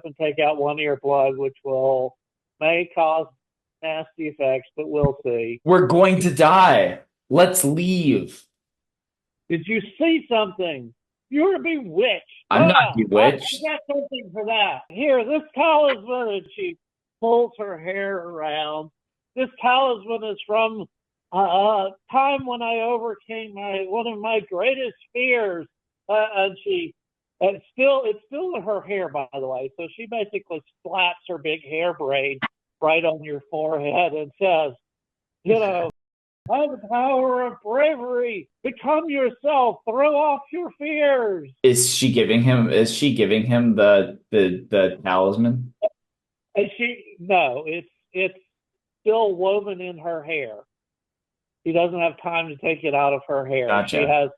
and take out one earplug, which may cause nasty effects, but we'll see. We're going to die. Let's leave. Did you see something? You're bewitched. I'm not bewitched. I got something for that. Here, this talisman, and she pulls her hair around. This talisman is from a time when I overcame one of my greatest fears. And it's still her hair, by the way. So she basically slaps her big hair braid right on your forehead and says, have the power of bravery. Become yourself. Throw off your fears. Is she giving him the talisman? And no, it's still woven in her hair. She doesn't have time to take it out of her hair. Gotcha.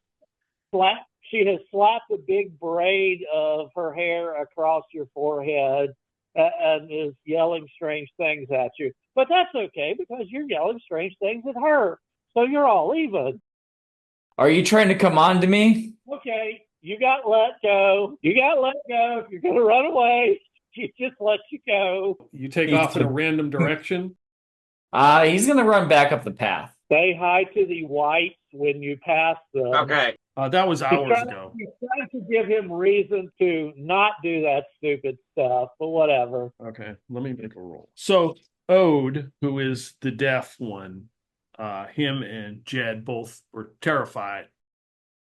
She has slapped a big braid of her hair across your forehead and is yelling strange things at you. But that's okay, because you're yelling strange things at her. So you're all even. Are you trying to come on to me? Okay, you got let go. If you're going to run away, she just lets you go. You take off in a random direction. He's going to run back up the path. Say hi to the whites when you pass them. Okay. That was hours ago. You're trying to give him reason to not do that stupid stuff, but whatever. Okay, let me make a roll. So Ode, who is the deaf one, him and Jed both were terrified.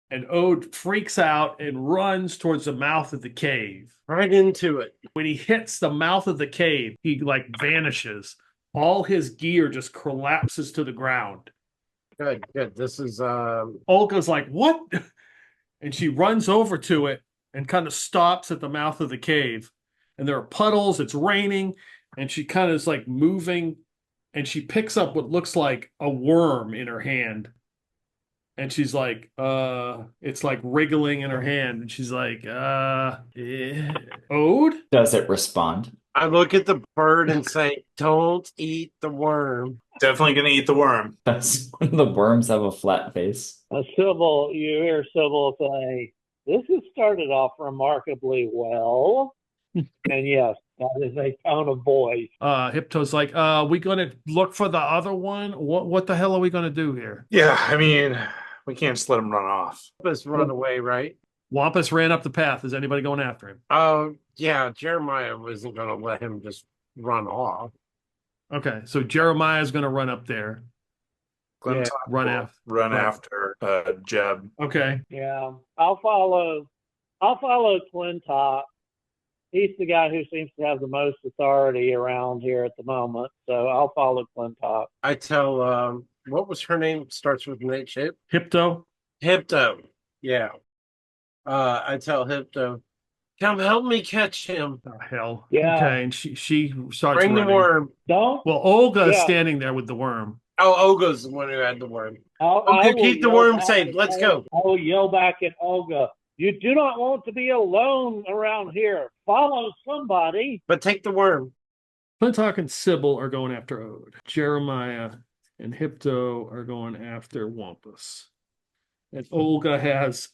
And Ode freaks out and runs towards the mouth of the cave. Right into it. When he hits the mouth of the cave, he like vanishes. All his gear just collapses to the ground. Good. This is Olga's like, "What?" And she runs over to it and kind of stops at the mouth of the cave. And there are puddles, it's raining, and she kind of is like moving, and she picks up what looks like a worm in her hand. And she's like, it's like wriggling in her hand. And she's like, Ode? Does it respond? I look at the bird and say, "Don't eat the worm." Definitely gonna eat the worm. Does one of the worms have a flat face? Sybil, you hear Sybil say, "This has started off remarkably well." And yes, that is a tone of voice. Hipto's like, we gonna look for the other one? What the hell are we gonna do here? Yeah, I mean, we can't just let him run off. Let's run away, right? Wampus ran up the path. Is anybody going after him? Oh, yeah. Jeremiah wasn't going to let him just run off. Okay, so Jeremiah's gonna run up there. Clinton Run will after. run right. after Jeb. Okay. Yeah, I'll follow Clintock. He's the guy who seems to have the most authority around here at the moment, so I'll follow Clintock. I tell, what was her name? Starts with an H. Hipto? Hipto. Yeah. I tell Hipto, "Come help me catch him. Oh, hell. Yeah. Okay, and she starts Bring the running. worm." Don't. Well, Olga is Yeah. standing there with the worm. Oh, Olga's the one who had the worm. I Okay, will keep the yell worm back safe. at Let's Olga. go. I will yell back at Olga. You do not want to be alone around here. Follow somebody. But take the worm. Clintock and Sybil are going after Ode. Jeremiah and Hipto are going after Wampus. And Olga has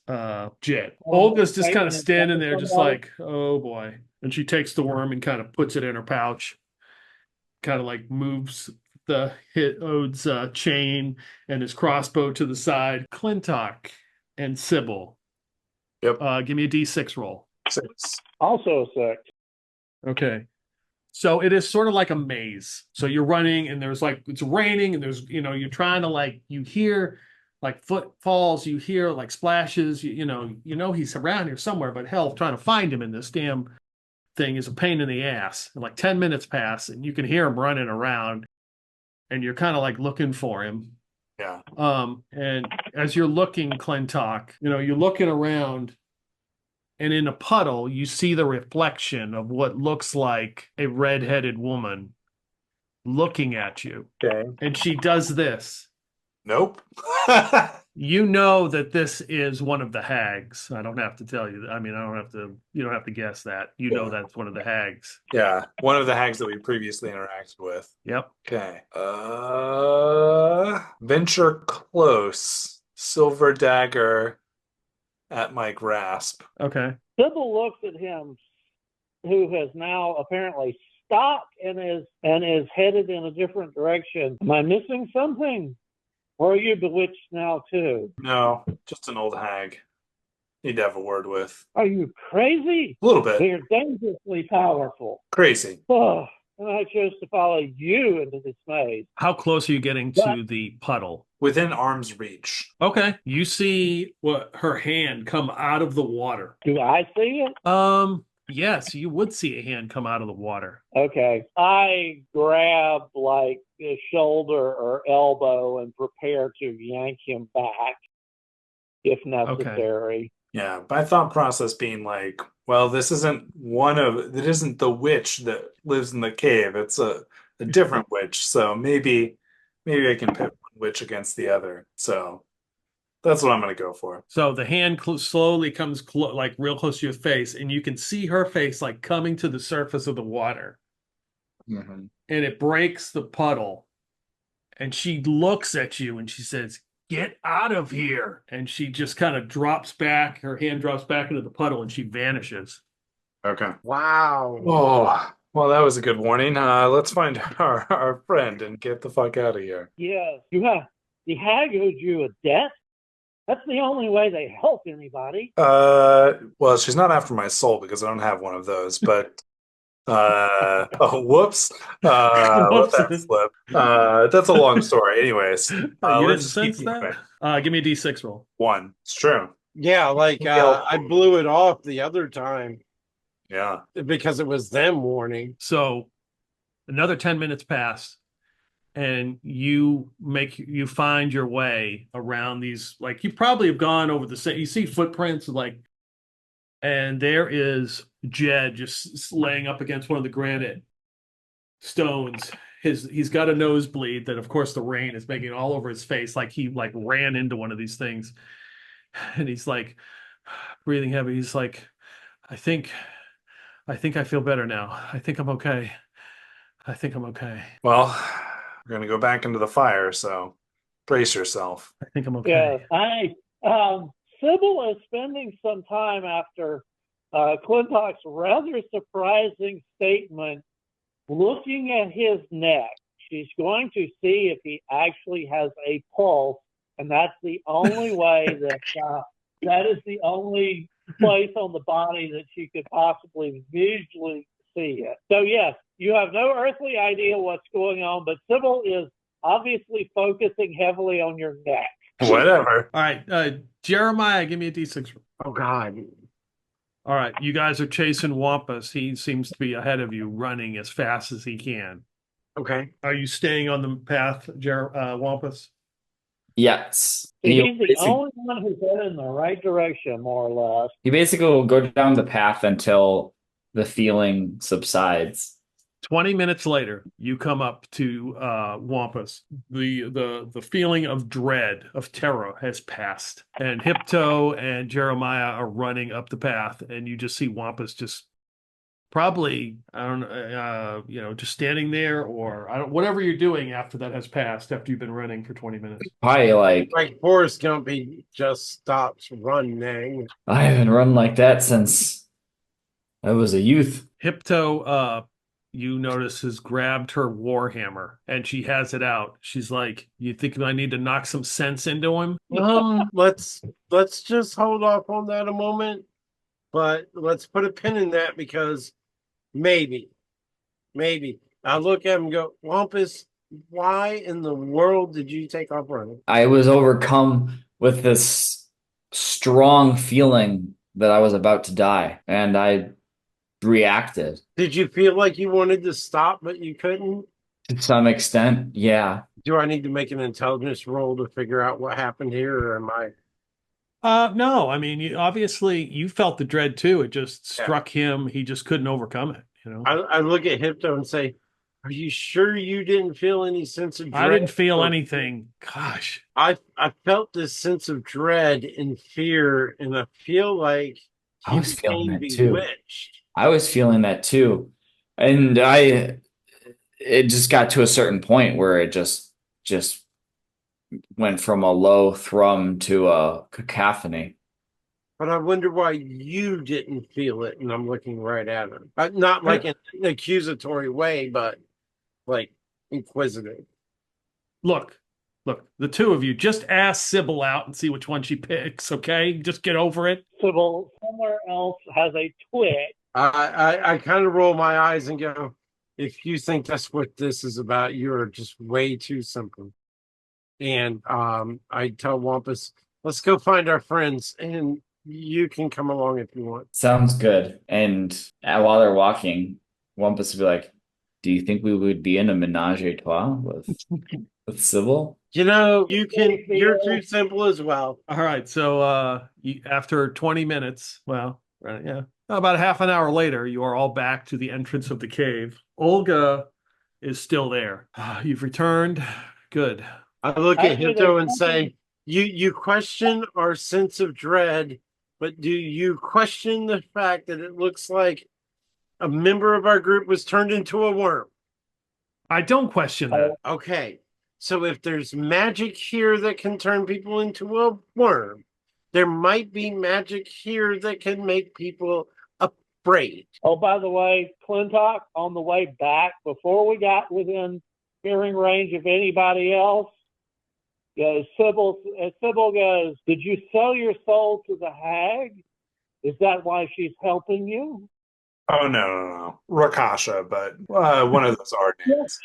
Jed. Olga's just kind of standing there, just like, oh boy. And she takes the worm and kind of puts it in her pouch. Kind of like moves the Ode's chain and his crossbow to the side. Clintock and Sybil. Yep. Give me a D6 roll. 6. Also a 6. Okay. So it is sort of like a maze. So you're running and there's like, it's raining and there's, you're trying to like, you hear like footfalls, you hear like splashes, you know he's around here somewhere, but hell, trying to find him in this damn thing is a pain in the ass. And like 10 minutes pass and you can hear him running around and you're kind of like looking for him. Yeah. And as you're looking, Clintock, you're looking around and in a puddle, you see the reflection of what looks like a red-headed woman looking at you. Okay. And she does this. Nope. You know that this is one of the hags. I don't have to tell you. I mean, you don't have to guess that. You know that's one of the hags. Yeah. One of the hags that we previously interacted with. Yep. Okay. Venture close. Silver dagger at my grasp. Okay. Sybil looks at him, who has now apparently stopped and is headed in a different direction. Am I missing something? Or are you bewitched now too? No, just an old hag. Need to have a word with. Are you crazy? A little bit. They're dangerously powerful. Crazy. Oh, and I chose to follow you into this maze. How close are you getting to the puddle? Within arm's reach. Okay. You see her hand come out of the water. Do I see it? Yes, you would see a hand come out of the water. Okay. I grab like his shoulder or elbow and prepare to yank him back if necessary. Yeah, my thought process being like, well, it isn't the witch that lives in the cave. It's a different witch. So maybe I can pit one witch against the other. So that's what I'm going to go for. So the hand slowly comes like real close to your face, and you can see her face like coming to the surface of the water. Mm-hmm. And it breaks the puddle. And she looks at you and she says, "Get out of here." And she just kind of drops back. Her hand drops back into the puddle and she vanishes. Okay. Wow. Oh, well, that was a good warning. Let's find our friend and get the fuck out of here. Yes. The hag owed you a debt? That's the only way they help anybody. Well, she's not after my soul because I don't have one of those, but whoops. Let that slip. That's a long story. Anyways. You didn't Let's just sense keep that? moving. Give me a D6 roll. 1. It's true. Yeah, like I blew it off the other time Yeah. because it was them warning. So another 10 minutes pass and you find your way around these, like you probably have gone over you see footprints like, and there is Jed just laying up against one of the granite stones. he's got a nosebleed that, of course, the rain is making all over his face, like he like ran into one of these things, and he's like breathing heavy. He's like, I think I feel better now. I think I'm okay. I think I'm okay. Well, we're gonna go back into the fire, so brace yourself. I think I'm okay. Yeah, Sybil is spending some time after Clintock's rather surprising statement looking at his neck. She's going to see if he actually has a pulse, and that's the only way that is the only place on the body that she could possibly visually see it. So yes, you have no earthly idea what's going on, but Sybil is obviously focusing heavily on your neck. Whatever. All right, Jeremiah, give me a D6. Oh God. All right, you guys are chasing Wampus. He seems to be ahead of you, running as fast as he can. Okay. Are you staying on the path, Wampus? Yes. So he's the only one who's headed in the right direction, more or less. He basically will go down the path until the feeling subsides. 20 minutes later, you come up to Wampus. The feeling of dread, of terror has passed. And Hypto and Jeremiah are running up the path, and you just see Wampus just probably, I don't know, just standing there, or whatever you're doing after that has passed, after you've been running for 20 minutes. Probably like Forrest Gumpy just stopped running. I haven't run like that since I was a youth. Hypto, you notice, has grabbed her warhammer and she has it out. She's like, "You think I need to knock some sense into him?" Let's just hold off on that a moment, but let's put a pin in that because maybe I look at him and go, Wampus, why in the world did you take off running? I was overcome with this strong feeling that I was about to die, and I reacted. Did you feel like you wanted to stop, but you couldn't? To some extent, yeah. Do I need to make an intelligence roll to figure out what happened here, or am I? No, I mean, obviously you felt the dread too. It just struck him. He just couldn't overcome it, I look at Hypto and say, are you sure you didn't feel any sense of dread? I didn't feel anything. Gosh. I felt this sense of dread and fear, and I feel like I was feeling that too. Bewitched. I was feeling that too. And it just got to a certain point where it just went from a low thrum to a cacophony. But I wonder why you didn't feel it, and I'm looking right at him. Not like in an accusatory way, but like inquisitive. Look, the two of you, just ask Sybil out and see which one she picks, okay? Just get over it. Sybil somewhere else has a twitch. I kind of roll my eyes and go, if you think that's what this is about, you're just way too simple. And I tell Wampus, let's go find our friends, and you can come along if you want. Sounds good. And while they're walking, Wampus will be like, do you think we would be in a menage a trois with Sybil? You're too simple as well. All right, so after 20 minutes, about half an hour later, you are all back to the entrance of the cave. Olga is still there. You've returned. Good. I look at Hypto and say, you question our sense of dread, but do you question the fact that it looks like a member of our group was turned into a worm? I don't question that. Okay. So if there's magic here that can turn people into a worm, there might be magic here that can make people afraid. Oh, by the way, Clintock, on the way back, before we got within hearing range of anybody else, Sybil goes, did you sell your soul to the hag? Is that why she's helping you? Oh, no. Rakasha, but one of those are names.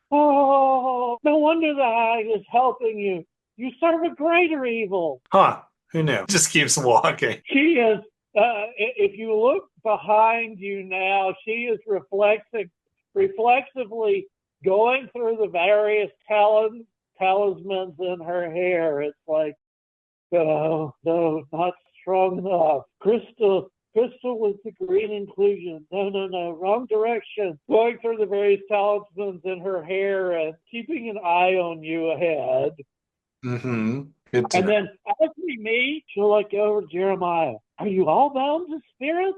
Oh, no wonder the hag is helping you. You serve a greater evil. Huh. Who knew? Just keeps walking. She is, if you look behind you now, she is reflexively going through the various talismans in her hair. It's like, no, not strong enough. Crystal Crystal with the green inclusion. No, wrong direction. Going through the various talismans in her hair and keeping an eye on you ahead. Mm-hmm. Good to And know. then as we meet, she'll look over to Jeremiah. Are you all bound to spirits?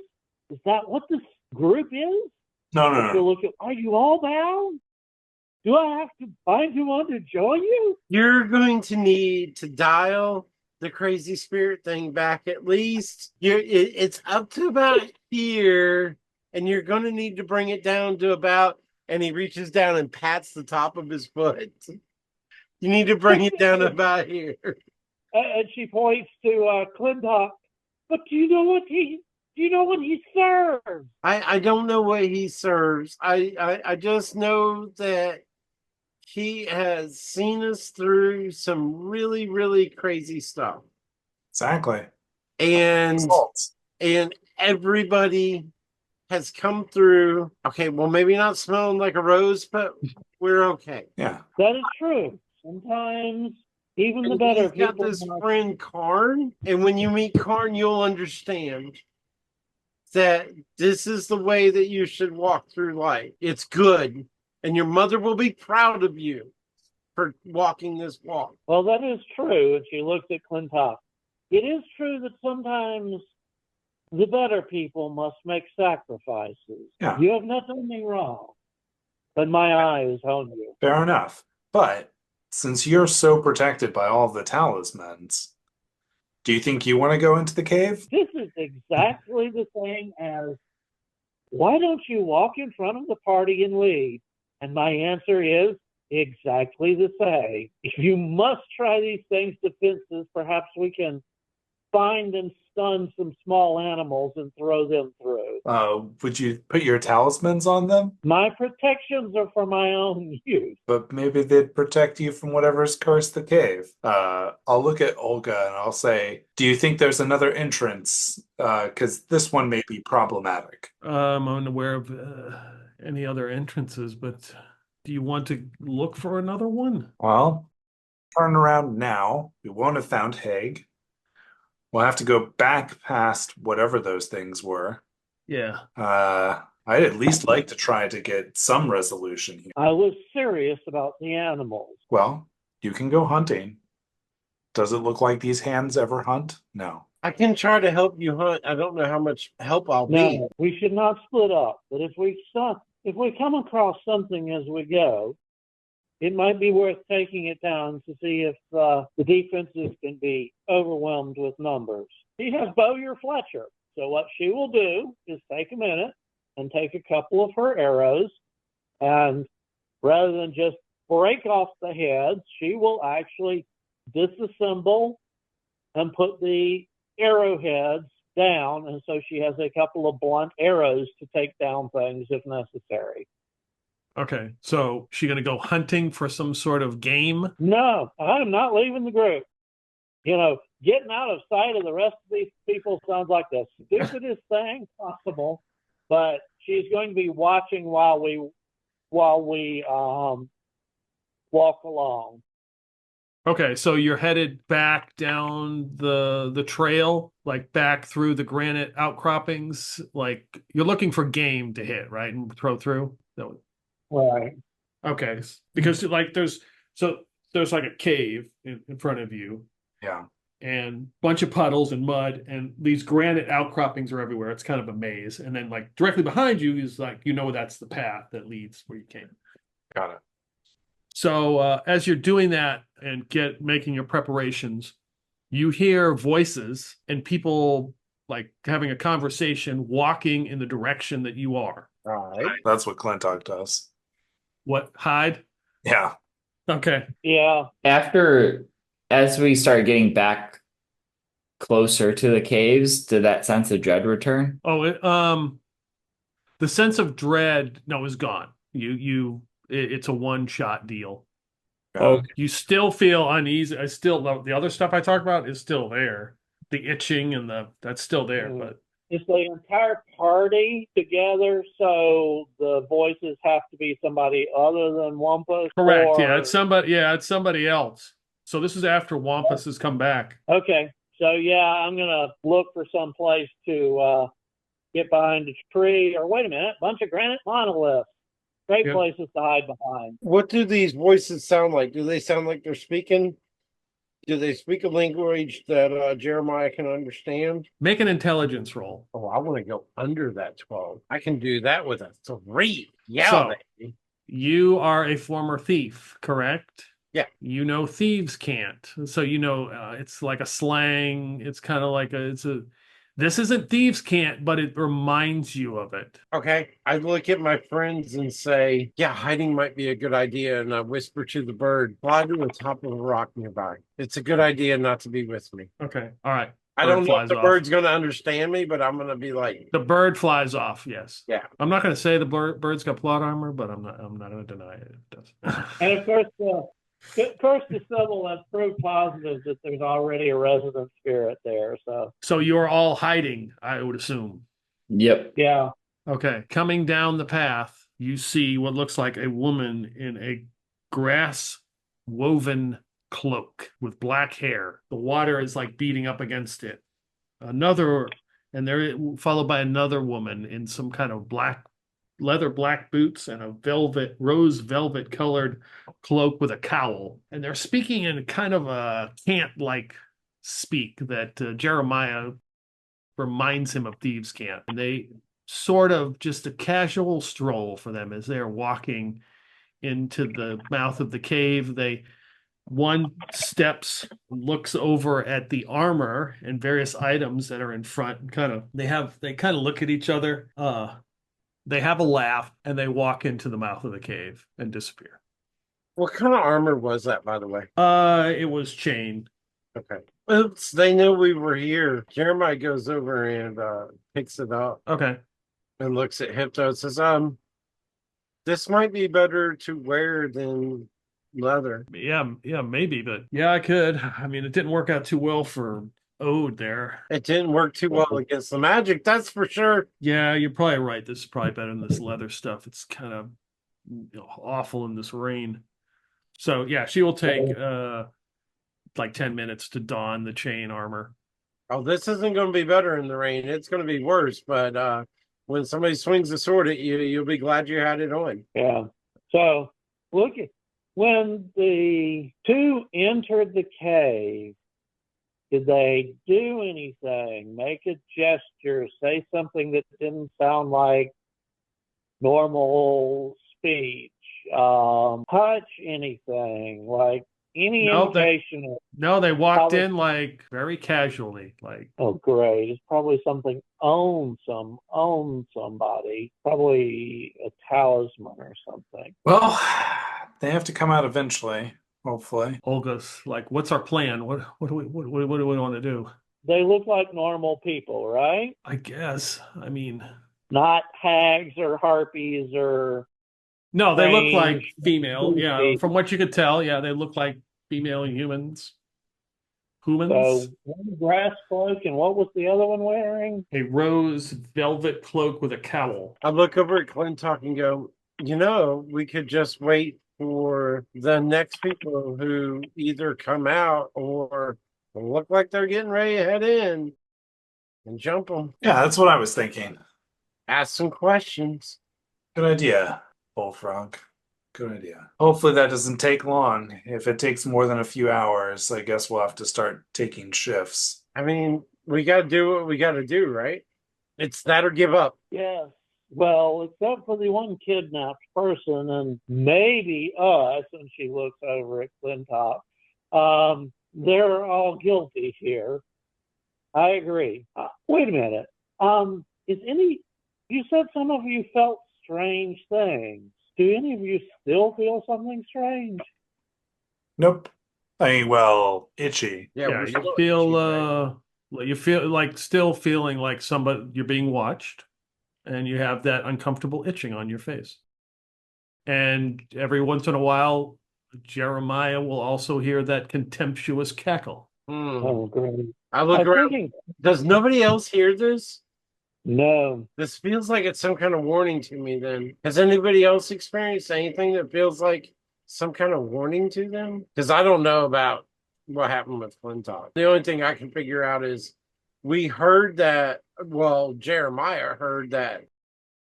Is that what this group is? No, no, And no. she'll look at, are you all bound? Do I have to find you one to join you? You're going to need to dial the crazy spirit thing back at least. It's up to about here, and you're going to need to bring it down to about, and he reaches down and pats the top of his foot. You need to bring it down about here. And she points to Clintock. But do you know what he serves? I don't know what he serves. I just know that he has seen us through some really, really crazy stuff. Exactly. And Results. everybody has come through. Okay, well, maybe not smelling like a rose, but we're okay. Yeah. That is true. Sometimes even the And better he's got people. this friend Karn, and when you meet Karn, you'll understand that this is the way that you should walk through life. It's good, and your mother will be proud of you for walking this walk. Well, that is true. And she looks at Clintock. It is true that sometimes the better people must make sacrifices. Yeah. You have not done me wrong, but my eye is on you. Fair enough. But since you're so protected by all the talismans, do you think you want to go into the cave? This is exactly the same as, why don't you walk in front of the party and lead? And my answer is exactly the same. If you must try these things to fences, perhaps we can find and stun some small animals and throw them through. Would you put your talismans on them? My protections are for my own use. But maybe they'd protect you from whatever's cursed the cave. I'll look at Olga and I'll say, do you think there's another entrance? Because this one may be problematic. I'm unaware of any other entrances, but do you want to look for another one? Well, turn around now. We won't have found Haig. We'll have to go back past whatever those things were. Yeah. I'd at least like to try to get some resolution here. I was serious about the animals. Well, you can go hunting. Does it look like these hands ever hunt? No. I can try to help you hunt. I don't know how much help I'll be. No, we should not split up. But if we come across something as we go, it might be worth taking it down to see if the defenses can be overwhelmed with numbers. He has Bowyer Fletcher. So what she will do is take a minute and take a couple of her arrows, and rather than just break off the heads, she will actually disassemble and put the arrowheads down, and so she has a couple of blunt arrows to take down things if necessary. Okay. So she going to go hunting for some sort of game? No, I'm not leaving the group. You know, getting out of sight of the rest of these people sounds like the stupidest thing possible, but she's going to be watching while we walk along. Okay, so you're headed back down the trail, like back through the granite outcroppings. Like you're looking for game to hit, right, and throw through. Right. Okay, because like there's like a cave in front of you. Yeah. And bunch of puddles and mud, and these granite outcroppings are everywhere. It's kind of a maze, and then like directly behind you is like that's the path that leads where you came. Got it. So as you're doing that and making your preparations, you hear voices and people like having a conversation, walking in the direction that you are. All right. That's what Clintock does. What, hide? Yeah. Okay. Yeah. As we start getting back closer to the caves, did that sense of dread return? Oh, the sense of dread, no, is gone. It's a one-shot deal. Okay. You still feel uneasy. The other stuff I talked about is still there. The itching and that's still there, but It's the entire party together, so the voices have to be somebody other than Wampus. correct. Or... Yeah, it's somebody else. So this is after Wampus has come back. Okay, so yeah, I'm gonna look for some place to get behind a tree, or wait a minute, bunch of granite monoliths. Great Yep. places to hide behind. What do these voices sound like? Do they sound like they're speaking? Do they speak a language that Jeremiah can understand? Make an intelligence roll. Oh, I want to go under that 12. I can do that with a 3. Yeah, So- baby. You are a former thief, correct? Yeah. You know thieves can't. So you know it's like a slang. It's kind of like this isn't thieves can't, but it reminds you of it. Okay. I look at my friends and say, yeah, hiding might be a good idea. And I whisper to the bird, fly to the top of a rock nearby. It's a good idea not to be with me. Okay. All right. I Bird don't know if flies the off. bird's going to understand me, but I'm going to be like, The bird flies off. Yes. yeah. I'm not going to say the bird's got plot armor, but I'm not going to deny it. It does. And of course, the Sybil has proof positive that there's already a resident spirit there. So So you're all hiding, I would assume. Yep. yeah, Okay. Coming down the path, you see what looks like a woman in a grass woven cloak with black hair. The water is like beating up against it. Followed by another woman in some kind of leather black boots and a rose velvet colored cloak with a cowl. And they're speaking in kind of a cant-like speak that Jeremiah reminds him of thieves' cant. And they sort of just a casual stroll for them as they're walking into the mouth of the cave. One steps, looks over at the armor and various items that are in front. They kind of look at each other. They have a laugh and they walk into the mouth of the cave and disappear. What kind of armor was that, by the way? It was chain. Okay. Oops, they knew we were here. Jeremiah goes over and picks it up Okay. and looks at Hypto and says, this might be better to wear than leather. Yeah, maybe, but yeah, I could. I mean, it didn't work out too well for Ode there. It didn't work too well against the magic, that's for sure. Yeah, you're probably right. This is probably better than this leather stuff. It's kind of awful in this rain. So yeah, she will take like 10 minutes to don the chain armor. Oh, this isn't going to be better in the rain. It's going to be worse. But when somebody swings a sword at you, you'll be glad you had it on. yeah. So look at when the two entered the cave. Did they do anything? Make a gesture? Say something that didn't sound like normal speech? Touch anything? Like any indication? No, they walked in like very casually. Like, oh, great! It's probably something own somebody. Probably a talisman or something. Well, they have to come out eventually, hopefully. Olga's like, what's our plan? What do we want to do? They look like normal people, right? I guess. I mean, Not hags or harpies or. no, they look like Strange. female. Yeah, from what you could tell, yeah, they look like female humans. Humans. So one grass cloak, and what was the other one wearing? A rose velvet cloak with a cowl. I look over at Clintock and go, we could just wait for the next people who either come out or look like they're getting ready to head in and jump them. Yeah, that's what I was thinking. Ask some questions. Good idea, Bullfrog. Good idea. Hopefully that doesn't take long. If it takes more than a few hours, I guess we'll have to start taking shifts. I mean, we got to do what we got to do, right? It's that or give up. Yes. Well, except for the one kidnapped person and maybe us, and she looks over at Clintock. They're all guilty here. I agree. Wait a minute. You said some of you felt strange things. Do any of you still feel something strange? Nope. Well, itchy. Yeah, we're you still feel itchy, you feel like still feeling like you're being watched, and you have that uncomfortable itching on your face. And every once in a while, Jeremiah will also hear that contemptuous cackle. Oh, great. I look I'm around. thinking, Does nobody else hear this? no. This feels like it's some kind of warning to me then. Has anybody else experienced anything that feels like some kind of warning to them? Because I don't know about what happened with Clintock. The only thing I can figure out is we heard that, well, Jeremiah heard that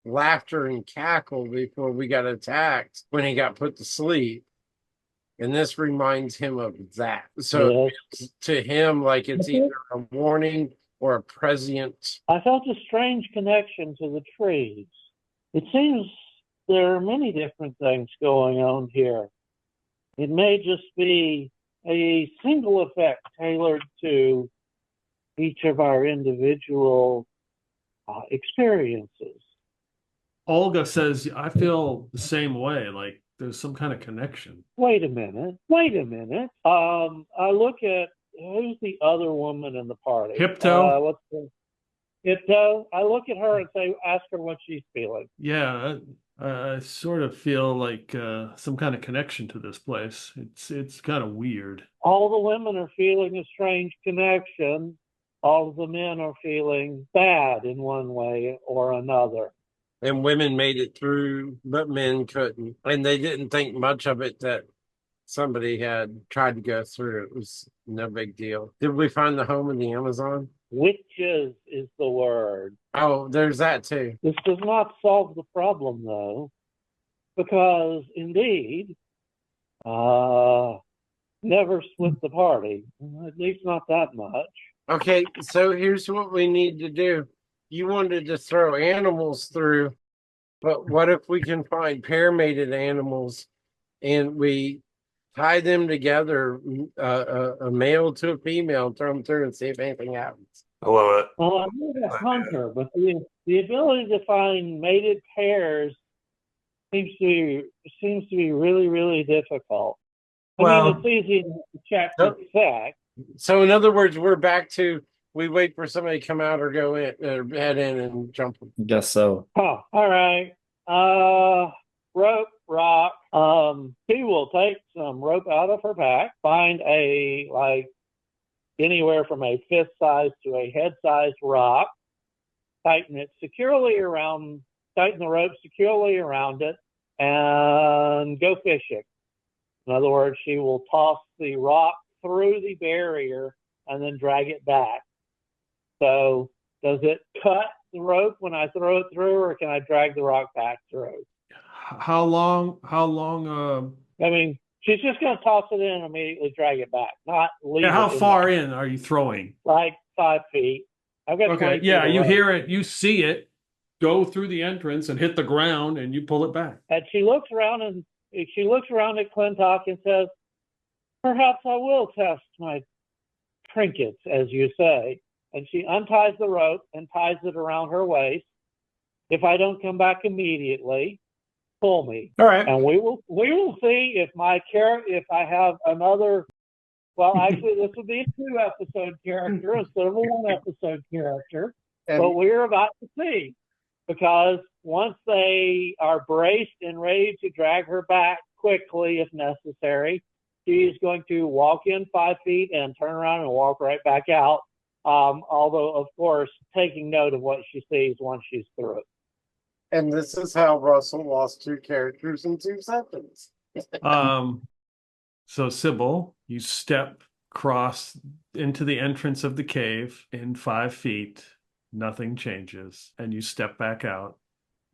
laughter and cackle before we got attacked when he got put to sleep. And this reminds him of that. So Yes. to him, like it's either a warning or a prescient. I felt a strange connection to the trees. It seems there are many different things going on here. It may just be a single effect tailored to each of our individual experiences. Olga says, I feel the same way, like there's some kind of connection. Wait a minute. I look at who's the other woman in the party? Hypto? What's the Hypto? I look at her and say, ask her what she's feeling. Yeah, I sort of feel like some kind of connection to this place. It's kind of weird. All the women are feeling a strange connection. All of the men are feeling bad in one way or another. And women made it through, but men couldn't. And they didn't think much of it that somebody had tried to go through. It was no big deal. Did we find the home in the Amazon? Witches is the word. Oh, there's that too. This does not solve the problem, though, because indeed, never split the party. At least not that much. Okay, so here's what we need to do. You wanted to throw animals through, but what if we can find pair-mated animals and we tie them together, a male to a female, throw them through and see if anything happens? I love it. Well, I'm not a hunter, but the ability to find mated pairs seems to be really, really difficult. I mean, it's easy to check for sex. So in other words, we're back to we wait for somebody to come out or go in or head in and jump them. Guess so. Oh, all right. Rope, rock. She will take some rope out of her pack, find anywhere from a fist size to a head sized rock, tighten the rope securely around it, and go fishing. In other words, she will toss the rock through the barrier and then drag it back. So does it cut the rope when I throw it through, or can I drag the rock back through? How long? I mean, she's just going to toss it in and immediately drag it back, not leave it. How far in are you throwing? Like 5 feet. I've got Okay, yeah, you hear it, you see it go through the entrance and hit the ground, and you pull it back. And she looks around at Clintock and says, "Perhaps I will test my trinkets, as you say." And she unties the rope and ties it around her waist. If I don't come back immediately, pull me. All right. And we will see if if I have another. Well, actually, this would be a 2-episode character instead of a 1-episode character. But we're about to see, because once they are braced and ready to drag her back quickly, if necessary, she's going to walk in 5 feet and turn around and walk right back out. Although, of course, taking note of what she sees once she's through it. And this is how Russell lost 2 characters in 2 seconds. So Sybil, you step across into the entrance of the cave in 5 feet, nothing changes, and you step back out,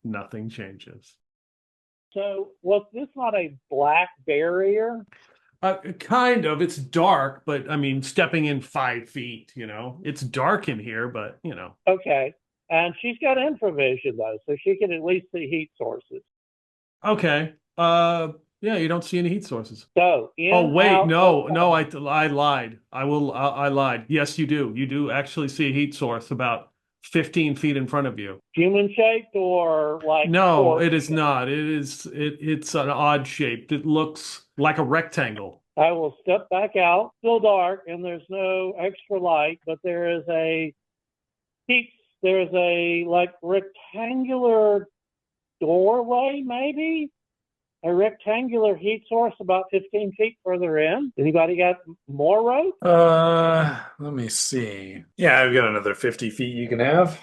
nothing changes. So was this not a black barrier? Kind of. It's dark, but I mean, stepping in 5 feet, it's dark in here, but Okay. And she's got infravision though, so she can at least see heat sources. Okay. Yeah, you don't see any heat sources. So no, I lied. I lied. Yes, you do. You do actually see a heat source about 15 feet in front of you. Human shaped or like? No, it is not. It's an odd shape. It looks like a rectangle. I will step back out. Still dark, and there's no extra light, but there is a rectangular doorway, maybe a rectangular heat source about 15 feet further in. Anybody got more rope? Let me see. Yeah, I've got another 50 feet you can have.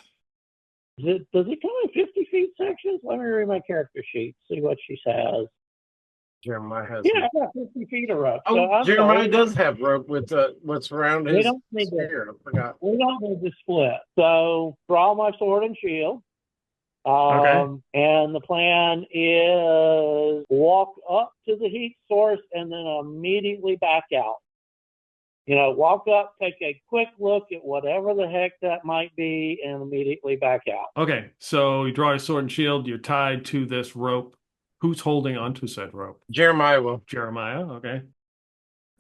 Does it come in 50 feet sections? Let me read my character sheet, see what she says. Jeremiah has. Yeah, I got 50 feet of rope. Oh, so I'm Jeremiah sorry. does have rope with what's around We his don't need to- spear. I forgot. We don't need to split. So draw my sword and shield. And the plan is walk up to the heat source and then immediately back out. Walk up, take a quick look at whatever the heck that might be, and immediately back out. Okay, so you draw your sword and shield. You're tied to this rope. Who's holding onto said rope? Jeremiah will. Jeremiah. Okay.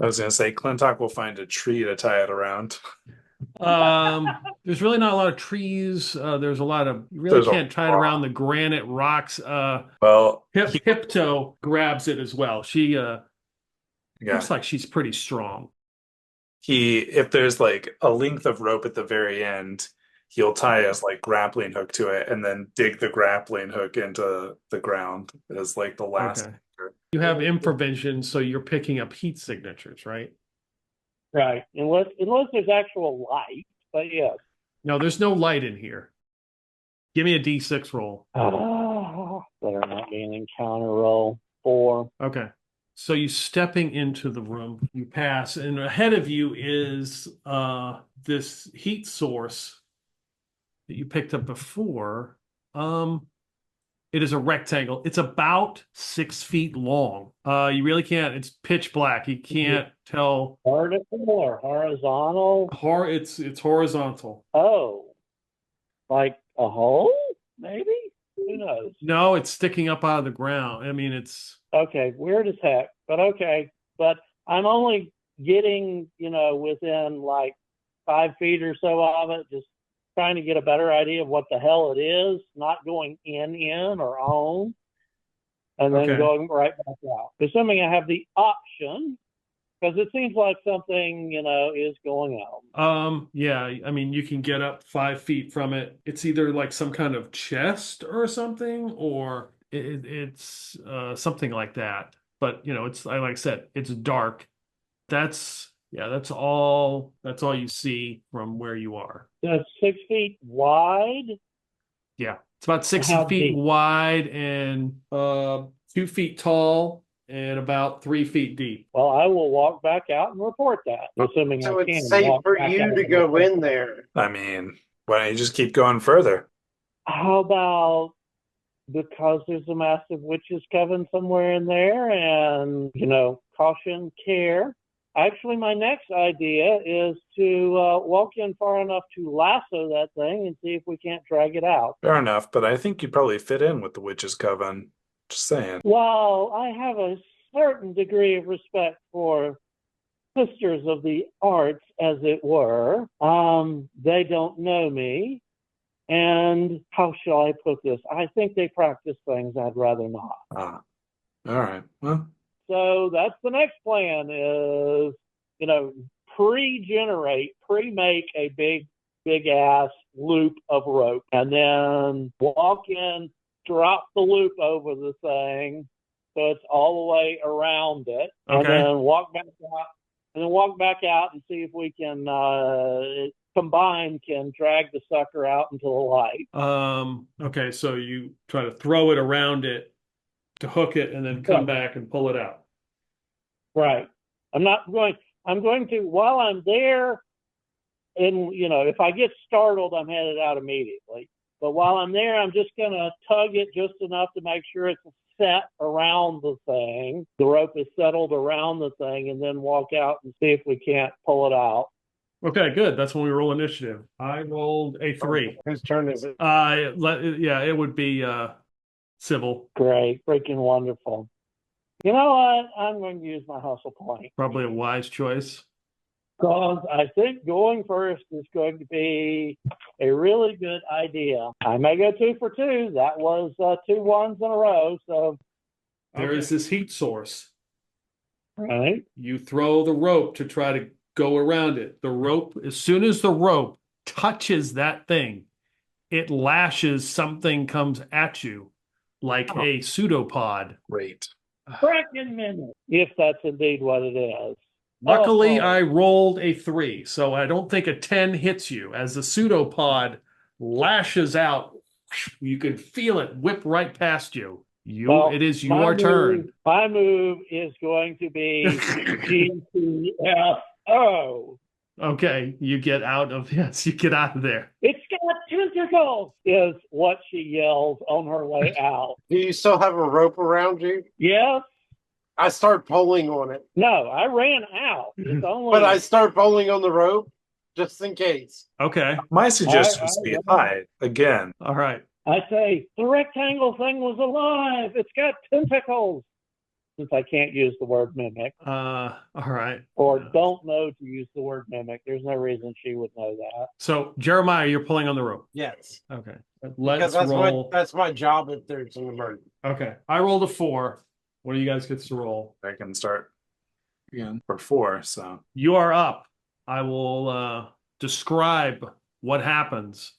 I was gonna say Clintock will find a tree to tie it around. There's really not a lot of trees. There's a lot of you really There's a can't tie it rock. around the granite rocks. Well, Hipto grabs it as well. She yeah. looks like she's pretty strong. If there's like a length of rope at the very end, he'll tie his like grappling hook to it and then dig the grappling hook into the ground as like the last. Okay. You have infravision, so you're picking up heat signatures, right? Right. Unless there's actual light, but yes. No, there's no light in here. Give me a D6 roll. Better not be an encounter roll. 4. Okay. So you stepping into the room, you pass, and ahead of you is this heat source that you picked up before. It is a rectangle. It's about 6 feet long. You really can't. It's pitch black. You can't tell. Vertical or horizontal? It's horizontal. Oh, like a hole? Maybe? Who knows? No, it's sticking up out of the ground. I mean, it's Okay, weird as heck, but okay. But I'm only getting, within like 5 feet or so of it, just trying to get a better idea of what the hell it is, not going in or on, and then Okay. going right back out. Assuming I have the option, because it seems like something, is going on. Yeah. I mean, you can get up 5 feet from it. It's either like some kind of chest or something, or it's something like that. But it's like I said, it's dark. That's all you see from where you are. That's 6 feet wide. Yeah, it's about 60 How feet deep? wide and 2 feet tall and about 3 feet deep. Well, I will walk back out and report that, assuming So I can. it's safe walk for back you out to and go report in that. there. I mean, why don't you just keep going further? How about because there's a massive witches coven somewhere in there and, caution, care. Actually, my next idea is to walk in far enough to lasso that thing and see if we can't drag it out. Fair enough, but I think you'd probably fit in with the Witches' Coven. Just saying. While I have a certain degree of respect for sisters of the arts, as it were, they don't know me. And how shall I put this? I think they practice things I'd rather not. Ah, all right. Well, So that's the next plan is, pre-make a big ass loop of rope and then walk in, drop the loop over the thing so it's all the way around it, and Okay. then walk back out and see if we can combined can drag the sucker out into the light. Okay, so you try to throw it around it to hook it and then come back and pull it out. Right. I'm going to, while I'm there, and, if I get startled, I'm headed out immediately. But while I'm there, I'm just going to tug it just enough to make sure it's set around the thing. The rope is settled around the thing, and then walk out and see if we can't pull it out. Okay, good. That's when we roll initiative. I rolled a 3. Whose turn is it? It would be Sybil. Great. Freaking wonderful. You know what? I'm going to use my hustle point. Probably a wise choice. Because I think going first is going to be a really good idea. I may go 2 for 2. That was 2 ones in a row. So There is this heat source. right. You throw the rope to try to go around it. The rope, as soon as the rope touches that thing, it lashes, something comes at you like a pseudopod. great. Frickin' minute. If that's indeed what it is. Luckily, Oh. I rolled a 3, so I don't think a 10 hits you. As the pseudopod lashes out, you can feel it whip right past you. It is your turn. My move is going to be GTFO. Okay, you get out of there. It's got tentacles, is what she yells on her way out. Do you still have a rope around you? Yes. I start pulling on it. No, I ran out. It's only. But I start pulling on the rope just in case. Okay. My suggestion was to be hide again. All right. I say, the rectangle thing was alive. It's got tentacles. Since I can't use the word mimic. All right. Or don't know to use the word mimic. There's no reason she would know that. So, Jeremiah, you're pulling on the rope. Yes. Okay. Because that's my job if there's an emergency. Okay. I rolled a 4. What do you guys get to roll? I can start again for 4, so. You are up. I will describe what happens.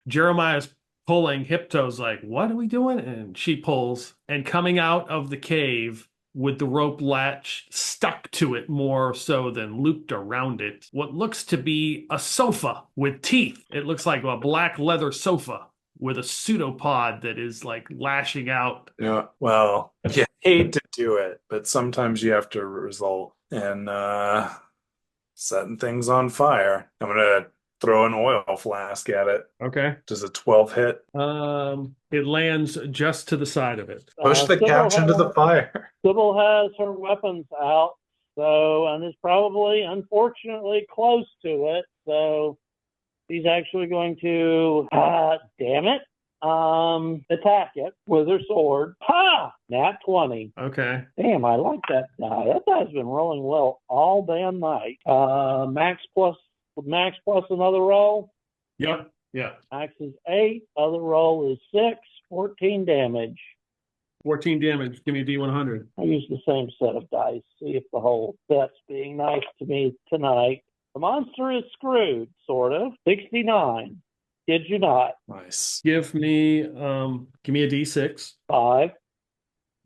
Jeremiah's pulling. Hipto's like, what are we doing? And she pulls, and coming out of the cave with the rope latch stuck to it more so than looped around it, what looks to be a sofa with teeth. It looks like a black leather sofa with a pseudopod that is like lashing out. Yeah, well, you hate to do it, but sometimes you have to result in setting things on fire. I'm gonna throw an oil flask at it. Okay. Does a 12 hit? It lands just to the side of it. Push the couch into the fire. Sybil has her weapons out, and is probably, unfortunately, close to it. So she's actually going to, attack it with her sword. Ha! Nat 20. Okay. Damn, I like that die. That die's been rolling well all damn night. Max plus another roll. Yep. Yeah. Max is 8. Other roll is 6. 14 damage. 14 damage. Give me a D100. I use the same set of dice. See if the whole set's being nice to me tonight. The monster is screwed, sort of. 69. Did you not? Nice. Give me a D6. 5.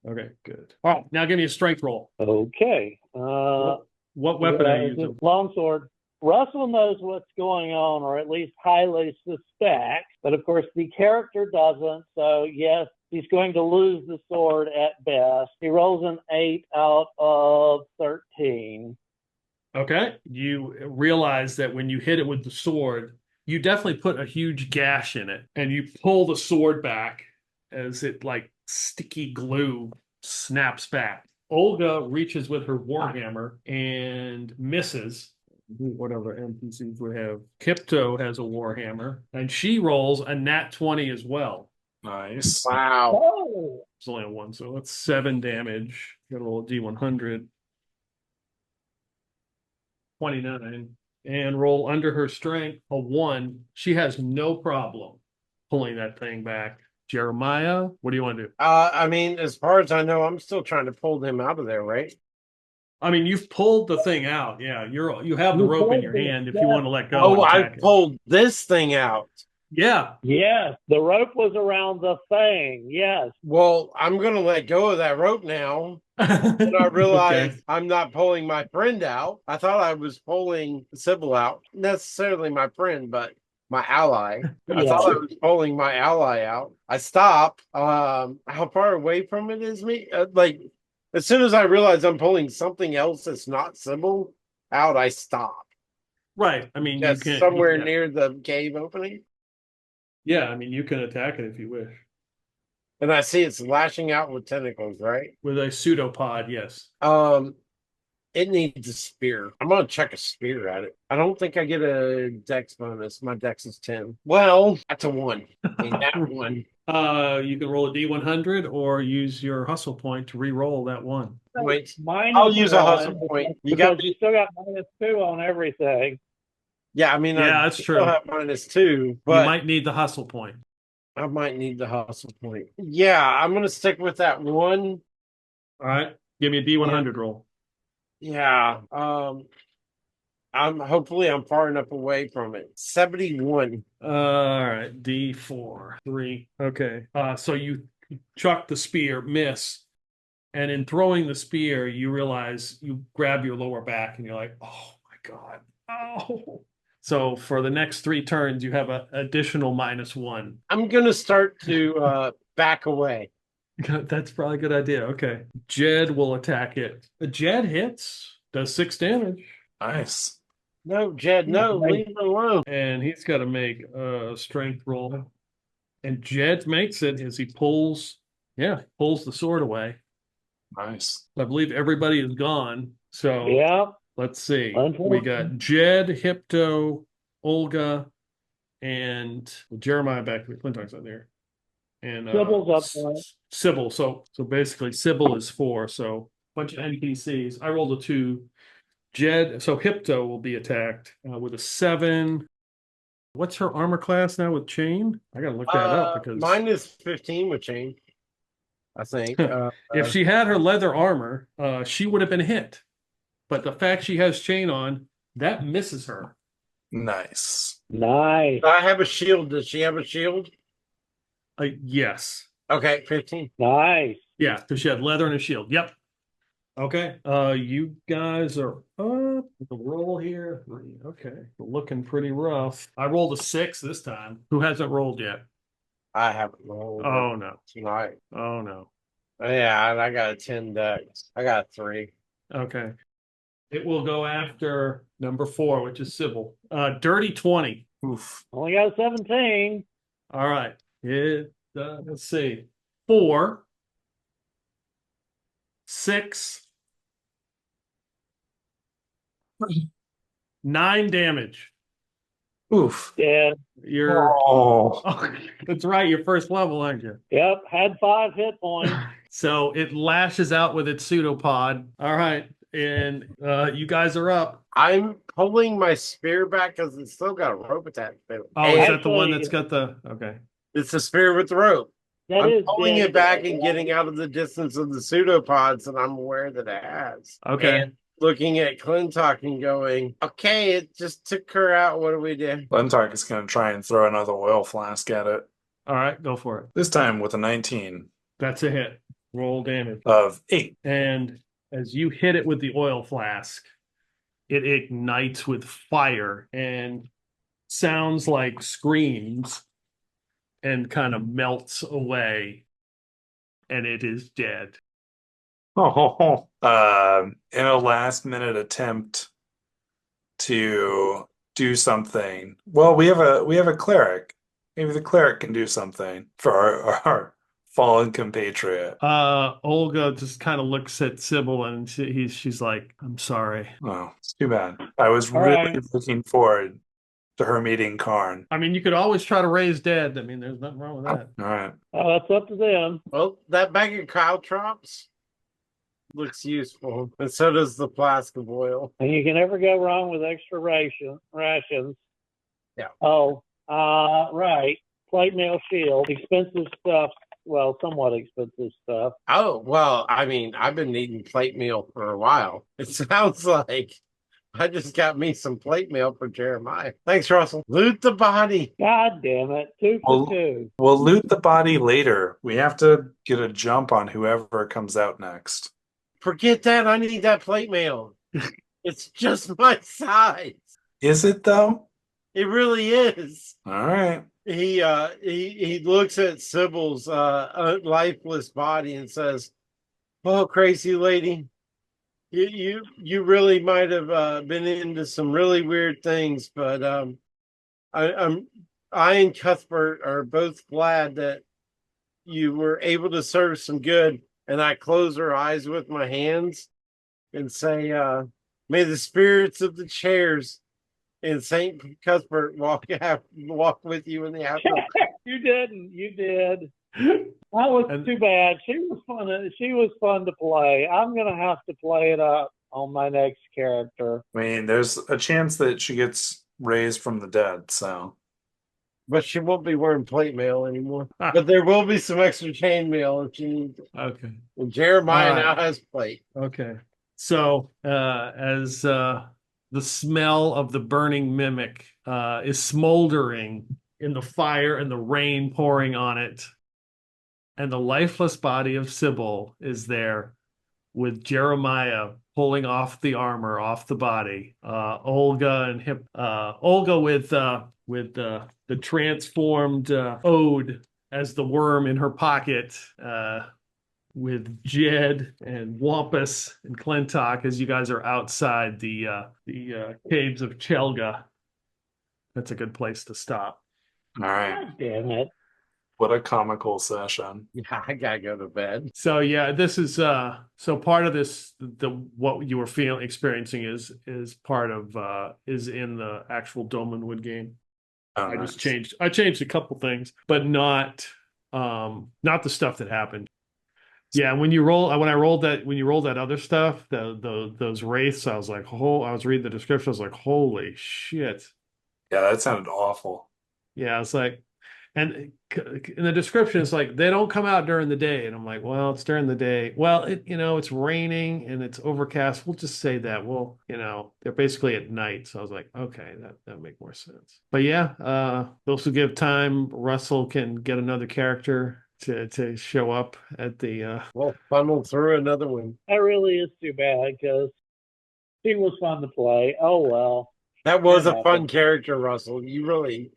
Okay, good. All right, now give me a strength roll. Okay. What weapon are you using? Longsword. Russell knows what's going on, or at least highly suspects, but of course the character doesn't, so yes, he's going to lose the sword at best. He rolls an 8 out of 13. Okay. You realize that when you hit it with the sword, you definitely put a huge gash in it, and you pull the sword back as it, like sticky glue, snaps back. Olga reaches with her warhammer and misses. Whatever NPCs we have. Kipto has a warhammer, and she rolls a nat 20 as well. Nice. Wow. Oh! It's only a 1, so that's 7 damage. Gotta roll a D100. 29. And roll under her strength a 1. She has no problem pulling that thing back. Jeremiah, what do you want to do? I mean, as far as I know, I'm still trying to pull them out of there, right? I mean, you've pulled the thing out. Yeah, you have the rope in your hand if you want to let go. Oh, I pulled this thing out. Yeah. Yes, the rope was around the thing. Yes. Well, I'm going to let go of that rope now. And I realized Okay. I'm not pulling my friend out. I thought I was pulling Sybil out. Not necessarily my friend, but my ally. I thought I was pulling my ally out. I stop. How far away from it is me? As soon as I realize I'm pulling something else that's not Sybil out, I stop. Right. I mean, Just you can somewhere near the cave opening. Yeah, I mean, you can attack it if you wish. And I see it's lashing out with tentacles, right? With a pseudopod, yes. It needs a spear. I'm gonna check a spear at it. I don't think I get a dex bonus. My dex is 10. Well, that's a 1. I mean, that 1. You can roll a D100 or use your hustle point to re-roll that 1. Wait, Minus I'll use a 1, hustle point. You still got -2 on everything. Yeah, I mean, Yeah, I that's still true. have -2, but You might need the hustle point. I might need the hustle point. Yeah, I'm gonna stick with that 1. All right. Give me a D100 roll. Yeah. I'm far enough away from it. 71. All right. D4. 3. Okay. So you chuck the spear, miss. And in throwing the spear, you realize you grab your lower back and you're like, oh my God. Oh. So for the next 3 turns, you have an additional -1. I'm gonna start to back away. That's probably a good idea. Okay. Jed will attack it. The Jed hits, does 6 damage, Nice. No, Jed, no, leave it alone. and he's got to make a strength roll. And Jed makes it as he pulls the sword away. Nice. I believe everybody is gone. So Yeah. let's see. We Unfortunately. got Jed, Hypto, Olga, and Jeremiah back to the Clinton's on there. And Sybil's up there. Sybil. So basically Sybil is 4. So a bunch of NPCs. I rolled a 2. Jed, so Hypto will be attacked with a 7. What's her armor class now with chain? I gotta look that up because mine is 15 with chain, I think. if she had her leather armor, she would have been hit. But the fact she has chain on, that misses her. Nice. Nice. I have a shield. Does she have a shield? Yes. Okay, 15. Nice. Yeah, because she had leather and a shield. Yep. Okay. You guys are up. The roll here. 3. Okay. Looking pretty rough. I rolled a 6 this time. Who hasn't rolled yet? I haven't rolled Oh no. tonight. Oh no. Yeah, and I got a 10 dex. I got 3. Okay. It will go after number 4, which is Sybil. Dirty 20. Oof. Only got 17. All right. Let's see. 4, 6, 9 damage. Oof. Yeah. You're Oh. that's right, you're first level, aren't you? Yep. Had 5 hit points. So it lashes out with its pseudopod. All right. And you guys are up. I'm pulling my spear back because it's still got a rope attached to it. Oh, And is that the one Actually- that's got the okay. it's a spear with the rope. That I'm is pulling dead. it back and getting out of the distance of the pseudopods that I'm aware that it has. Okay. And looking at Clintock and going, okay, it just took her out. What do we do? Lentark is going to try and throw another oil flask at it. All right, go for it. This time with a 19 That's a hit. Roll damage. of 8. And as you hit it with the oil flask, it ignites with fire and sounds like screams and kind of melts away. And it is dead. Oh, in a last minute attempt to do something. Well, we have a cleric. Maybe the cleric can do something for our fallen compatriot. Olga just kind of looks at Sybil and she's like, I'm sorry. Oh, it's too bad. I was All really right. looking forward to her meeting Karn. I mean, you could always try to raise dead. I mean, there's nothing wrong with that. All right. Oh, that's up to them. Well, that bag of caltrops looks useful. And so does the flask of oil. And you can never go wrong with extra rations. Yeah. Oh, right. Plate mail shield. Expensive stuff. Well, somewhat expensive stuff. Oh, well, I mean, I've been eating plate meal for a while. It sounds like I just got me some plate mail for Jeremiah. Thanks, Russell. Loot the body. God damn it. 2 Well- for 2. We'll loot the body later. We have to get a jump on whoever comes out next. Forget that. I need that plate mail. It's just my size. Is it though? It really is. All right. He looks at Sybil's lifeless body and says, "Oh, crazy lady, you really might have been into some really weird things, but I and Cuthbert are both glad that you were able to serve some good." And I close her eyes with my hands and say, "May the spirits of the chairs and Saint Cuthbert walk with you in the afterlife." You didn't. You did. That was too bad. She was fun to play. I'm gonna have to play it up on my next character. I mean, there's a chance that she gets raised from the dead, so. But she won't be wearing plate mail anymore. But there will be some extra chain mail if you need. Okay. And Jeremiah All right. now has plate. Okay. So as the smell of the burning mimic is smoldering in the fire and the rain pouring on it, and the lifeless body of Sybil is there with Jeremiah pulling off the armor off the body. Olga with the transformed Ode as the worm in her pocket, with Jed and Wampus and Clintock as you guys are outside the caves of Chelga. That's a good place to stop. All right. God damn it. What a comical session. Yeah, I gotta go to bed. So yeah, this is so part of this what you were experiencing is part of is in the actual Dolmenwood game. Oh, I nice. just changed a couple things, but not the stuff that happened. Yeah, when you rolled that other stuff, those wraiths, I was like, I was reading the description, I was like, holy shit. Yeah, that sounded awful. Yeah, it's like, and in the description, it's like they don't come out during the day, and I'm like, well, it's during the day. Well, it's raining and it's overcast. We'll just say that. Well, they're basically at night. So I was like, okay, that make more sense. But yeah, those who give time, Russell can get another character to show up at the. We'll funnel through another one. That really is too bad because he was fun to play. Oh well. That was That a fun happened. character, Russell. You really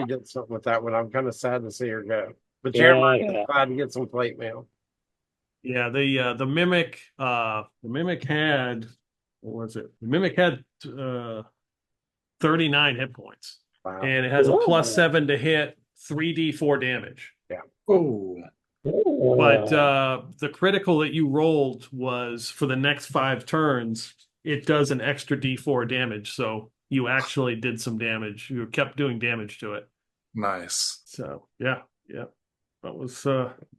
did something with that one. I'm kind of sad to see her go. But Yeah, Jeremiah's yeah. glad to get some plate mail. Yeah, the mimic had what was it? The mimic had 39 hit points, Wow. and it has a Ooh. +7 to hit, 3d4 damage. Oh, But the critical that you rolled was for the next 5 turns, it does an extra d4 damage. So you actually did some damage. You kept doing damage to it. nice. So yeah. That was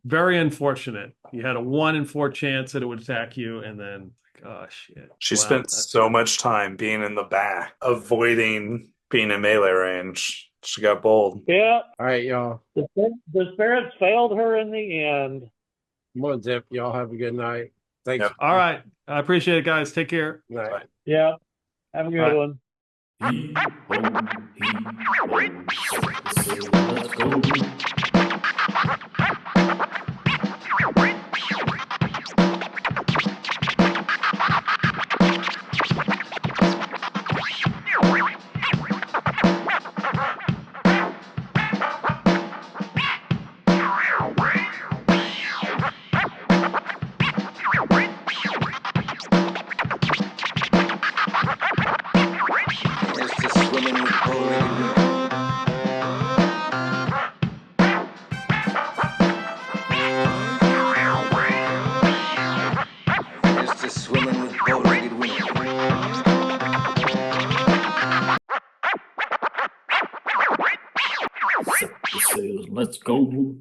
very unfortunate. You had a 1 in 4 chance that it would attack you, and then shit. She Wow, spent so much time being in the back, avoiding being in melee range. She got bold. Yeah, All right, y'all. the spirits failed her in the end. Come on, Zip. Y'all have a good night. Thanks. Yep. All right. I appreciate it, guys. Take care. Night. Bye. Yeah, have a good Right. one. Let's go. Here's to swimming with bow-legged women. Here's to swimming with bow-legged women. Set the sails. Let's go.